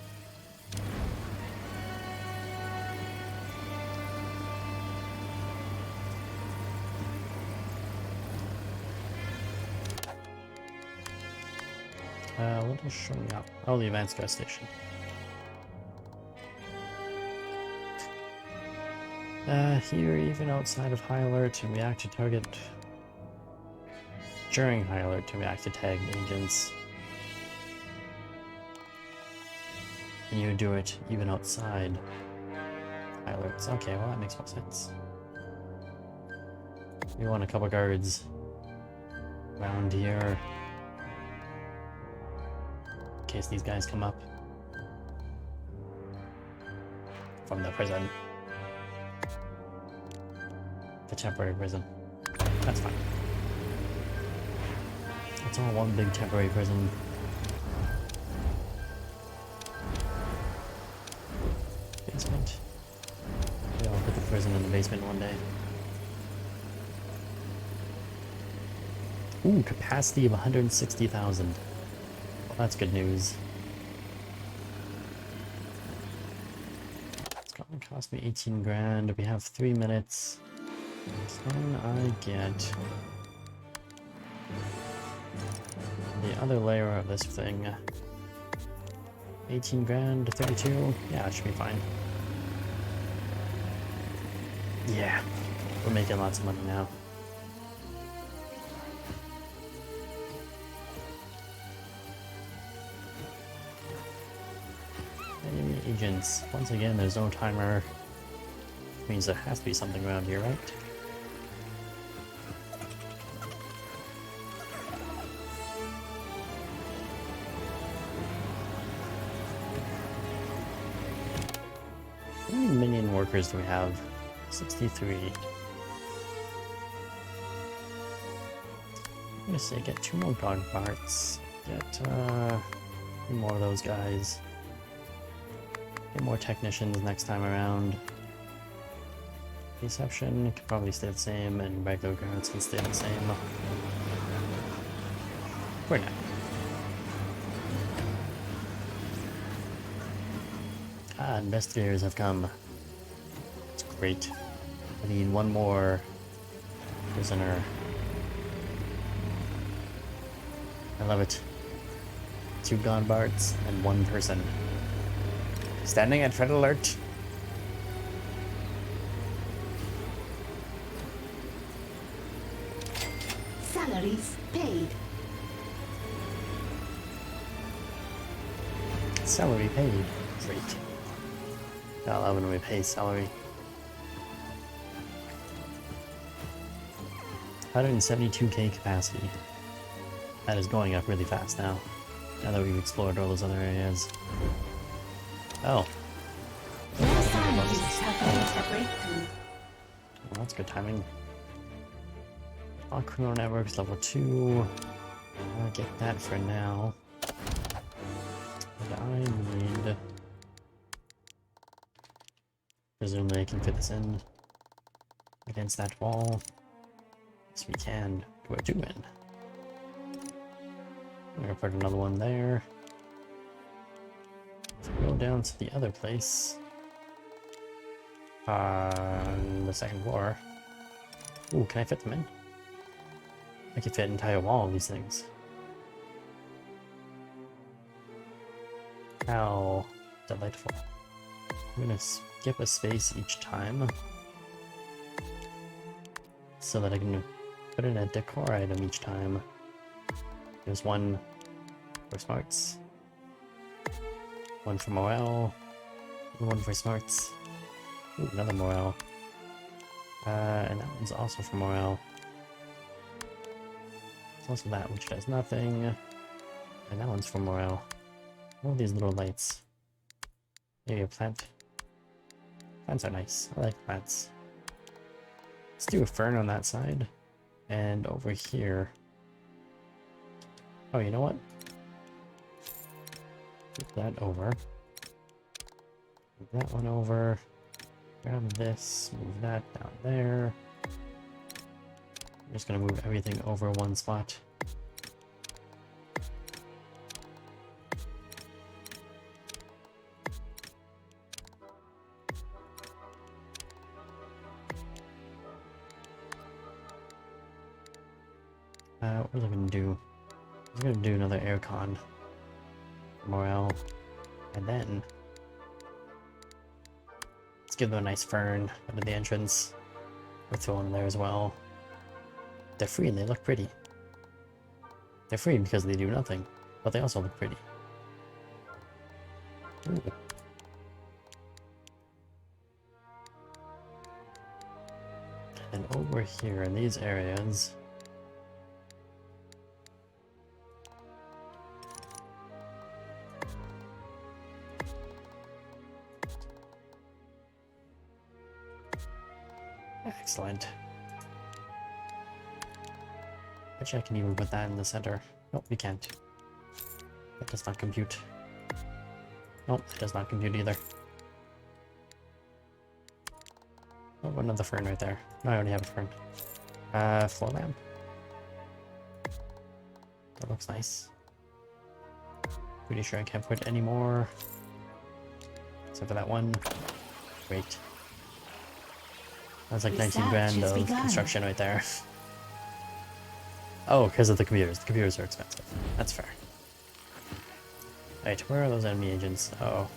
Speaker 1: What is showing up? Oh, the advanced gas station. Here, even outside of high alert, to react to target during high alert to react to tagged agents. And you do it even outside high alerts. Okay, well that makes more sense. We want a couple guards around here in case these guys come up from the prison. The temporary prison. That's fine. It's all one big temporary prison. Basement. Yeah, I'll put the prison in the basement one day. Ooh, capacity of 160,000. Well, that's good news. It's gonna cost me 18 grand. We have 3 minutes. Can I get the other layer of this thing? 18 grand, 32? Yeah, it should be fine. Yeah, we're making lots of money now. Enemy agents. Once again, there's no timer. Which means there has to be something around here, right? How many minion workers do we have? 63. I'm gonna say get 2 more dog parts. Get 3 more of those guys. Get more technicians next time around. Deception can probably stay the same, and regular guards can stay the same. For now. Ah, investigators have come. It's great. I need 1 more prisoner. I love it. 2 Godbarts and 1 person. Standing at red alert.
Speaker 2: Salaries paid.
Speaker 1: Salary paid. Great. I love when we pay salary. 172k capacity. That is going up really fast now. Now that we've explored all those other areas. Oh.
Speaker 2: More scientists have made a breakthrough.
Speaker 1: Well, that's good timing. All criminal networks level 2. I'll get that for now. And I need... Presumably I can fit this in against that wall. Yes, we can. Do I do it? I'm gonna put another one there. Go down to the other place. On the 2nd floor. Ooh, can I fit them in? I could fit an entire wall of these things. How delightful. I'm gonna skip a space each time so that I can put in a decor item each time. There's 1 for smarts, 1 for morale, and 1 for smarts. Ooh, another morale. And that one's also for morale. There's also that, which does nothing. And that one's for morale. All these little lights. Maybe a plant. Plants are nice. I like plants. Let's do a fern on that side. And over here. Oh, you know what? Flip that over. Move that one over. Grab this. Move that down there. I'm just gonna move everything over 1 spot. What was I gonna do? I was gonna do another aircon. Morale. And then let's give them a nice fern under the entrance. We'll throw one there as well. They're free and they look pretty. They're free because they do nothing, but they also look pretty. Ooh. And over here in these areas, excellent. Actually, I can even put that in the center. Nope, we can't. That does not compute. Nope, it does not compute either. Oh, another fern right there. No, I already have a fern. Floor lamp. That looks nice. Pretty sure I can't put any more. Except for that one. Great. That's like 19 grand of construction right there. Oh, because of the computers. The computers are expensive. That's fair. Right, where are those enemy agents? Uh-oh.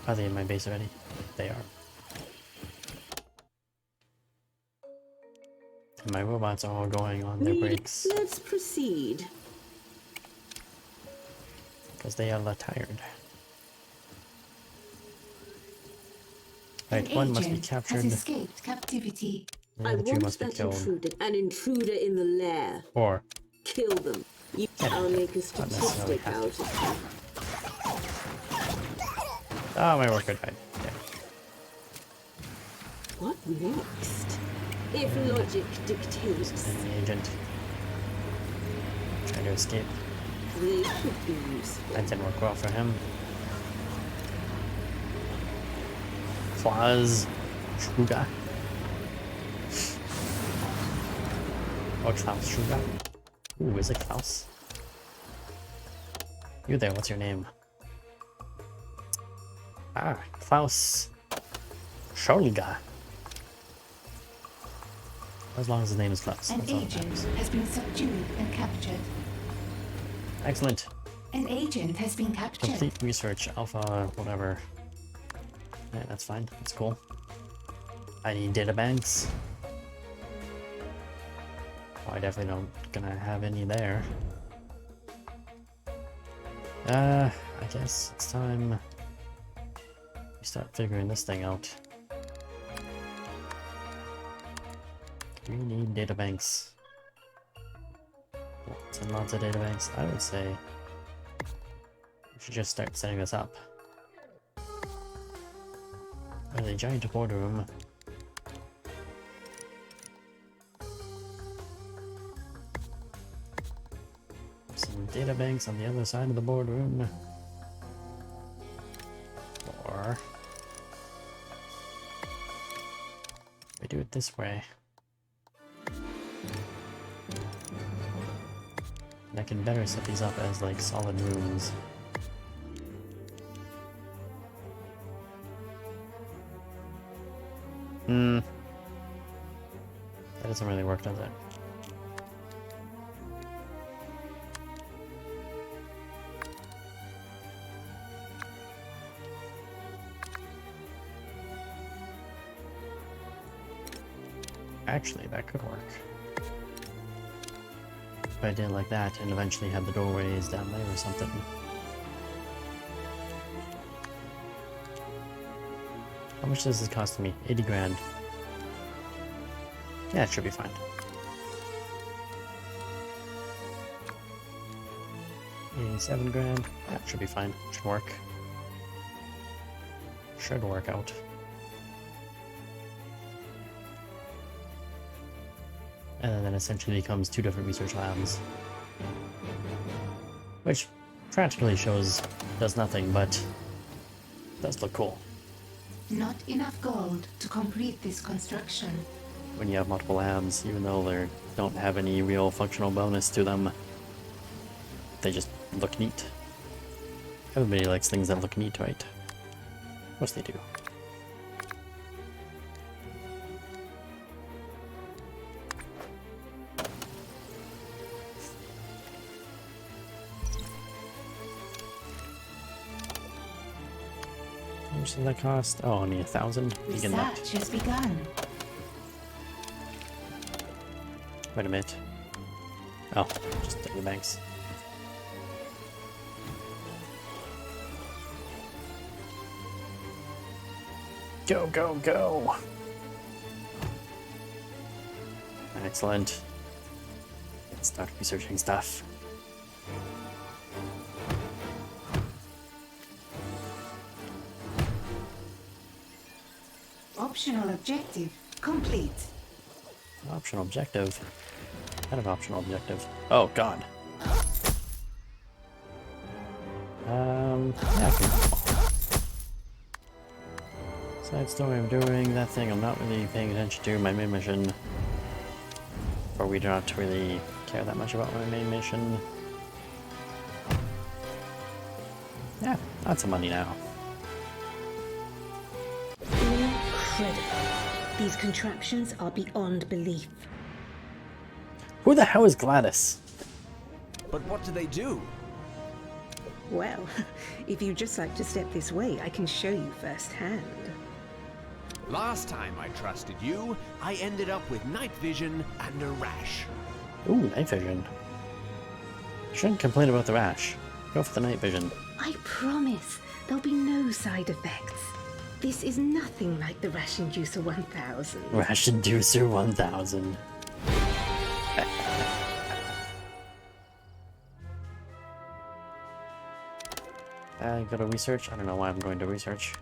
Speaker 1: Are they in my base already? They are. And my robots are all going on their brakes.
Speaker 4: Let's proceed.
Speaker 1: Because they are tired. Right, one must be captured.
Speaker 2: Has escaped captivity.
Speaker 1: The
Speaker 4: I
Speaker 1: other two
Speaker 4: want
Speaker 1: must be
Speaker 4: that
Speaker 1: killed.
Speaker 4: intruder in the lair.
Speaker 1: Or
Speaker 4: Kill them. I'll make a
Speaker 1: necessarily
Speaker 4: statistic
Speaker 1: have
Speaker 4: out of them.
Speaker 1: oh, my worker died. Okay.
Speaker 4: What next? If logic dictates,
Speaker 1: Enemy agent. Trying to escape.
Speaker 4: they could be useful.
Speaker 1: That didn't work well for him. Klaus Schruger. Or Klaus Schruger. Ooh, is it Klaus? You there, what's your name? Ah, Klaus Schruger. As long as his name is Klaus.
Speaker 2: An
Speaker 1: that's all that
Speaker 2: agent
Speaker 1: matters.
Speaker 2: has been subdued and captured.
Speaker 1: Excellent.
Speaker 2: An agent has been captured.
Speaker 1: Complete research, alpha, whatever. Yeah, that's fine. That's cool. I need data banks. Oh, I definitely don't gonna have any there. I guess it's time we start figuring this thing out. We need data banks. Lots and lots of data banks. I would say we should just start setting this up. There's a giant boardroom. Some data banks on the other side of the boardroom. Or we do it this way. And I can better set these up as like solid rooms. That doesn't really work, does it? Actually, that could work. If I did it like that and eventually had the doorways down there or something. How much does this cost me? 80 grand. Yeah, it should be fine. 87 grand. That should be fine. Should work. Should work out. And then essentially becomes two different research labs. Which practically does nothing, but does look cool.
Speaker 2: Not enough gold to complete this construction.
Speaker 1: When you have multiple labs, even though they don't have any real functional bonus to them, they just look neat. Everybody likes things that look neat, right? Of course they do. How much does that cost? Oh, only 1,000? You get that.
Speaker 2: Research has begun.
Speaker 1: Wait a minute. Oh, just take the banks. Go, go, go! Excellent. Let's start researching stuff.
Speaker 2: Optional objective complete.
Speaker 1: Optional objective? What kind of optional objective? Oh, God. Yeah, I can... Side story I'm doing, that thing I'm not really paying attention to, my main mission. Or we do not really care that much about my main mission. Yeah, lots of money now.
Speaker 2: Incredible. These contraptions are beyond belief.
Speaker 1: Who the hell is Gladys?
Speaker 5: But what do they do?
Speaker 6: Well, if you'd just like to step this way, I can show you firsthand.
Speaker 5: Last time I trusted you, I ended up with night vision and a rash.
Speaker 1: Ooh, night vision. Shouldn't complain about the rash. Go for the night vision.
Speaker 2: I promise there'll be no side effects. This is nothing like the Rash Inducer 1000.
Speaker 1: Rash Inducer 1000. I go to research. I don't know why I'm going to research.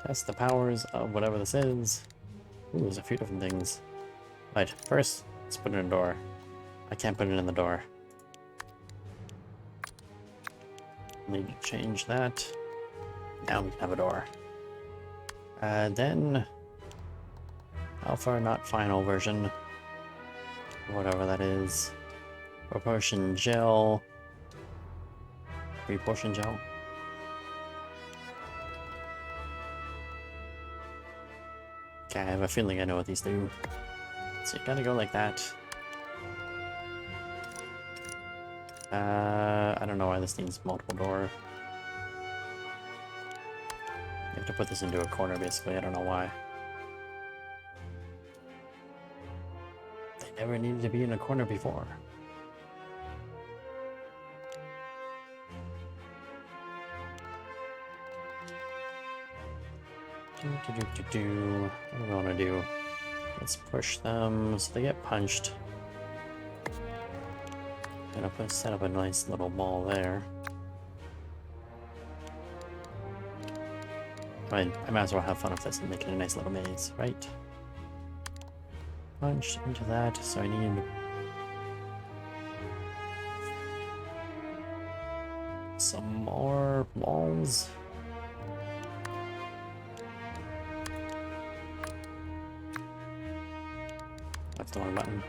Speaker 1: Test the powers of whatever this is. Ooh, there's a few different things. Right, first, let's put it in a door. I can't put it in the door. Need to change that. Now we can have a door. Then... Alpha, not final version. Whatever that is. Proportion gel. Proportion gel. Okay, I have a feeling I know what these do. So you gotta go like that. I don't know why this needs multiple door. You have to put this into a corner basically, I don't know why. They never needed to be in a corner before. What do we want to do? Let's push them so they get punched. Gonna set up a nice little ball there. I might as well have fun with this and make it a nice little maze, right? Punch into that, so I need some more walls. That's the wrong button.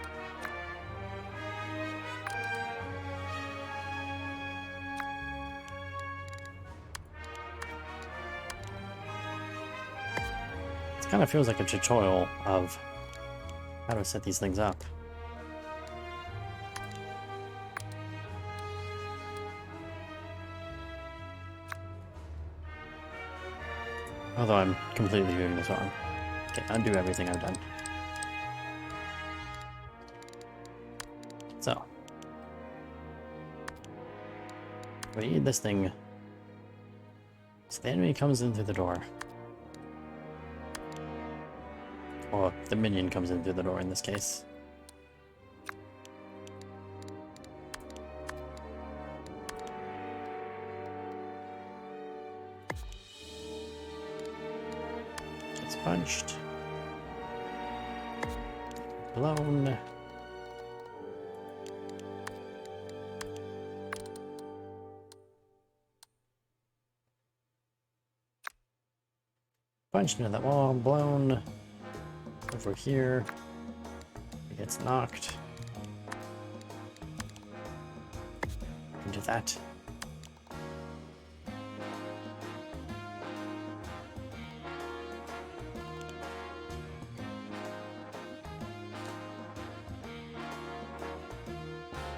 Speaker 1: It kind of feels like a tutorial of how to set these things up. Although I'm completely doing this wrong. Okay, undo everything I've done. So. We need this thing. So the enemy comes in through the door. Or the minion comes in through the door in this case. Gets punched. Blown. Punched into that wall, blown. Over here, it gets knocked into that.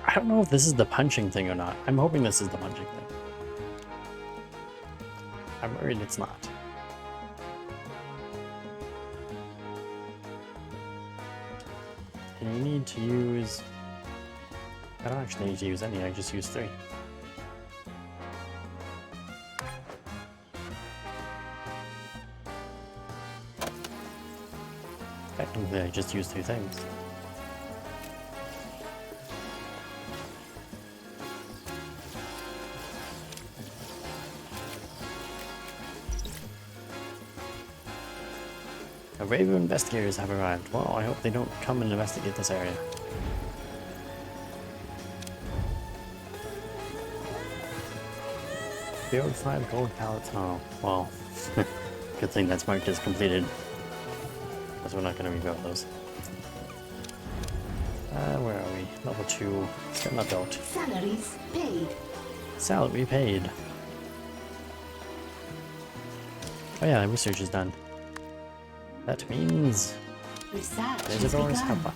Speaker 1: I don't know if this is the punching thing or not. I'm hoping this is the punching thing. I'm worried it's not. And you need to use... I don't actually need to use any, I just use 3. Technically, I just used 2 things. A wave of investigators have arrived. Well, I hope they don't come and investigate this area. Build 5 gold pallets. Oh, well. Good thing that's marked as completed. Because we're not going to rebuild those. Where are we? Level 2. Still not built.
Speaker 2: Salaries paid.
Speaker 1: Salary paid. Oh yeah, research is done. That means
Speaker 2: Research has
Speaker 1: visitors
Speaker 2: begun.
Speaker 1: have fun.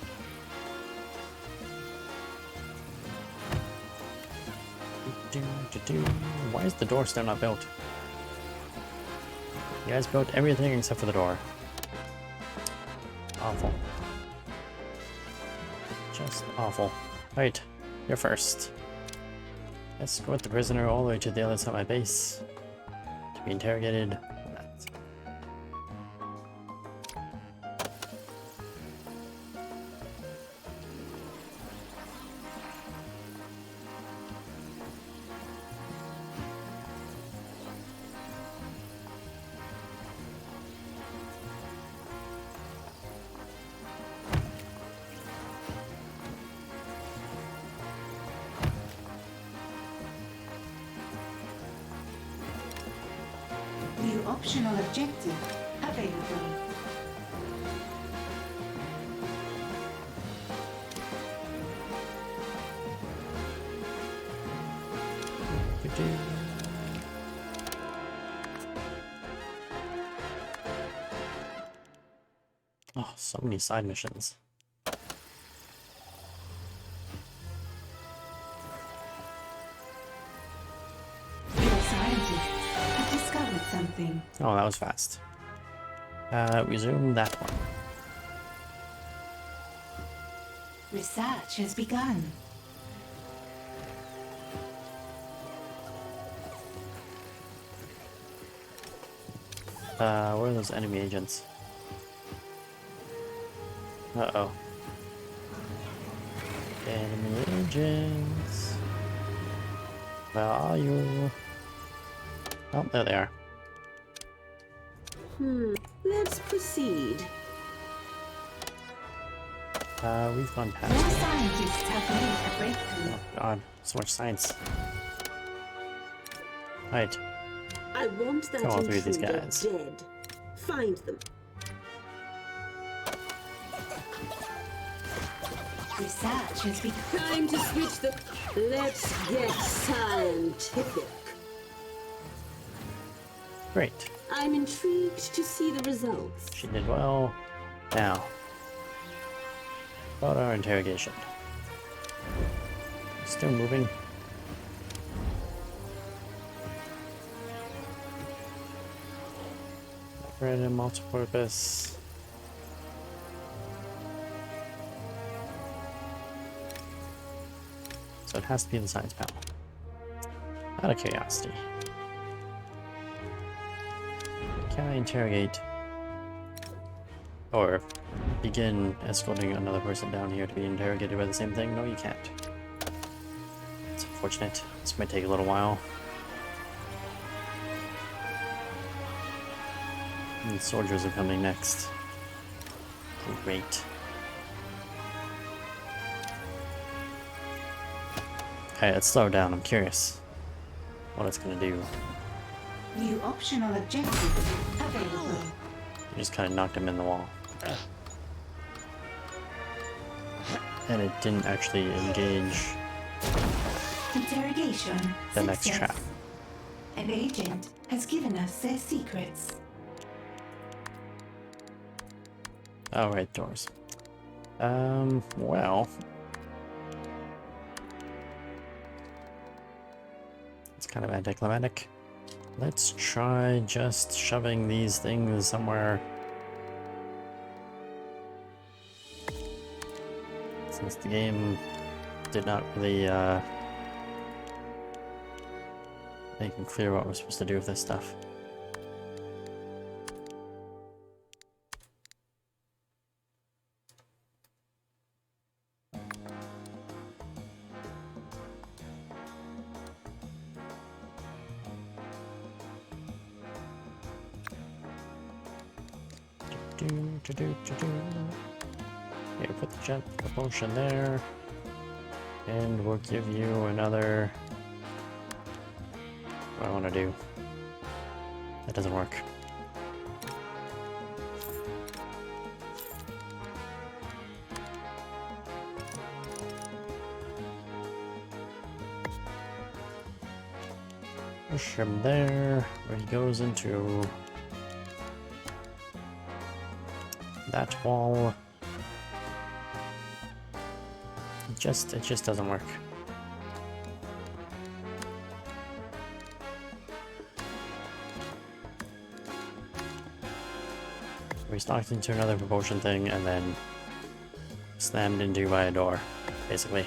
Speaker 1: Why is the door still not built? You guys built everything except for the door. Awful. Just awful. Right, you're first. Escort the prisoner all the way to the other side of my base to be interrogated. That's
Speaker 2: New optional objective available.
Speaker 1: oh, so many side missions.
Speaker 2: Your scientists have discovered something.
Speaker 1: Oh, that was fast. Resume that one.
Speaker 2: Research has begun.
Speaker 1: Where are those enemy agents? Uh-oh. Enemy agents. Where are you? Oh, there they are.
Speaker 4: Let's proceed.
Speaker 1: We've gone
Speaker 2: More
Speaker 1: past.
Speaker 2: scientists have made a breakthrough.
Speaker 1: Oh god, so much science. Right.
Speaker 4: I want that
Speaker 1: Kill all three of these
Speaker 4: intruder
Speaker 1: guys.
Speaker 4: dead. Find them.
Speaker 2: Research has begun.
Speaker 4: Time to switch the... Let's get scientific.
Speaker 1: Great.
Speaker 4: I'm intrigued to see the results.
Speaker 1: She did well. Now, about our interrogation. Still moving. Random multi-purpose. So it has to be the science panel. Out of curiosity. Can I interrogate or begin escorting another person down here to be interrogated by the same thing? No, you can't. It's unfortunate. This might take a little while. And soldiers are coming next. Great. Okay, let's slow down. I'm curious what it's gonna do.
Speaker 2: New optional objective available.
Speaker 1: You just kind of knocked him in the wall. And it didn't actually engage
Speaker 2: Interrogation.
Speaker 1: the next
Speaker 2: success.
Speaker 1: trap.
Speaker 2: An agent has given us their secrets.
Speaker 1: Oh, right, doors. Well. It's kind of anticlimactic. Let's try just shoving these things somewhere. Since the game did not really, make it clear what we're supposed to do with this stuff. Here, put the jet propulsion there, and we'll give you another. What do I want to do? That doesn't work. Push him there, where he goes into that wall. It just doesn't work. We stalked into another propulsion thing and then slammed into by a door, basically.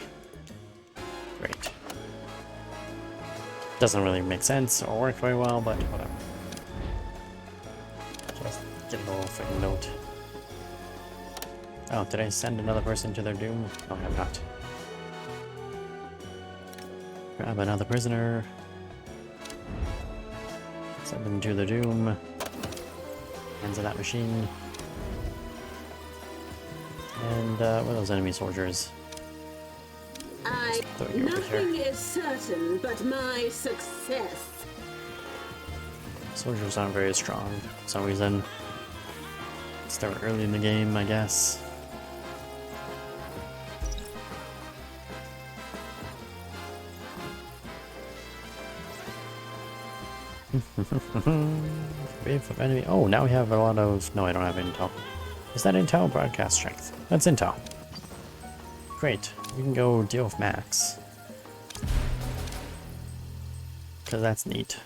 Speaker 1: Great. Doesn't really make sense or work very well, but whatever. Just get a little freaking note. Oh, did I send another person to their doom? No, I have not. Grab another prisoner. Send them to their doom. Hands of that machine. And where are those enemy soldiers? Throw you over here.
Speaker 4: Nothing is certain but my success.
Speaker 1: Soldiers aren't very strong for some reason. Start early in the game, I guess. Wave of enemy. Oh, now we have a lot of. No, I don't have intel. Is that intel? Broadcast strength. That's intel. Great. We can go deal with Max. Because that's neat.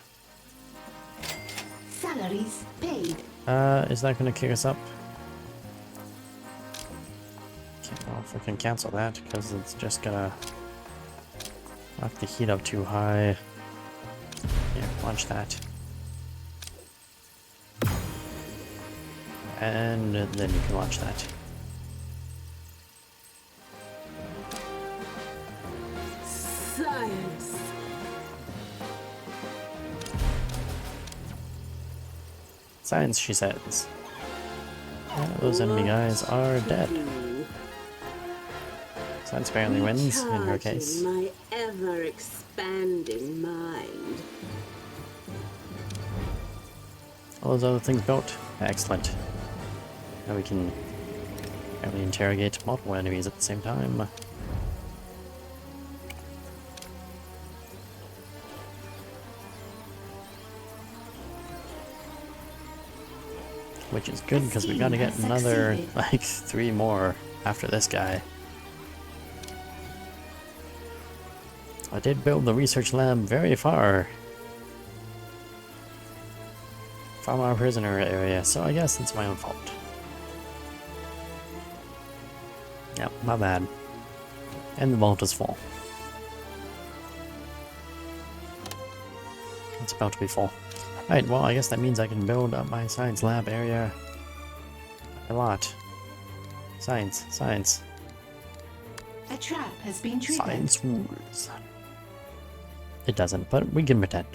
Speaker 2: Salaries paid.
Speaker 1: Is that going to kick us up? Can't know if we can cancel that because it's just gonna knock the heat up too high. Here, launch that. And then you can launch that.
Speaker 4: Science.
Speaker 1: Science, she says. Yeah, those enemy guys are dead. Science apparently wins in her case.
Speaker 4: My ever-expanding mind.
Speaker 1: All those other things built. Excellent. Now we can apparently interrogate multiple enemies at the same time. Which is good because we gotta get another, like, 3 more after this guy. I did build the research lab very far from our prisoner area, so I guess it's my own fault. Yep, my bad. And the vault is full. It's about to be full. Alright, well, I guess that means I can build up my science lab area a lot. Science, science.
Speaker 2: A trap has been triggered.
Speaker 1: Science rules. It doesn't, but we can pretend.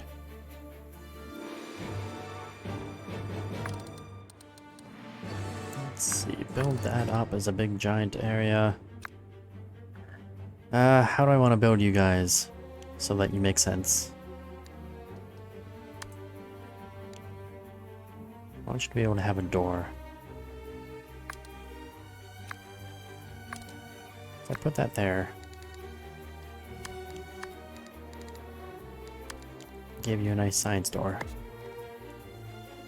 Speaker 1: Let's see, build that up as a big giant area. How do I want to build you guys so that you make sense? I want you to be able to have a door. If I put that there, give you a nice science door.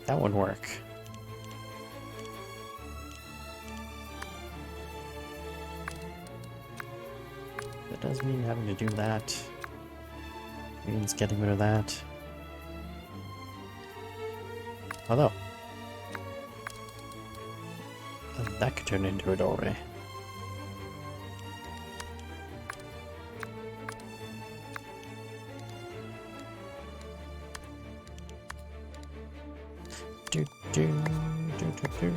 Speaker 1: That would work. That does mean having to do that. Means getting rid of that. Although, that could turn into a doorway. Do, do, do, do, do.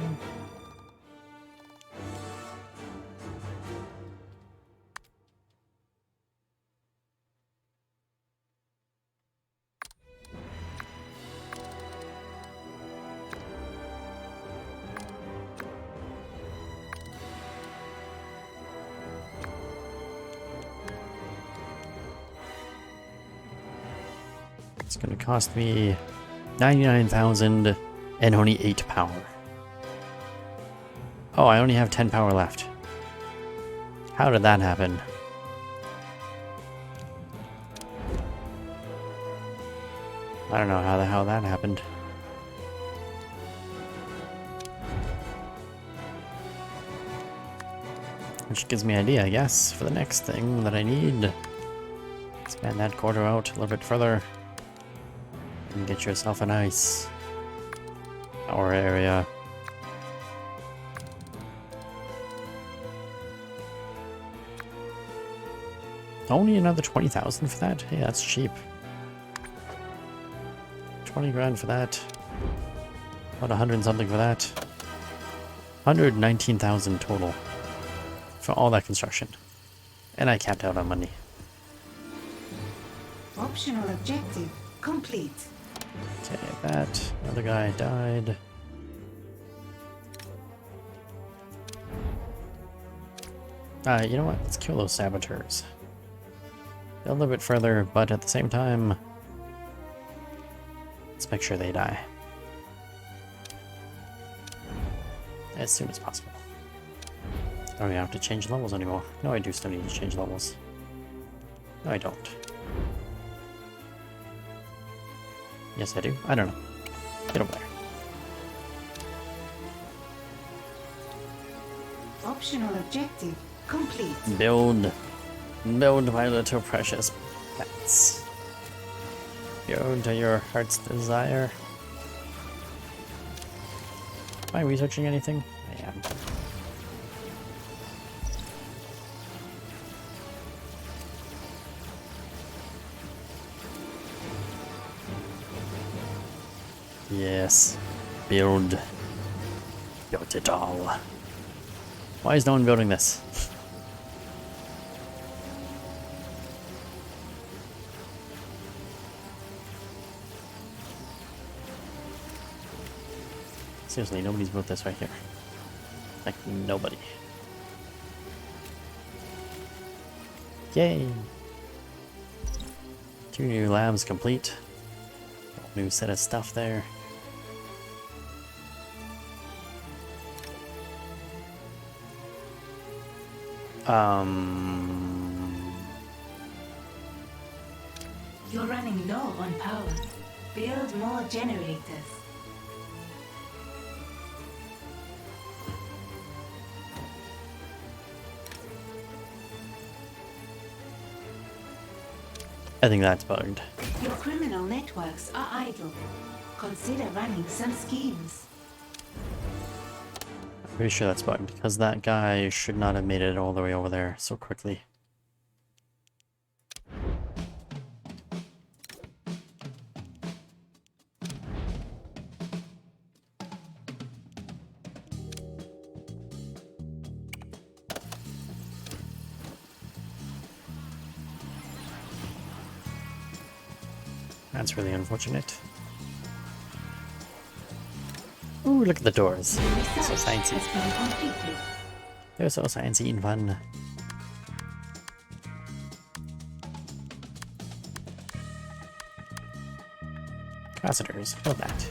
Speaker 1: It's gonna cost me 99,000 and only 8 power. Oh, I only have 10 power left. How did that happen? I don't know how the hell that happened. Which gives me an idea, I guess, for the next thing that I need. Expand that quarter out a little bit further. And get yourself a nice power area. Only another 20,000 for that? Hey, that's cheap. 20 grand for that. About 100 and something for that. 119,000 total for all that construction. And I capped out on money.
Speaker 2: Optional objective complete.
Speaker 1: Okay, that other guy died. You know what? Let's kill those saboteurs. Build a little bit further, but at the same time, let's make sure they die. As soon as possible. I don't even have to change levels anymore. No, I do still need to change levels. No, I don't. Yes, I do. I don't know. Get over there.
Speaker 2: Optional objective complete.
Speaker 1: Build my little precious pets. Go to your heart's desire. Am I researching anything? I am. Yes. Build it all. Why is no one building this? Seriously, nobody's built this right here. Like, nobody. Yay! 2 new labs complete. New set of stuff there.
Speaker 2: You're running low on power. Build more generators.
Speaker 1: I think that's bugged.
Speaker 2: Your criminal networks are idle. Consider running some schemes.
Speaker 1: I'm pretty sure that's bugged, because that guy should not have made it all the way over there so quickly. That's really unfortunate. Ooh, look at the doors. So sciencey. They're so sciencey and fun. Capacitors, build that.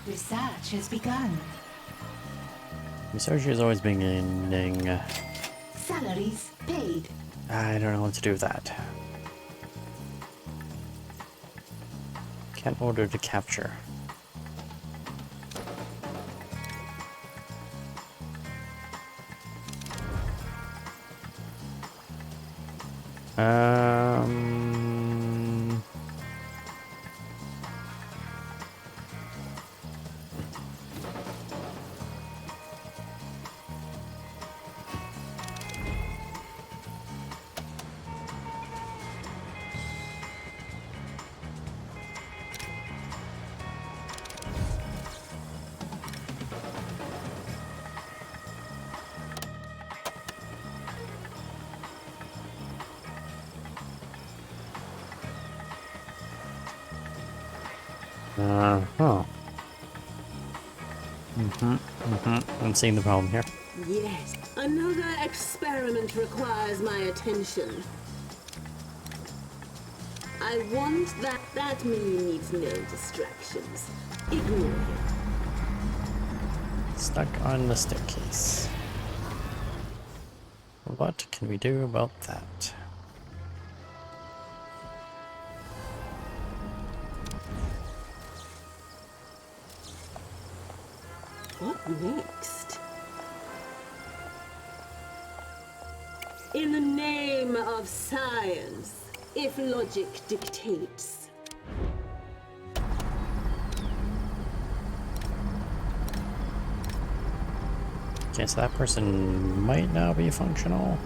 Speaker 2: Research has begun.
Speaker 1: Research is always beginning.
Speaker 2: Salaries paid.
Speaker 1: I don't know what to do with that. Can't order to capture. I'm seeing the problem here.
Speaker 4: Yes, another experiment requires my attention. I want that. That minion needs no distractions. Ignore him.
Speaker 1: Stuck on the staircase. What can we do about that?
Speaker 4: Next. In the name of science, if logic dictates.
Speaker 1: Okay, so that person might now be functional.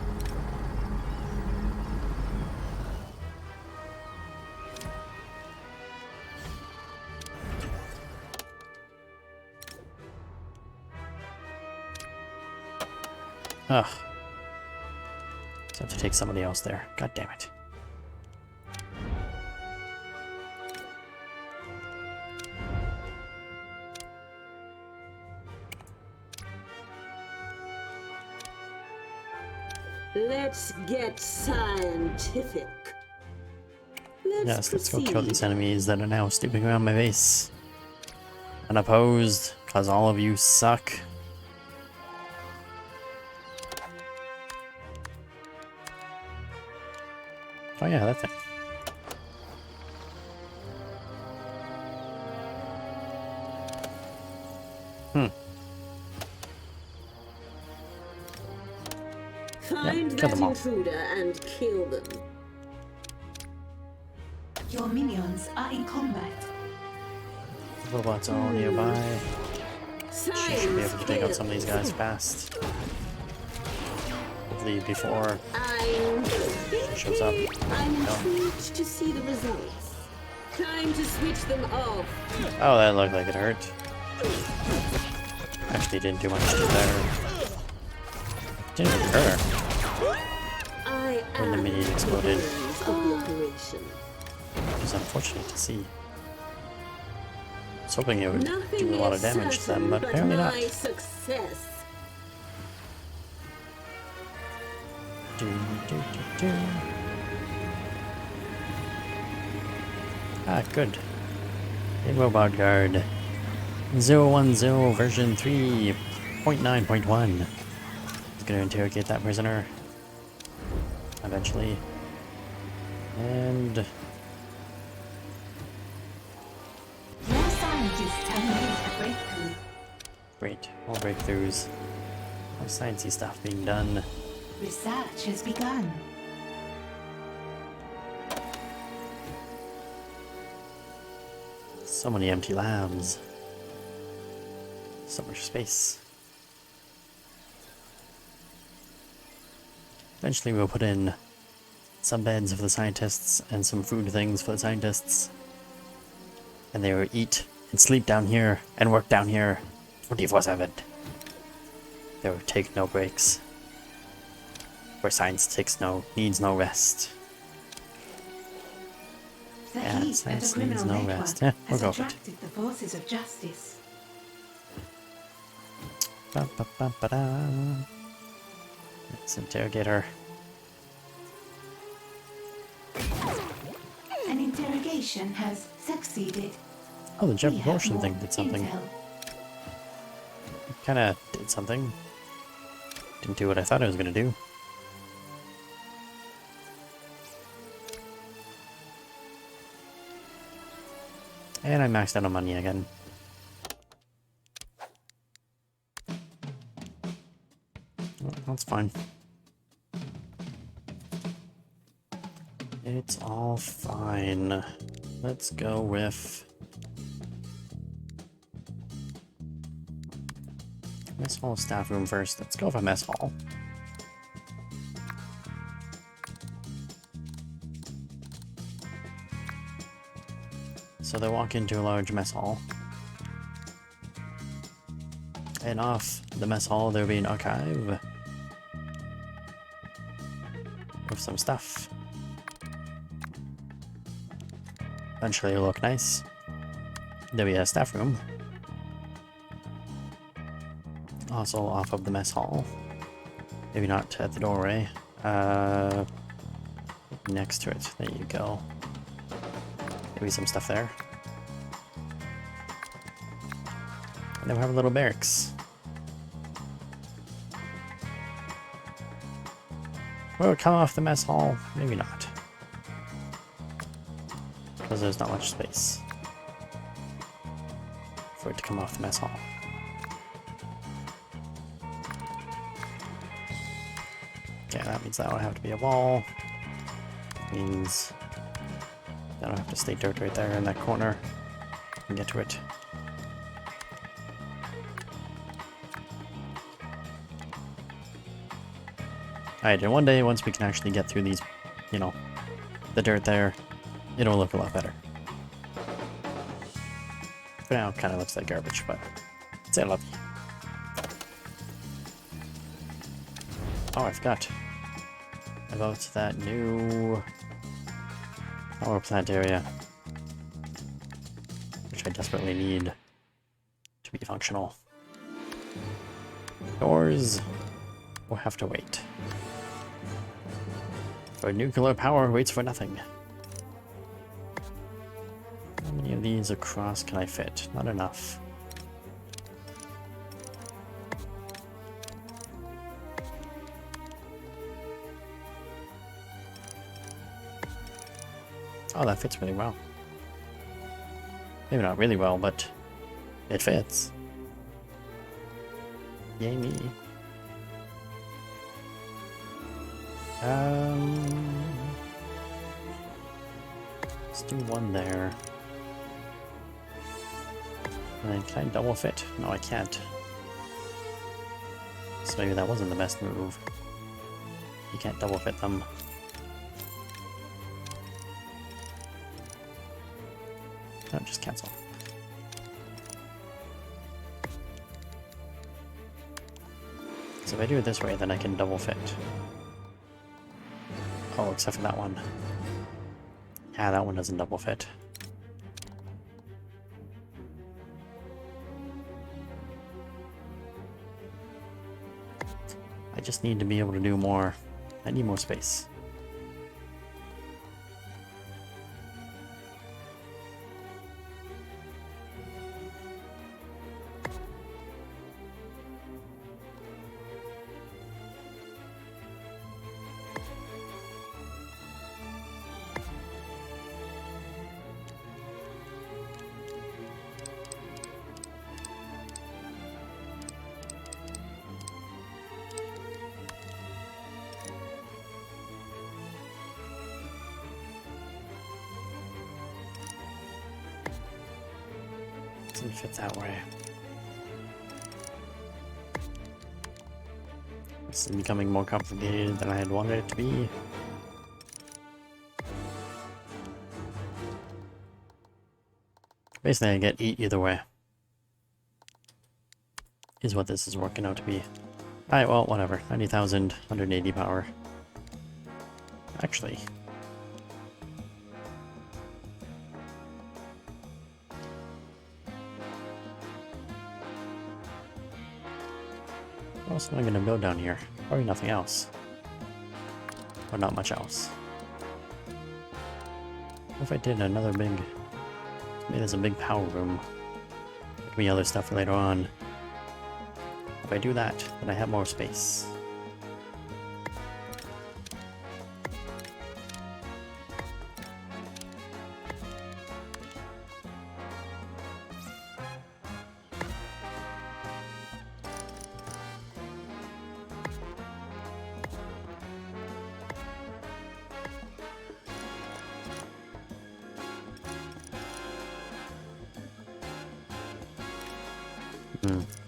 Speaker 1: Ugh. So I have to take somebody else there. God damn it.
Speaker 4: Let's get scientific.
Speaker 1: Yes, let's go kill these enemies that are now snooping around my base. Unopposed, cause all of you suck. Oh yeah, that thing.
Speaker 4: Find
Speaker 1: kill
Speaker 4: that
Speaker 1: them all.
Speaker 4: intruder and kill them.
Speaker 2: Your minions are in combat.
Speaker 1: Robots are all nearby. She should be able to take out some of these guys
Speaker 4: Science.
Speaker 1: fast. Hopefully before
Speaker 4: I'm
Speaker 1: shows up.
Speaker 4: I'm intrigued to see the results. Time to switch them off.
Speaker 1: Oh, that looked like it hurt. Actually didn't do much to there. Didn't even hurt her.
Speaker 4: I
Speaker 1: When the
Speaker 4: am
Speaker 1: minion exploded.
Speaker 4: the brains of the operation.
Speaker 1: It was unfortunate to see. I was hoping it would
Speaker 4: Nothing
Speaker 1: do a lot of
Speaker 4: is
Speaker 1: damage to them,
Speaker 4: certain
Speaker 1: but apparently not.
Speaker 4: my success.
Speaker 1: Do, do, do, do. Ah, good. A robot guard. 010 version 3.9.1. Is gonna interrogate that prisoner. Eventually. And
Speaker 2: Your scientists have made a breakthrough.
Speaker 1: great. More breakthroughs. More sciencey stuff being done.
Speaker 2: Research has begun.
Speaker 1: So many empty labs. So much space. Eventually we'll put in some beds for the scientists and some food things for the scientists. And they will eat and sleep down here and work down here 24/7. They will take no breaks. Where science needs no rest.
Speaker 2: The
Speaker 1: Yeah,
Speaker 2: heat of
Speaker 1: science
Speaker 2: the criminal
Speaker 1: needs no
Speaker 2: network
Speaker 1: rest. Yeah, we'll
Speaker 2: has
Speaker 1: go with it.
Speaker 2: attracted the forces of justice.
Speaker 1: Ba-ba-ba-ba-da. Let's interrogate her.
Speaker 2: An interrogation has succeeded.
Speaker 1: Oh, the jet
Speaker 2: We have
Speaker 1: propulsion
Speaker 2: more
Speaker 1: thing did something.
Speaker 2: intel.
Speaker 1: Kinda did something. Didn't do what I thought it was gonna do. And I maxed out on money again. Well, that's fine. It's all fine. Let's go with mess hall staff room first. Let's go with a mess hall. So they walk into a large mess hall. And off the mess hall there'll be an archive with some stuff. Eventually it'll look nice. There'll be a staff room. Also off of the mess hall. Maybe not at the doorway. Next to it. There you go. Maybe some stuff there. And then we have a little barracks. Will it come off the mess hall? Maybe not. Because there's not much space for it to come off the mess hall. means that would have to be a wall. Means I don't have to stay dirt right there in that corner and get to it. Alright, and one day, once we can actually get through these, you know, the dirt there, it'll look a lot better. For now, it kind of looks like garbage, but it's lovely. Oh, I forgot about that new power plant area, which I desperately need to be functional. Doors will have to wait. For nuclear power waits for nothing. How many of these across can I fit? Not enough. Oh, that fits really well. Maybe not really well, but it fits. Yay me. Let's do one there. And then can I double fit? No, I can't. So maybe that wasn't the best move. You can't double fit them. No, just cancel. So if I do it this way, then I can double fit. Oh, except for that one. Yeah, that one doesn't double fit. I just need to be able to do more. I need more space. Doesn't fit that way. This is becoming more complicated than I had wanted it to be. Basically, I get 8 either way. Is what this is working out to be. Alright, well, whatever. 90,000, 180 power. Actually. What else am I going to build down here? Probably nothing else. Or not much else. What if I did another big... Maybe there's a big power room. There could be other stuff later on. If I do that, then I have more space.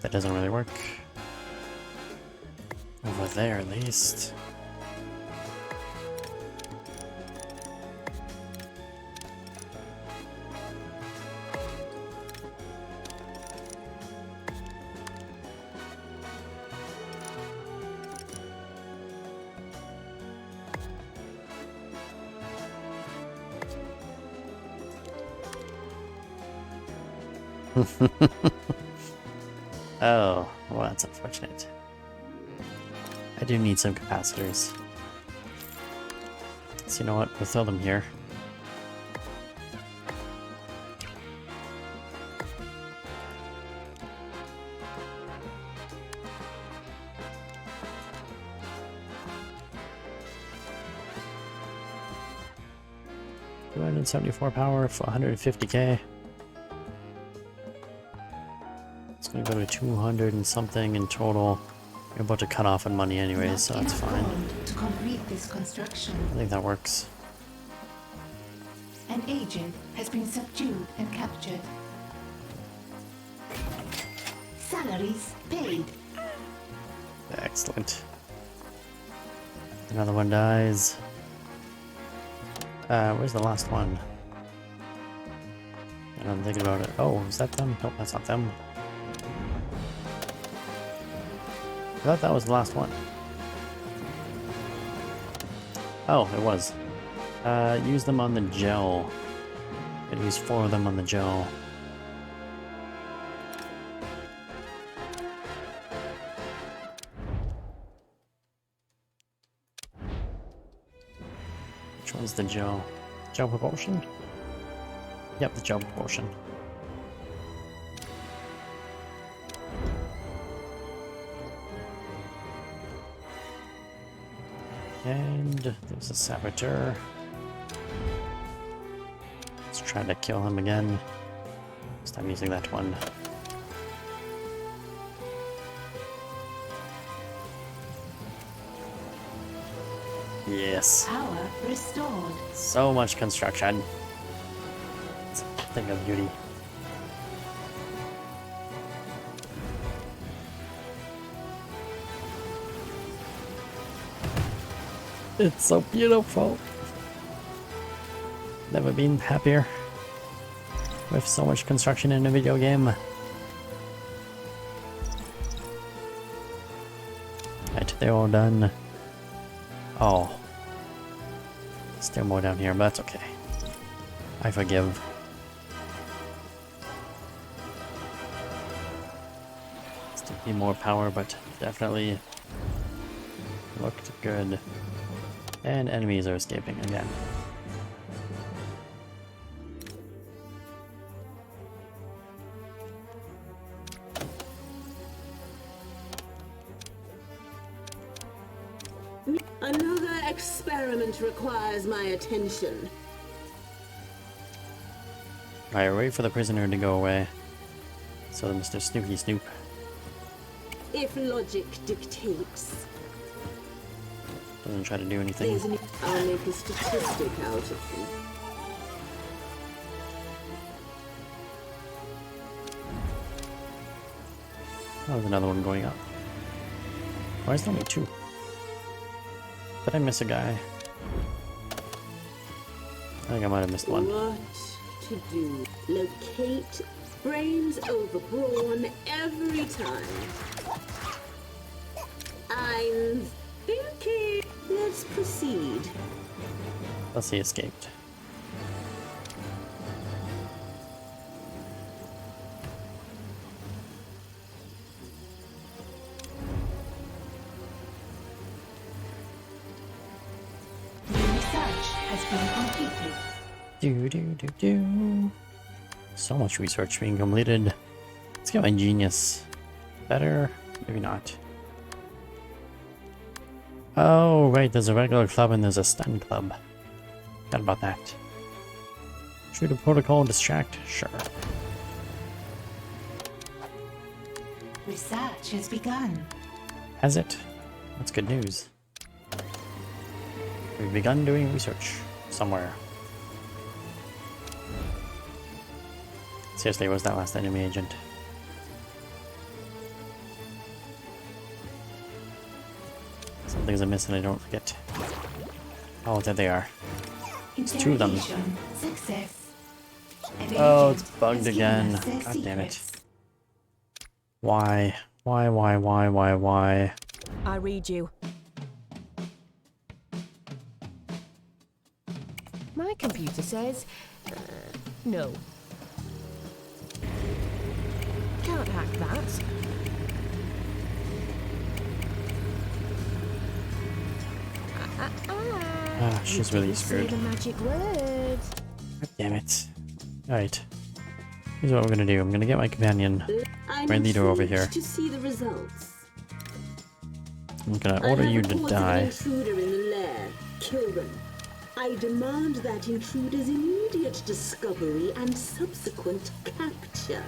Speaker 1: That doesn't really work. Over there, at least. Oh, well, that's unfortunate. I do need some capacitors. So you know what? We'll throw them here. $274 power for 150k. It's gonna go to 200 and something in total. We're about to cut off on money anyways, so that's fine.
Speaker 2: To complete this construction,
Speaker 1: I think that works.
Speaker 2: an agent has been subdued and captured. Salaries paid.
Speaker 1: Excellent. Another one dies. Where's the last one? I'm thinking about it. Oh, is that them? Nope, that's not them. I thought that was the last one. Oh, it was. Use them on the gel. I'd use 4 of them on the gel. Which one's the gel? Gel propulsion? Yep, the gel propulsion. And there's a saboteur. Let's try to kill him again. This time using that one. Yes.
Speaker 2: Power restored.
Speaker 1: So much construction. It's a thing of beauty. It's so beautiful. Never been happier with so much construction in a video game. Right, they're all done. Oh. Still more down here, but that's okay. I forgive. Still need more power, but definitely looked good. And enemies are escaping again.
Speaker 4: Another experiment requires my attention.
Speaker 1: Alright, wait for the prisoner to go away. So Mr. Snooky Snoop.
Speaker 4: If logic dictates,
Speaker 1: Doesn't try to do anything.
Speaker 4: I'll make a statistic out of you.
Speaker 1: Oh, there's another one going up. Why is there only 2? Did I miss a guy? I think I might have missed one.
Speaker 4: What to do? Locate brains over brawn every time. I'm thinking. Let's proceed.
Speaker 1: Plus he escaped.
Speaker 2: The research has been completed.
Speaker 1: Do. So much research being completed. Let's get my genius. Better? Maybe not. Oh, right, there's a regular club and there's a stun club. Forgot about that. Shoot a protocol, distract? Sure.
Speaker 2: Research has begun.
Speaker 1: Has it? That's good news. We've begun doing research somewhere. Seriously, where's that last enemy agent? Something's amiss and I don't forget. Oh, there they are. There's 2 of them.
Speaker 2: Interrogation success. An
Speaker 1: Oh,
Speaker 2: agent
Speaker 1: it's bugged
Speaker 2: has given
Speaker 1: again.
Speaker 2: us their
Speaker 1: God damn it.
Speaker 2: secrets.
Speaker 1: Why? Why?
Speaker 3: I read you. My computer says no. Can't hack that.
Speaker 1: Ah, she's really
Speaker 3: Say
Speaker 1: screwed.
Speaker 3: the magic word.
Speaker 1: God damn it. Alright. Here's what we're gonna do. I'm gonna get my companion.
Speaker 4: I'm
Speaker 1: My leader over here.
Speaker 4: intrigued to see the results.
Speaker 1: I'm gonna
Speaker 4: I
Speaker 1: order
Speaker 4: have
Speaker 1: you to
Speaker 4: reported
Speaker 1: die.
Speaker 4: an intruder in the lair. Kill them. I demand that intruder's immediate discovery and subsequent capture.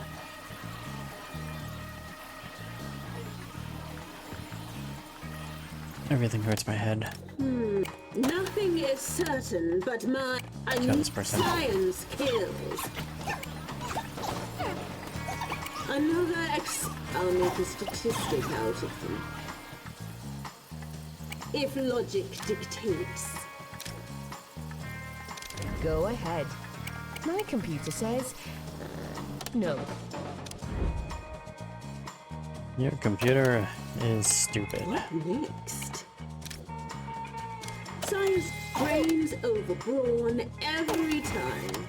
Speaker 1: Everything hurts my head.
Speaker 4: Nothing is certain, but my
Speaker 1: Kill this person.
Speaker 4: science kills. I'll make a statistic out of them. If logic dictates.
Speaker 3: Go ahead. My computer says no.
Speaker 1: Your computer is stupid.
Speaker 4: What next? Science reigns over brawn every time.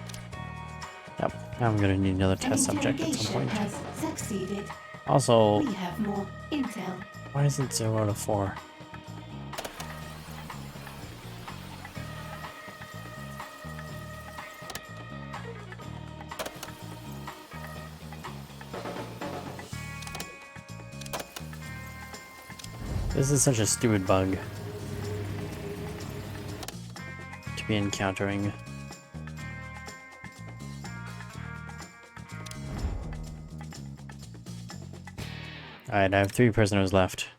Speaker 1: Yep, I'm gonna need another test subject at some point.
Speaker 2: Has succeeded.
Speaker 1: Also,
Speaker 2: We have more intel.
Speaker 1: why is it 0 out of 4? This is such a stupid bug to be encountering. Alright, I have 3 prisoners left.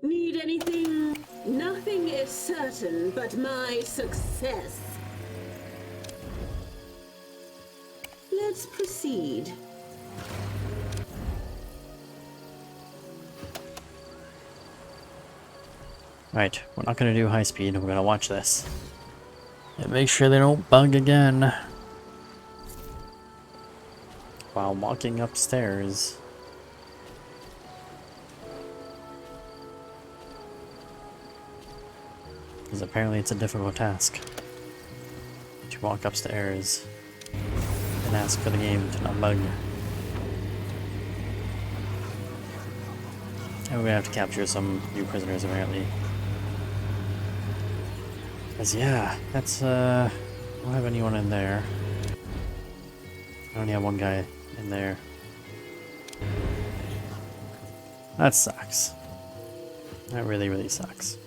Speaker 4: Need anything? Nothing is certain but my success. Let's proceed.
Speaker 1: Right, we're not gonna do high speed, we're gonna watch this. And make sure they don't bug again. While walking upstairs. Because apparently it's a difficult task. To walk upstairs and ask for the game to not bug. And we're gonna have to capture some new prisoners apparently. Cause yeah, that's I don't have anyone in there. I only have one guy in there. That sucks. That really, really sucks.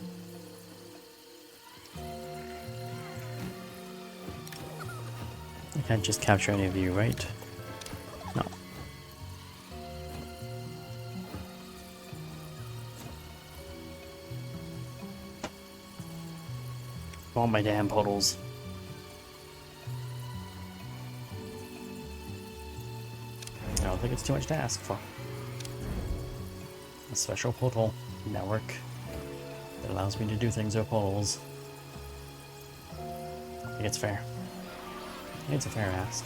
Speaker 1: I can't just capture any of you, right? No. All my damn portals. I don't think it's too much to ask for. A special portal network that allows me to do things with portals. I think it's fair. I think it's a fair ask.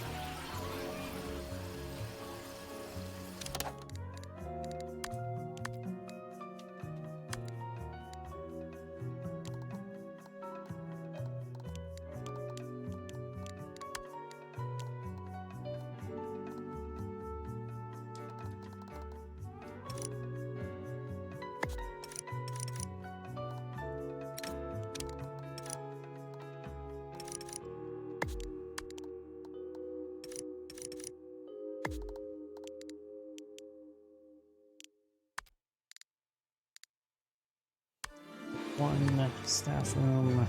Speaker 1: One staff room.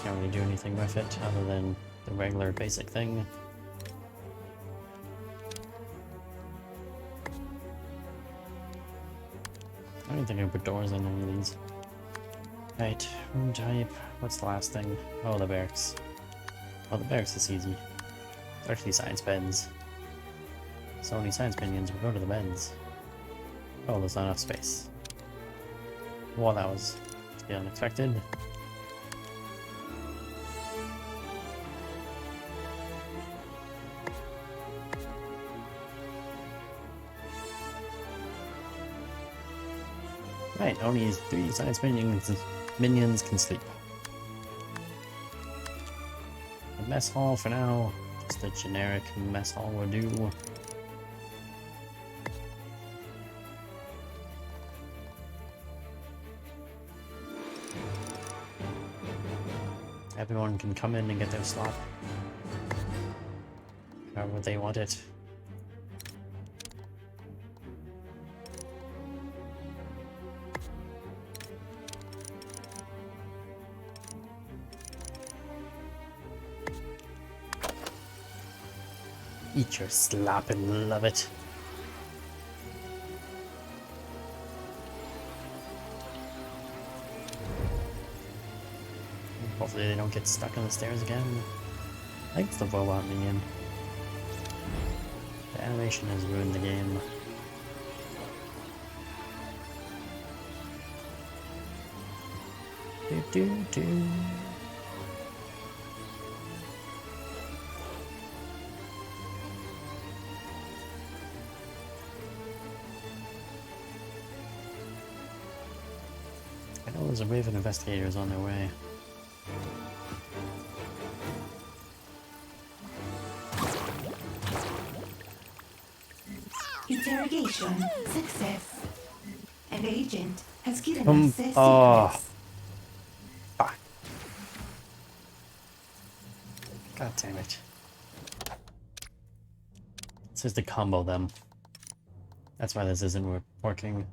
Speaker 1: Can't really do anything with it other than the regular basic thing. I don't think I put doors in any of these. Right, room type. What's the last thing? Oh, the barracks. Oh, the barracks is easy. It's actually science beds. So many science minions will go to the beds. Oh, there's not enough space. Well, that was to be unexpected. Right, only 3 science minions can sleep. The mess hall for now, just a generic mess hall will do. Everyone can come in and get their slot. However they want it. Eat your slop and love it. Hopefully they don't get stuck on the stairs again. Thanks the robot minion. The animation has ruined the game. Do do do. I know there's a wave of investigators on their way.
Speaker 2: Interrogation success. An agent has given us their
Speaker 1: Oh.
Speaker 2: secrets.
Speaker 1: Fuck. God damn it. It says to combo them. That's why this isn't working.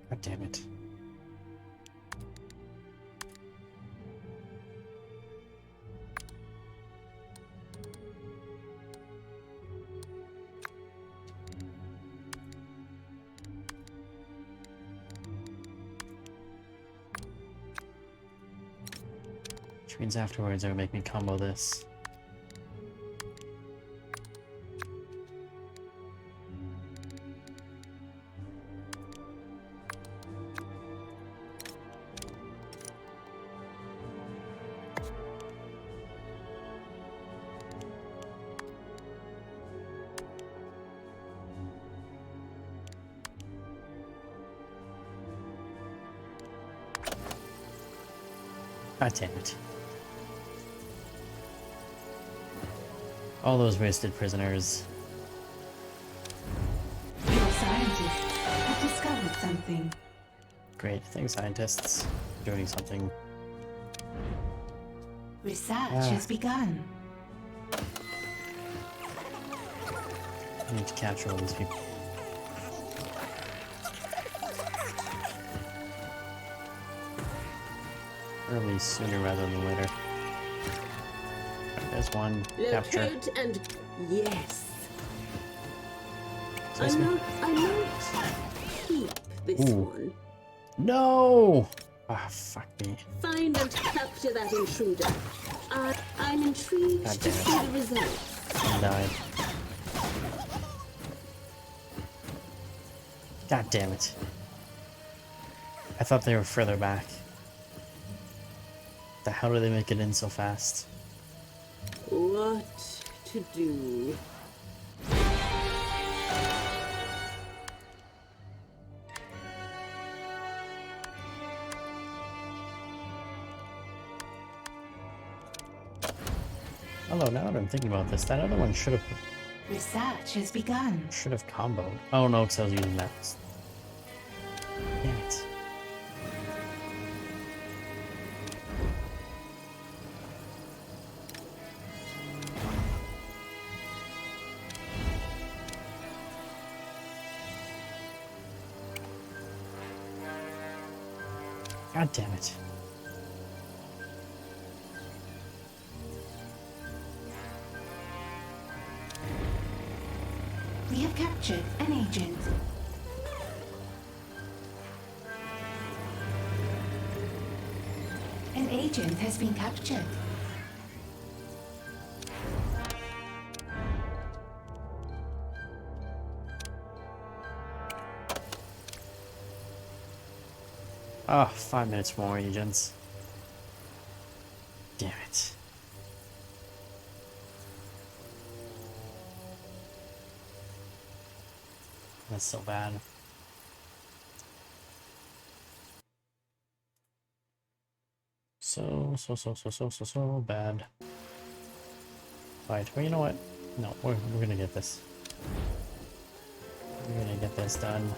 Speaker 1: God damn it. Which means afterwards it would make me combo this. God damn it. All those wasted prisoners.
Speaker 2: Your scientists have discovered something.
Speaker 1: Great, thanks scientists. Doing something.
Speaker 2: Research
Speaker 1: Ah.
Speaker 2: has begun.
Speaker 1: I need to capture all these people. Early, sooner rather than later. Right, there's one. Capture.
Speaker 4: Locate and yes.
Speaker 1: So it's me.
Speaker 4: I might keep this
Speaker 1: Ooh.
Speaker 4: one.
Speaker 1: No! Ah, fuck me.
Speaker 4: Find and capture that intruder. I'm intrigued
Speaker 1: God
Speaker 4: to
Speaker 1: damn it.
Speaker 4: see the results.
Speaker 1: I died. God damn it. I thought they were further back. The hell do they make it in so fast?
Speaker 4: What to do?
Speaker 1: Although now that I'm thinking about this, that other one should
Speaker 2: Research has begun.
Speaker 1: have comboed. Oh no, because I was using that. Damn it. God damn it.
Speaker 2: We have captured an agent. An agent has been captured.
Speaker 1: Oh, 5 minutes more, agents. Damn it. That's so bad. So bad. Right, well, you know what? No, we're gonna get this. We're gonna get this done.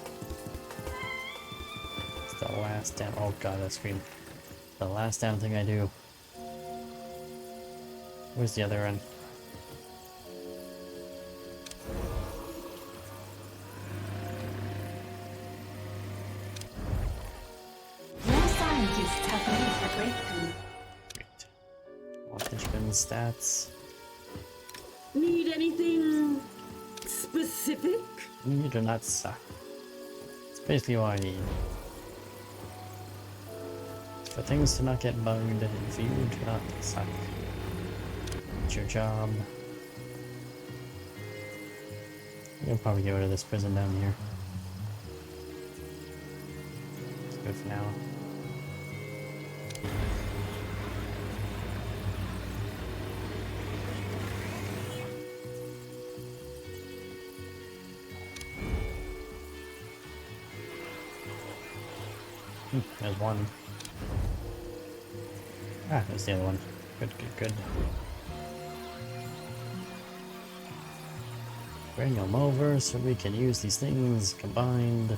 Speaker 1: It's the last damn. Oh god, that scream. The last damn thing I do. Where's the other end?
Speaker 2: Your scientists have made a breakthrough.
Speaker 1: Great. Voltage bin stats.
Speaker 4: Need anything specific?
Speaker 1: You do not suck. It's basically all I need. For things to not get bugged and for you to not suck. It's your job. You'll probably get rid of this prison down here. It's good for now. There's one. Ah, there's the other one. Good, good, good. Bring them over so we can use these things combined.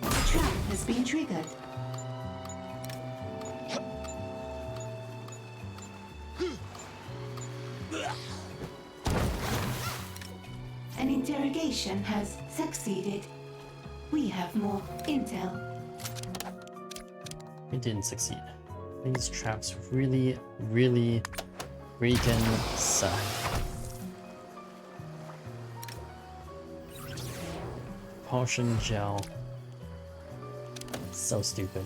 Speaker 2: Trap has been triggered. An interrogation has succeeded. We have more intel.
Speaker 1: We didn't succeed. These traps really, really freaking suck. Potion gel. So stupid.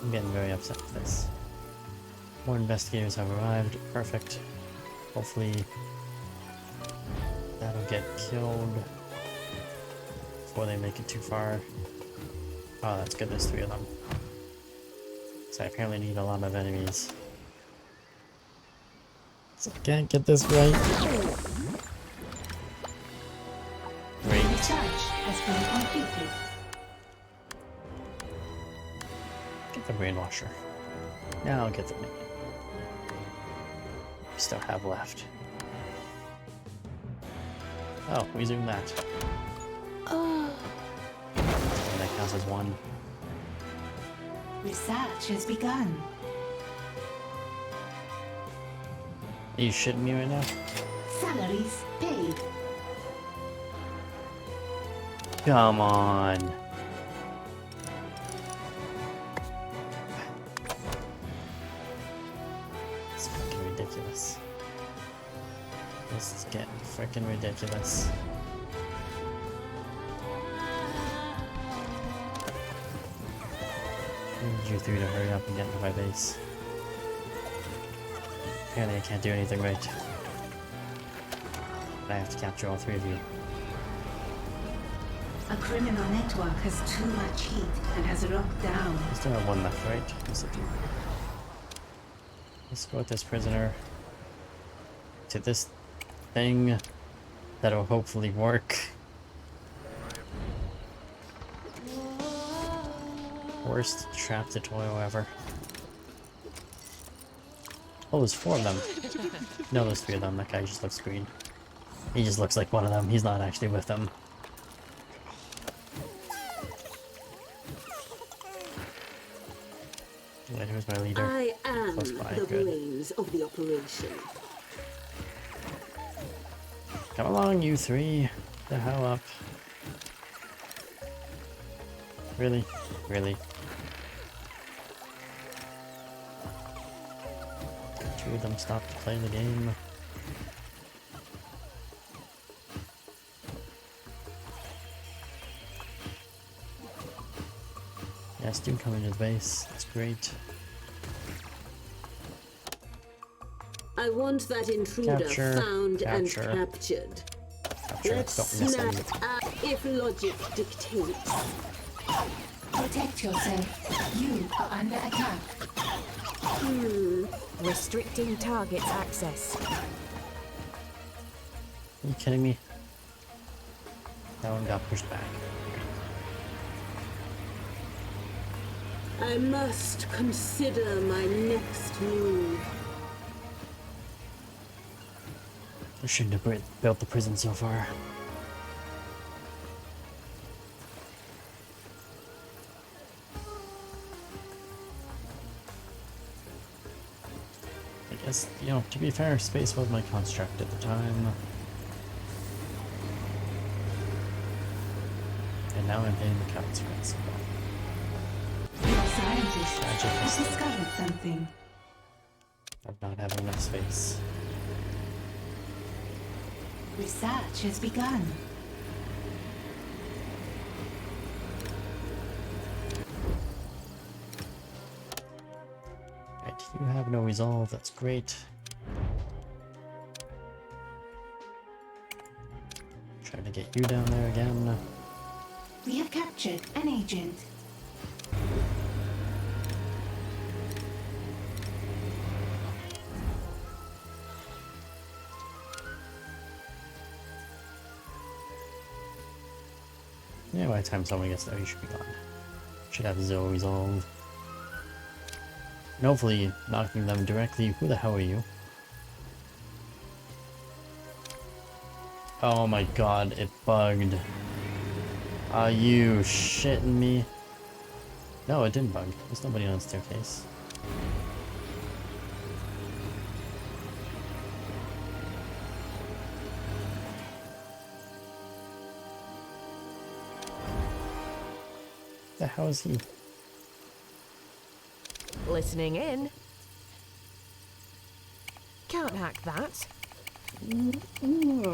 Speaker 1: I'm getting very upset with this. More investigators have arrived. Perfect. Hopefully that'll get killed before they make it too far. Oh, that's good, there's 3 of them. So I apparently need a lot of enemies. So I can't get this right. Great.
Speaker 2: The charge has been completed.
Speaker 1: Get the brainwasher. Now I'll get the minion. We still have left. Oh, we zoomed that.
Speaker 2: Oh.
Speaker 1: And that counts as 1.
Speaker 2: Research has begun.
Speaker 1: Are you shitting me right now?
Speaker 2: Salaries paid.
Speaker 1: Come on. It's fucking ridiculous. This is getting freaking ridiculous. I need you 3 to hurry up and get into my base. Apparently I can't do anything right. But I have to capture all 3 of you.
Speaker 2: A criminal network has too much heat and has locked down.
Speaker 1: I still have 1 left, right? Let's go with this prisoner to this thing that'll hopefully work. Worst trap tutorial ever. Oh, there's 4 of them. No, there's 3 of them. That guy just looks green. He just looks like one of them. He's not actually with them. Right, who's my leader?
Speaker 4: I am
Speaker 1: Close by,
Speaker 4: the
Speaker 1: good.
Speaker 4: brains of the operation.
Speaker 1: Come along, you 3. The hell up. Really? Really? 2 of them stopped to play the game. Yes, do come into the base. That's great.
Speaker 4: I want that intruder
Speaker 1: Capture,
Speaker 4: found
Speaker 1: capture.
Speaker 4: and captured.
Speaker 1: Capture.
Speaker 4: Let's
Speaker 1: Don't miss any.
Speaker 4: snap if logic dictates.
Speaker 2: Protect yourself. You are under attack.
Speaker 3: Restricting target's access.
Speaker 1: Are you kidding me? That one got pushed back.
Speaker 4: I must consider my next move.
Speaker 1: I shouldn't have built the prison so far. I guess, you know, to be fair, space was my construct at the time. And now I'm paying the consequence.
Speaker 2: Your scientists
Speaker 1: Magic
Speaker 2: have
Speaker 1: mistake
Speaker 2: discovered something.
Speaker 1: of not having enough space.
Speaker 2: Research has begun.
Speaker 1: Right, you have no resolve, that's great. Trying to get you down there again.
Speaker 2: We have captured an agent.
Speaker 1: Yeah, by the time someone gets there, you should be gone. Should have zero resolve. And hopefully knocking them directly. Who the hell are you? Oh my god, it bugged. Are you shitting me? No, it didn't bug. There's nobody on the staircase. The hell is he?
Speaker 3: Listening in. Can't hack that.
Speaker 1: No.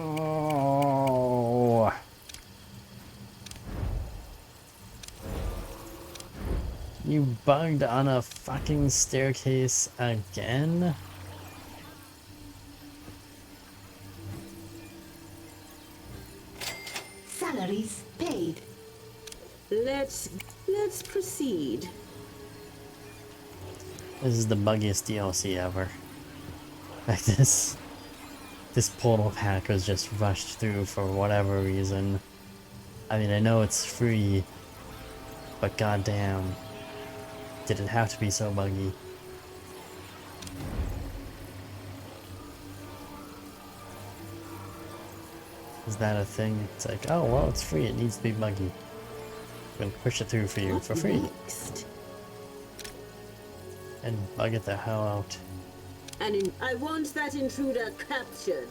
Speaker 1: You bugged on a fucking staircase again?
Speaker 2: Salaries paid.
Speaker 4: Let's proceed.
Speaker 1: This is the buggiest DLC ever. Like this portal pack was just rushed through for whatever reason. I mean, I know it's free, but goddamn, did it have to be so buggy? Is that a thing? It's like, oh well, it's free, it needs to be buggy. I'm gonna push it through for you for free.
Speaker 4: Next.
Speaker 1: And bug it the hell out.
Speaker 4: I want that intruder captured.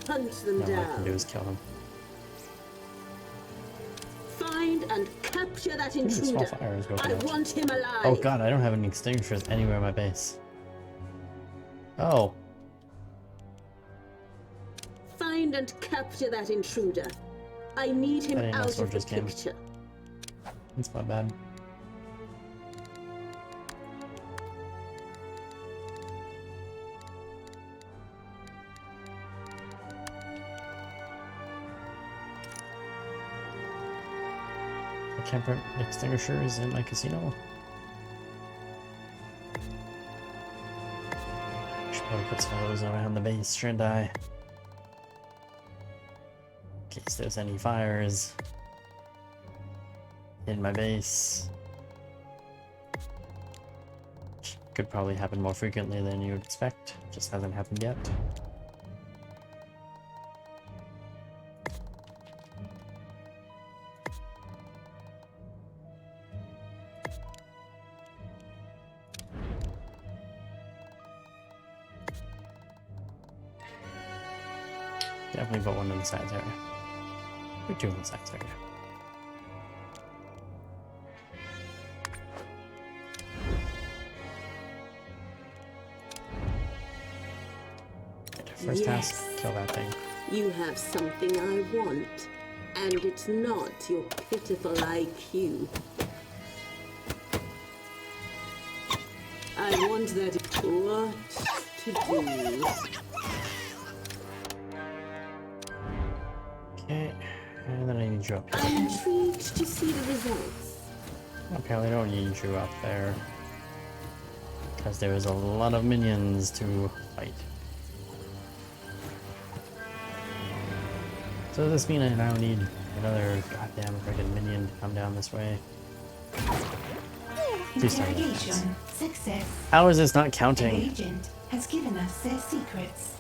Speaker 4: Hunt them
Speaker 1: Now all I can do
Speaker 4: down.
Speaker 1: is kill him.
Speaker 4: Find and capture that
Speaker 1: Ooh, small
Speaker 4: intruder.
Speaker 1: fire is broken
Speaker 4: I
Speaker 1: out.
Speaker 4: want him alive.
Speaker 1: Oh god, I don't have any extinguishers anywhere in my base. Oh.
Speaker 4: Find and capture that intruder. I need him
Speaker 1: That ain't no
Speaker 4: out of the
Speaker 1: soldier's game.
Speaker 4: picture.
Speaker 1: That's my bad. I can't put extinguishers in my casino. Should probably put some of those around the base, shouldn't I? In case there's any fires in my base. Which could probably happen more frequently than you would expect. Just hasn't happened yet. Definitely put one in the sides area. Or two in the sides area. Right, first task, kill that thing.
Speaker 4: You have something I want, and it's not your pitiful IQ. I want that. What to do?
Speaker 1: Okay, and then I need you up here.
Speaker 4: I'm intrigued to see the results.
Speaker 1: Apparently I don't need you up there. Because there is a lot of minions to fight. So does this mean I now need another goddamn friggin' minion to come down this way? Please tell me that happens.
Speaker 2: Interrogation success.
Speaker 1: How is this not
Speaker 2: An
Speaker 1: counting?
Speaker 2: agent has given us their secrets.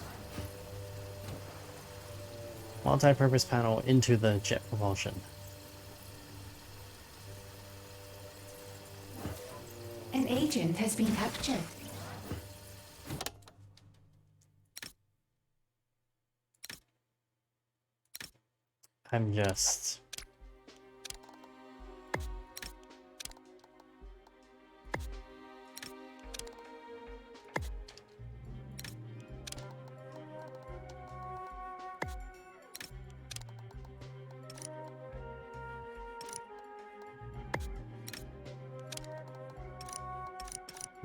Speaker 1: Multi-purpose panel into the jet propulsion.
Speaker 2: An agent has been captured.
Speaker 1: I'm just...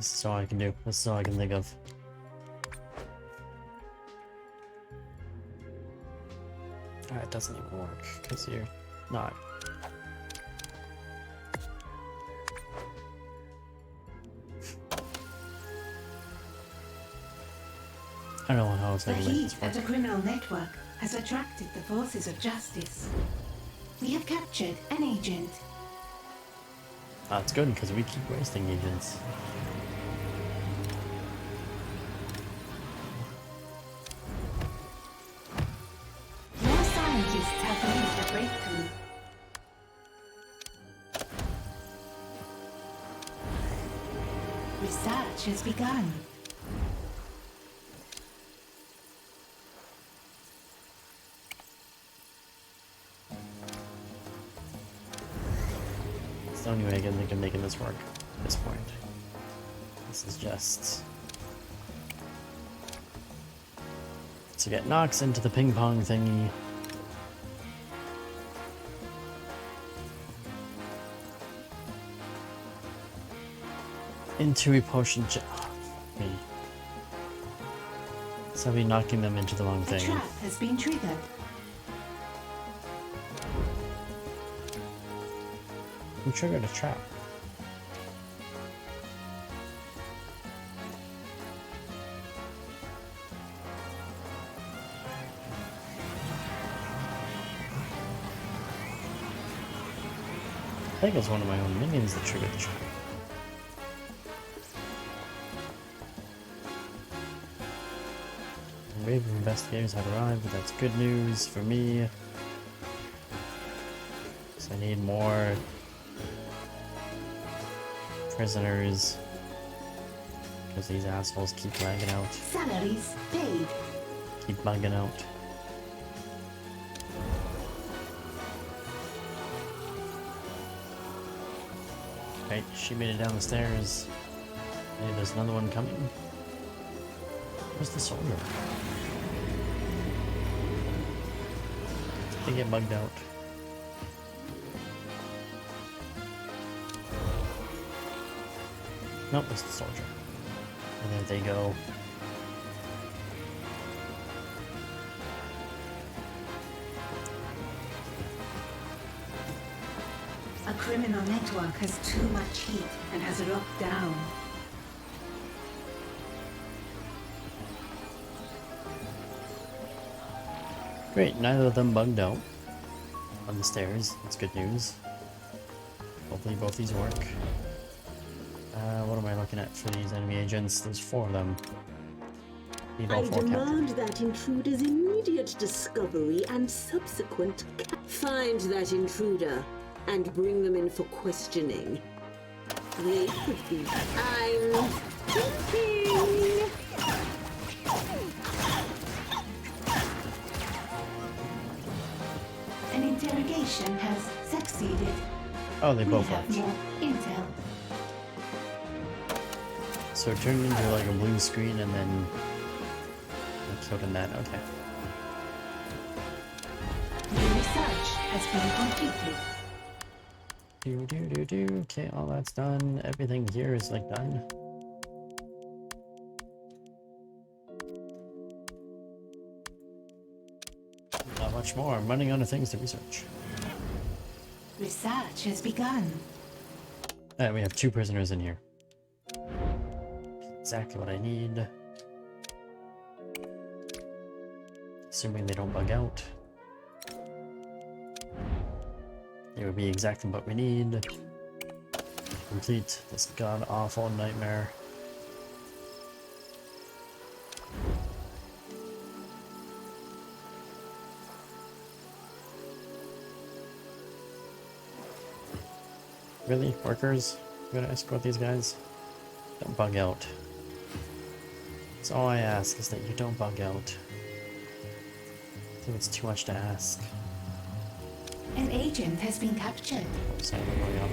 Speaker 1: This is all I can do. This is all I can think of. It doesn't even work because you're not. I don't know how else I
Speaker 2: The
Speaker 1: can make
Speaker 2: heat
Speaker 1: this work.
Speaker 2: at the criminal network has attracted the forces of justice. We have captured an agent.
Speaker 1: It's good because we keep wasting agents.
Speaker 2: More scientists have made a breakthrough. Research has begun.
Speaker 1: It's the only way I can think of making this work at this point. This is just to get Nox into the ping pong thingy. Into a potion me. So I'll be knocking them into the wrong
Speaker 2: A
Speaker 1: thing.
Speaker 2: trap has been triggered.
Speaker 1: Who triggered a trap? I think it's one of my own minions that triggered the trap. A wave of investigators have arrived, but that's good news for me. So I need more prisoners. Because these assholes keep lagging out.
Speaker 2: Salaries paid.
Speaker 1: Keep bugging out. Right, she made it down the stairs. Hey, there's another one coming. Where's the soldier? They get bugged out. Nope, it's the soldier. And there they go.
Speaker 2: A criminal network has too much heat and has locked down.
Speaker 1: Great, neither of them bugged out on the stairs. That's good news. Hopefully both these work. What am I looking at for these enemy agents? There's 4 of them. Need all
Speaker 4: I
Speaker 1: 4
Speaker 4: demand
Speaker 1: captured.
Speaker 4: that intruder's immediate discovery and subsequent find that intruder and bring them in for questioning. They could be. I'm thinking.
Speaker 2: An interrogation has succeeded.
Speaker 1: Oh, they
Speaker 2: We
Speaker 1: both
Speaker 2: have
Speaker 1: worked.
Speaker 2: more intel.
Speaker 1: So it turned into like a blue screen and then I killed in that. Okay.
Speaker 2: The research has been completed.
Speaker 1: Okay, all that's done. Everything here is like done. Not much more. I'm running out of things to research.
Speaker 2: Research has begun.
Speaker 1: We have 2 prisoners in here. Exactly what I need. Assuming they don't bug out. It would be exactly what we need to complete this god-awful nightmare. Really? Workers? I'm gonna escort these guys? Don't bug out. That's all I ask, is that you don't bug out. I think it's too much to ask.
Speaker 2: An agent has been captured.
Speaker 1: So I don't bug out.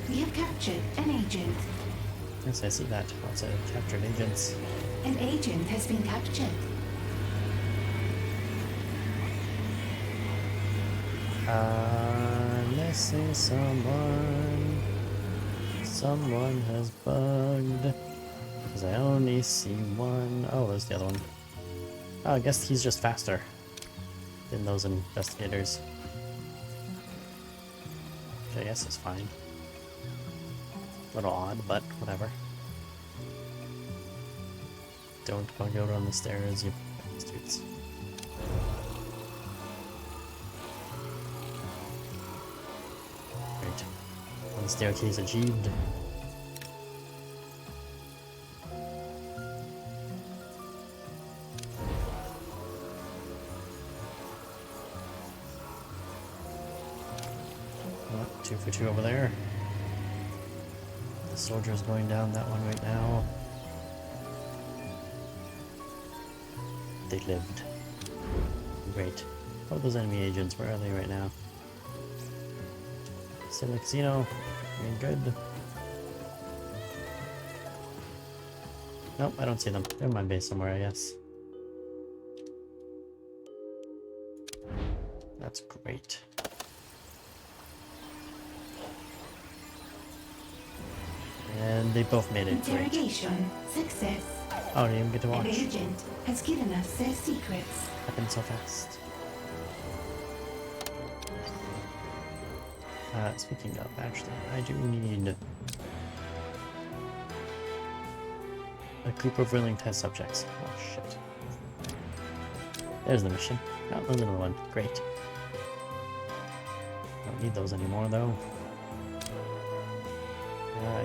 Speaker 2: We have captured an agent.
Speaker 1: Yes, I see that. Lots of captured agents.
Speaker 2: An agent has been captured.
Speaker 1: Unless there's someone Someone has bugged. Because I only see one. Oh, there's the other one. Oh, I guess he's just faster than those investigators. Which I guess is fine. A little odd, but whatever. Don't bug out on the stairs, you bastards. Great. One staircase achieved. Oh, 2 for 2 over there. The soldier's going down that one right now. They lived. Great. Oh, those enemy agents, where are they right now? Still in the casino. You're good. Nope, I don't see them. They're in my base somewhere, I guess. That's great. And they both made it. Great.
Speaker 2: Interrogation success.
Speaker 1: Oh, I didn't even get to
Speaker 2: An
Speaker 1: watch.
Speaker 2: agent has given us their secrets.
Speaker 1: Happened so fast. Speaking of, actually, I do need a group of willing test subjects. Oh shit. There's the mission. Oh, there's another one. Great. Don't need those anymore, though.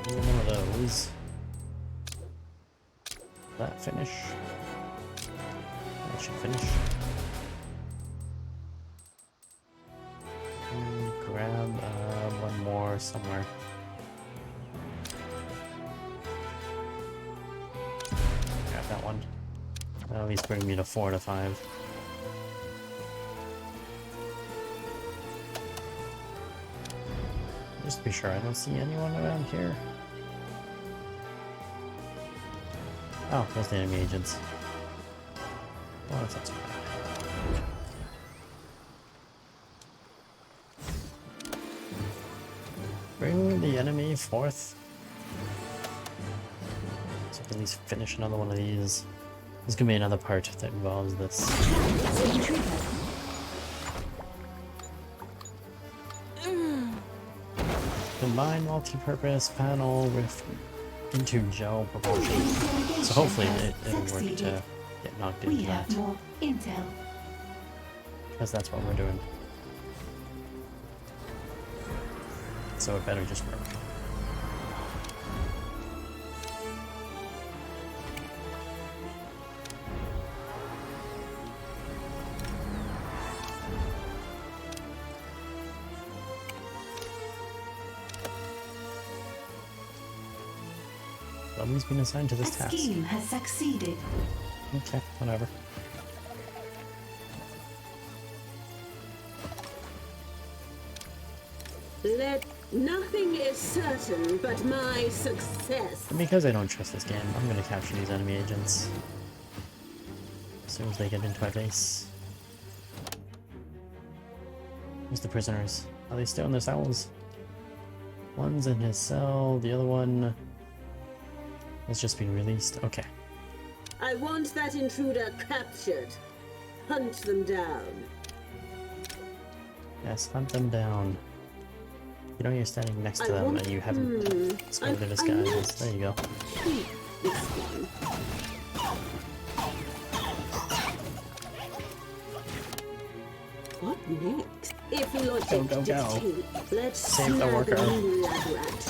Speaker 1: Give me one of those. That finish. That should finish. And grab one more somewhere. Grab that one. That'll at least bring me to 4 to 5. Just to be sure, I don't see anyone around here. Oh, there's the enemy agents. Well, that's not so bad. Bring the enemy forth. So I can at least finish another one of these. There's gonna be another part that involves this. Combine multi-purpose panel with into gel propulsion. So hopefully it'll work to get knocked
Speaker 2: We
Speaker 1: into
Speaker 2: have
Speaker 1: that.
Speaker 2: more intel.
Speaker 1: Because that's what we're doing. So it better just work. Somebody's been assigned to
Speaker 2: A
Speaker 1: this task.
Speaker 2: scheme has succeeded.
Speaker 1: Okay, whatever.
Speaker 4: Nothing is certain but my success.
Speaker 1: And because I don't trust this game, I'm gonna capture these enemy agents as soon as they get into my base. Where's the prisoners? Are they still in their cells? One's in his cell, the other one has just been released. Okay.
Speaker 4: I want that intruder captured. Hunt them down.
Speaker 1: Yes, hunt them down. You know you're standing next to them and you haven't discovered their disguises. There you go.
Speaker 4: This one. What next? If logic
Speaker 1: Go.
Speaker 4: dictates, let's
Speaker 1: Save the
Speaker 4: snag
Speaker 1: worker.
Speaker 4: a new lab rat.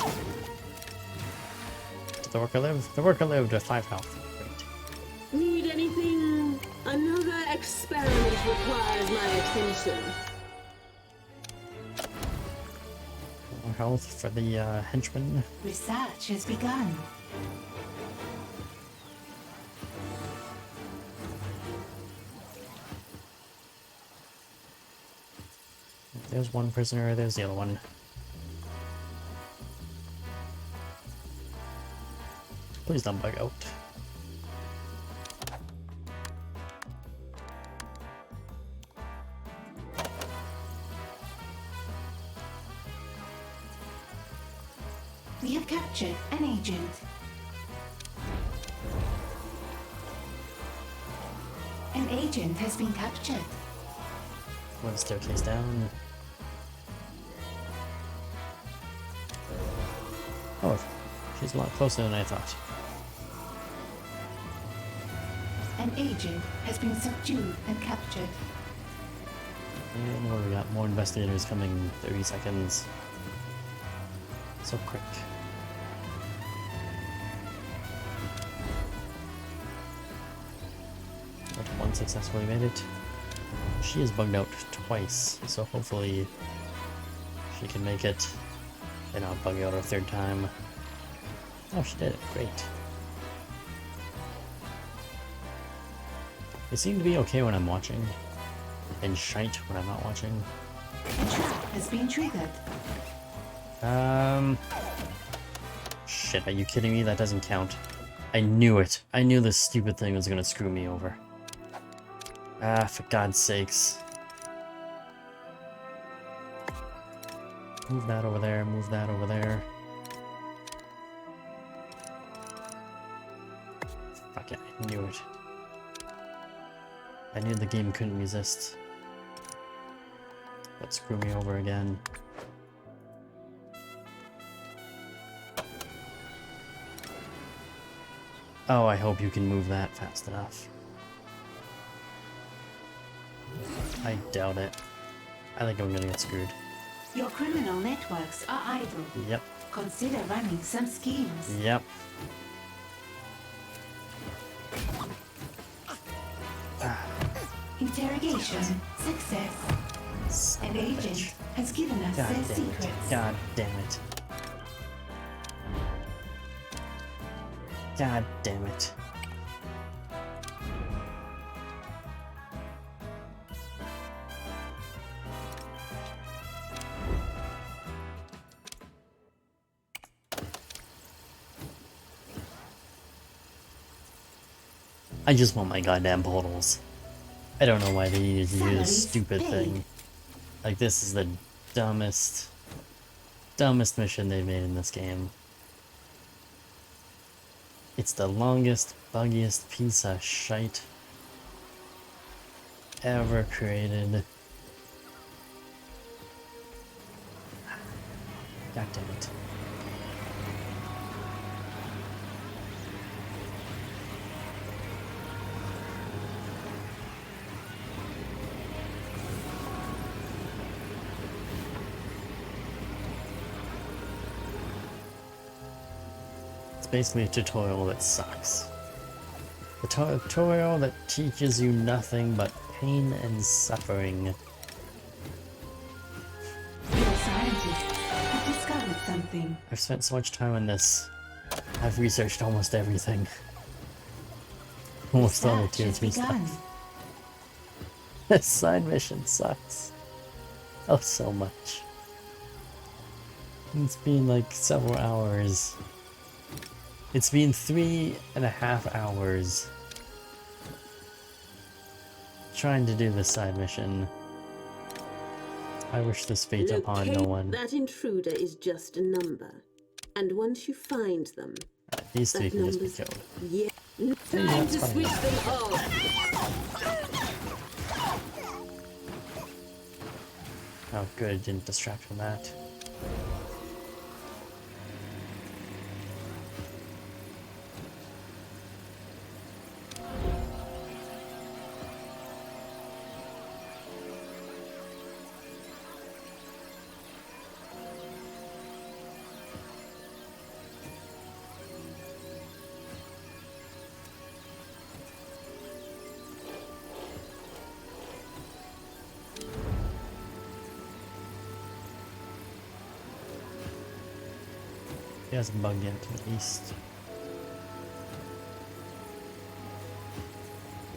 Speaker 1: Did the worker live? The worker lived with 5 health. Great.
Speaker 4: Need anything? Another experiment requires my attention.
Speaker 1: More health for the henchman.
Speaker 2: Research has begun.
Speaker 1: There's one prisoner, there's the other one. Please don't bug out.
Speaker 2: We have captured an agent. An agent has been captured.
Speaker 1: One staircase down. Oh, she's a lot closer than I thought.
Speaker 2: An agent has been subdued and captured.
Speaker 1: And what do we got? More investigators coming in 30 seconds. So quick. But one successfully made it. She is bugged out twice, so hopefully she can make it and not bug out a third time. Oh, she did it. Great. They seem to be okay when I'm watching, and shite when I'm not watching.
Speaker 2: A trap has been triggered.
Speaker 1: Shit, are you kidding me? That doesn't count. I knew it. I knew this stupid thing was gonna screw me over. Ah, for God's sakes. Move that over there, move that over there. Fuck it, I knew it. I knew the game couldn't resist. But screw me over again. Oh, I hope you can move that fast enough. I doubt it. I think I'm gonna get screwed.
Speaker 2: Your criminal networks are idle.
Speaker 1: Yep,
Speaker 2: Consider running some schemes.
Speaker 1: yep.
Speaker 2: Interrogation success.
Speaker 1: Son
Speaker 2: An
Speaker 1: of a
Speaker 2: agent
Speaker 1: bitch.
Speaker 2: has given us
Speaker 1: God
Speaker 2: their
Speaker 1: damn it.
Speaker 2: secrets.
Speaker 1: God damn it. God damn it. I just want my goddamn portals. I don't know why they needed to do this
Speaker 2: Salaries
Speaker 1: stupid
Speaker 2: paid.
Speaker 1: thing. Like, this is the dumbest mission they've made in this game. It's the longest, buggiest piece of shite ever created. God damn it. It's basically a tutorial that sucks. A tutorial that teaches you nothing but pain and suffering.
Speaker 2: Your scientists have discovered something.
Speaker 1: I've spent so much time on this. I've researched almost everything. Almost all the
Speaker 2: Search
Speaker 1: tier
Speaker 2: has
Speaker 1: 3
Speaker 2: begun.
Speaker 1: stuff. This side mission sucks. Oh, so much. It's been like several hours. It's been 3.5 hours trying to do this side mission. I wish this fate upon no
Speaker 4: Locate
Speaker 1: one.
Speaker 4: that intruder is just a number. And once you find them,
Speaker 1: These three
Speaker 4: that
Speaker 1: can just be
Speaker 4: number's...
Speaker 1: killed.
Speaker 4: Yeah. Time
Speaker 1: that's
Speaker 4: to
Speaker 1: fine.
Speaker 4: switch them off!
Speaker 1: Oh good, didn't distract from that. He has a bug in to the east.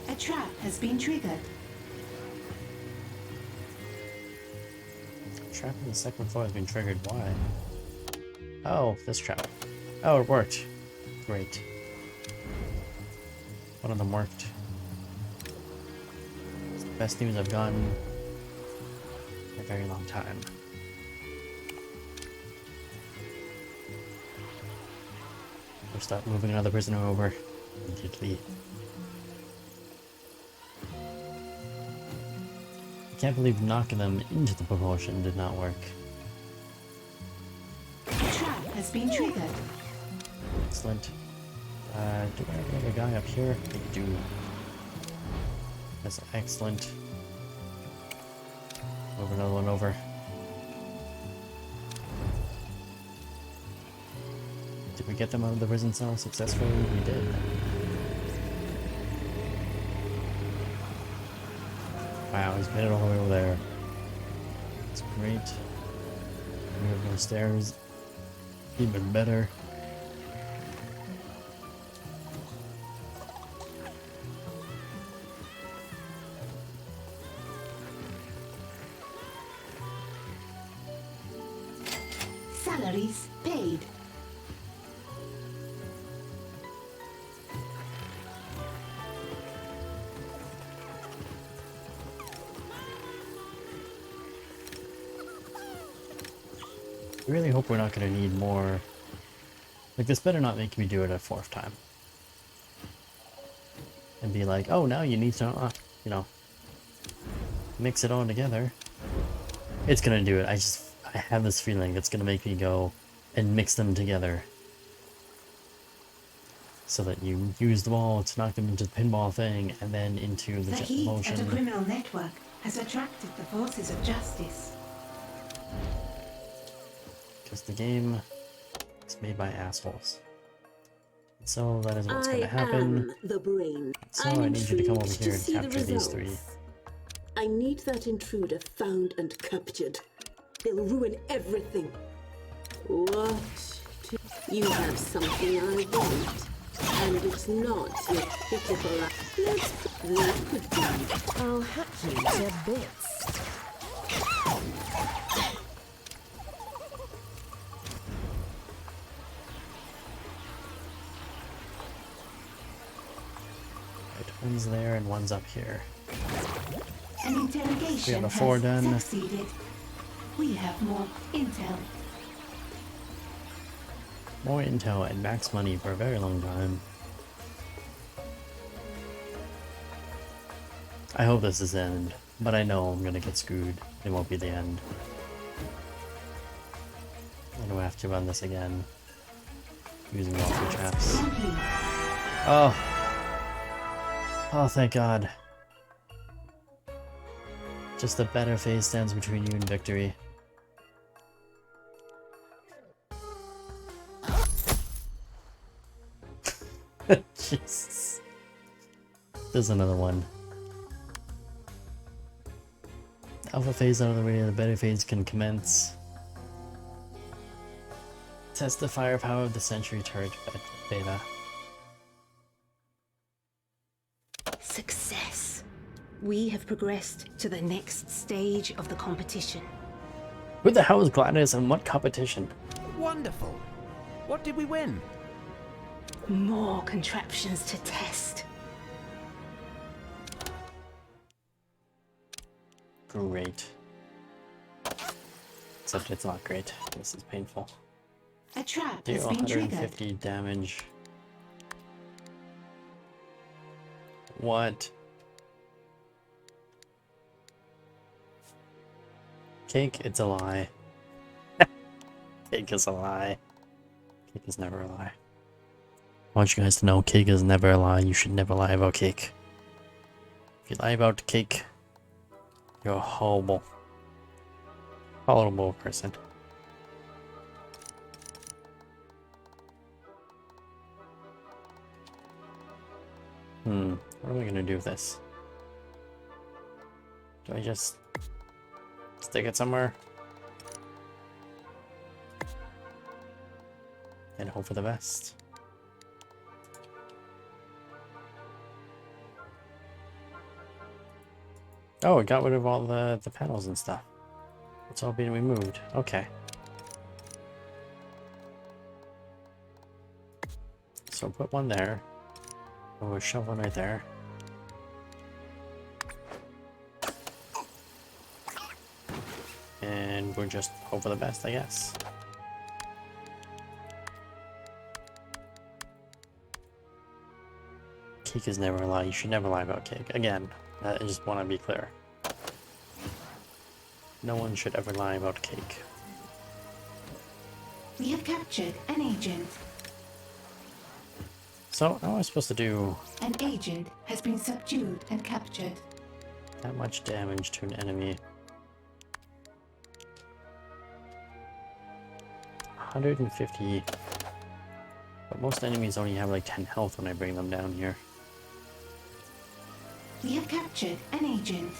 Speaker 2: A trap has been triggered.
Speaker 1: Trap on the second floor has been triggered. Why? Oh, this trap. Oh, it worked. Great. One of them worked. It's the best news I've gotten in a very long time. Or start moving another prisoner over immediately. I can't believe knocking them into the propulsion did not work.
Speaker 2: A trap has been triggered.
Speaker 1: Excellent. Do I have another guy up here? I do. That's excellent. Move another one over. Did we get them out of the prison cell successfully? We did. Wow, he's made it all the way over there. That's great. We have no stairs. Even better.
Speaker 2: Salaries paid.
Speaker 1: I really hope we're not going to need more. Like, this better not make me do it a fourth time. And be like, oh, now you need to, you know, mix it all together. It's going to do it. I have this feeling it's going to make me go and mix them together. So that you use the ball to knock them into the pinball thing and then into the
Speaker 2: The
Speaker 1: jet
Speaker 2: heat
Speaker 1: motion.
Speaker 2: at a criminal network has attracted the forces of justice.
Speaker 1: Because the game is made by assholes. So that is what's going to
Speaker 4: I
Speaker 1: happen.
Speaker 4: am the brain.
Speaker 1: So
Speaker 4: I'm
Speaker 1: I need you to come over
Speaker 4: intrigued
Speaker 1: here
Speaker 4: to
Speaker 1: and
Speaker 4: see the
Speaker 1: capture these
Speaker 4: results.
Speaker 1: three.
Speaker 4: I need that intruder found and captured. They'll ruin everything. What? You have something I want, and it's not your pitiful. That could be.
Speaker 3: I'll hack you to bits.
Speaker 1: Right, one's there and one's up here.
Speaker 2: An interrogation
Speaker 1: We have a 4
Speaker 2: has
Speaker 1: done.
Speaker 2: succeeded. We have more intel.
Speaker 1: More intel and max money for a very long time. I hope this is the end, but I know I'm gonna get screwed. It won't be the end. I don't have to run this again. Using multiple traps.
Speaker 2: Complete.
Speaker 1: Oh! Oh, thank God. Just a better phase stands between you and victory. Jesus. There's another one. Alpha phase out of the way, the beta phase can commence. Test the firepower of the Sentry turret beta.
Speaker 2: Success. We have progressed to the next stage of the competition.
Speaker 1: Who the hell is Gladys and what competition?
Speaker 5: Wonderful. What did we win?
Speaker 2: More contraptions to test.
Speaker 1: Great. Except it's not great. This is painful.
Speaker 2: A trap
Speaker 1: Deal
Speaker 2: has been triggered.
Speaker 1: 150 damage. What? Cake, it's a lie. Cake is a lie. Cake is never a lie. I want you guys to know cake is never a lie. You should never lie about cake. If you lie about cake, you're a horrible person. What am I gonna do with this? Do I just stick it somewhere? And hope for the best. Oh, it got rid of all the panels and stuff. It's all being removed. Okay. So put one there. Oh, we'll shove one right there. And we'll just hope for the best, I guess. Cake is never a lie. You should never lie about cake. Again, I just want to be clear. No one should ever lie about cake.
Speaker 2: We have captured an agent.
Speaker 1: So, how am I supposed to do
Speaker 2: An agent has been subdued and captured.
Speaker 1: that much damage to an enemy? 150. But most enemies only have like 10 health when I bring them down here.
Speaker 2: We have captured an agent.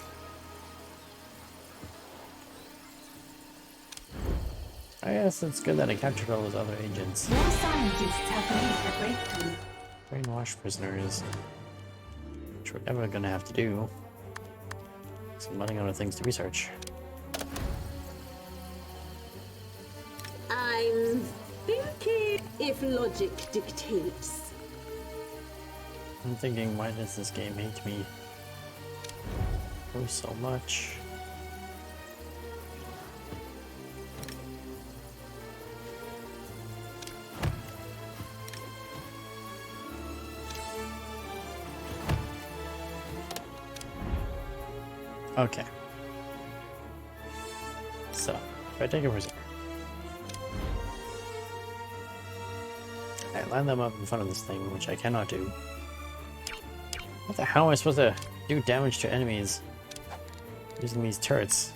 Speaker 1: I guess it's good that I captured all those other agents.
Speaker 2: Your scientists have made a breakthrough.
Speaker 1: Brainwash prisoners. Which we're never gonna have to do. So I'm running out of things to research.
Speaker 4: I'm thinking if logic dictates.
Speaker 1: I'm thinking, why does this game hate me oh so much? Okay. So, if I take a prisoner, I line them up in front of this thing, which I cannot do. What the hell am I supposed to do damage to enemies using these turrets?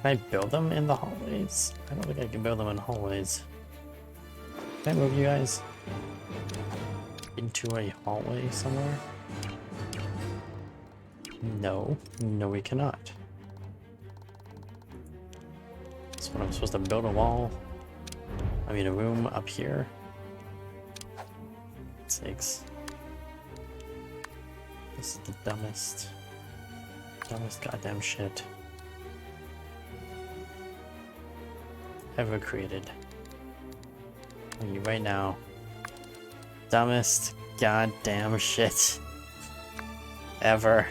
Speaker 1: Can I build them in the hallways? I don't think I can build them in hallways. Can I move you guys into a hallway somewhere? No. No, we cannot. So what, I'm supposed to build a wall? I mean a room up here? Sakes. This is the dumbest goddamn shit ever created. I mean, right now, dumbest goddamn shit ever.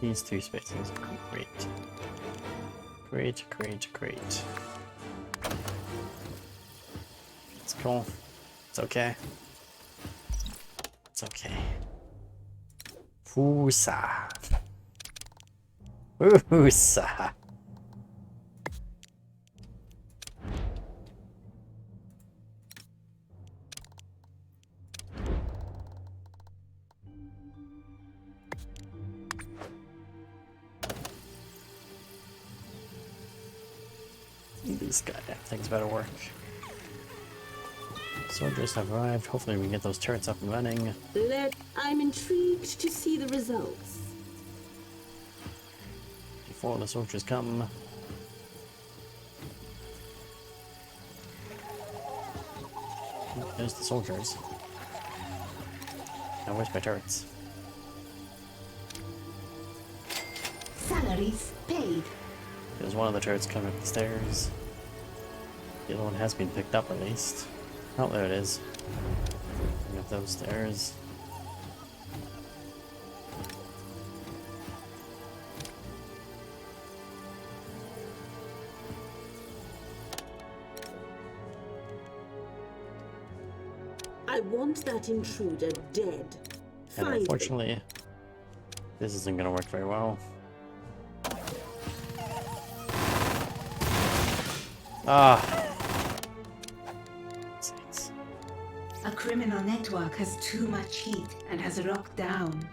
Speaker 1: These 3 spaces. Great. Great, great, great. It's cool. It's okay. It's okay. Fusa. Fusa. These goddamn things better work. Soldiers have arrived. Hopefully we can get those turrets up and running.
Speaker 4: I'm intrigued to see the results.
Speaker 1: Before the soldiers come. There's the soldiers. Now where's my turrets?
Speaker 2: Salaries paid.
Speaker 1: There's one of the turrets coming up the stairs. The other one has been picked up at least. Oh, there it is. Coming up those stairs.
Speaker 4: I want that intruder dead.
Speaker 1: And
Speaker 4: Find
Speaker 1: unfortunately, this isn't going to work very well. Ah. Sakes.
Speaker 6: A criminal network has too much heat and has locked down.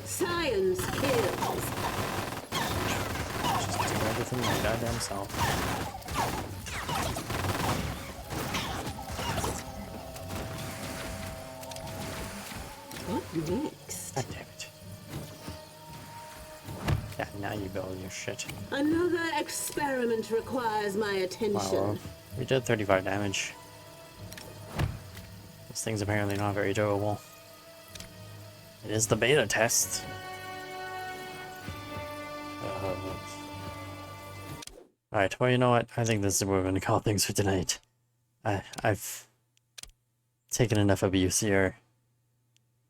Speaker 4: Science kills.
Speaker 1: Just do everything my goddamn self.
Speaker 4: What next?
Speaker 1: God damn it. Yeah, now you rebuild your shit.
Speaker 4: Another experiment requires my attention.
Speaker 1: Wow, we did 35 damage. This thing's apparently not very durable. It is the beta test. Alright, well, you know what? I think this is where we're going to call things for tonight. I've taken enough abuse here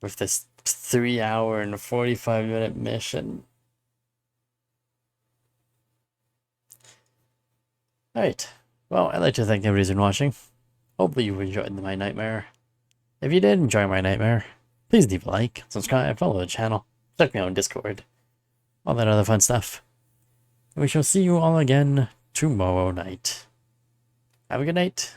Speaker 1: with this 3-hour and 45-minute mission. Alright, well, I'd like to thank everybody who's been watching. Hopefully you enjoyed my nightmare. If you did enjoy my nightmare, please leave a like, subscribe, follow the channel, check me out on Discord, all that other fun stuff. We shall see you all again tomorrow night. Have a good night.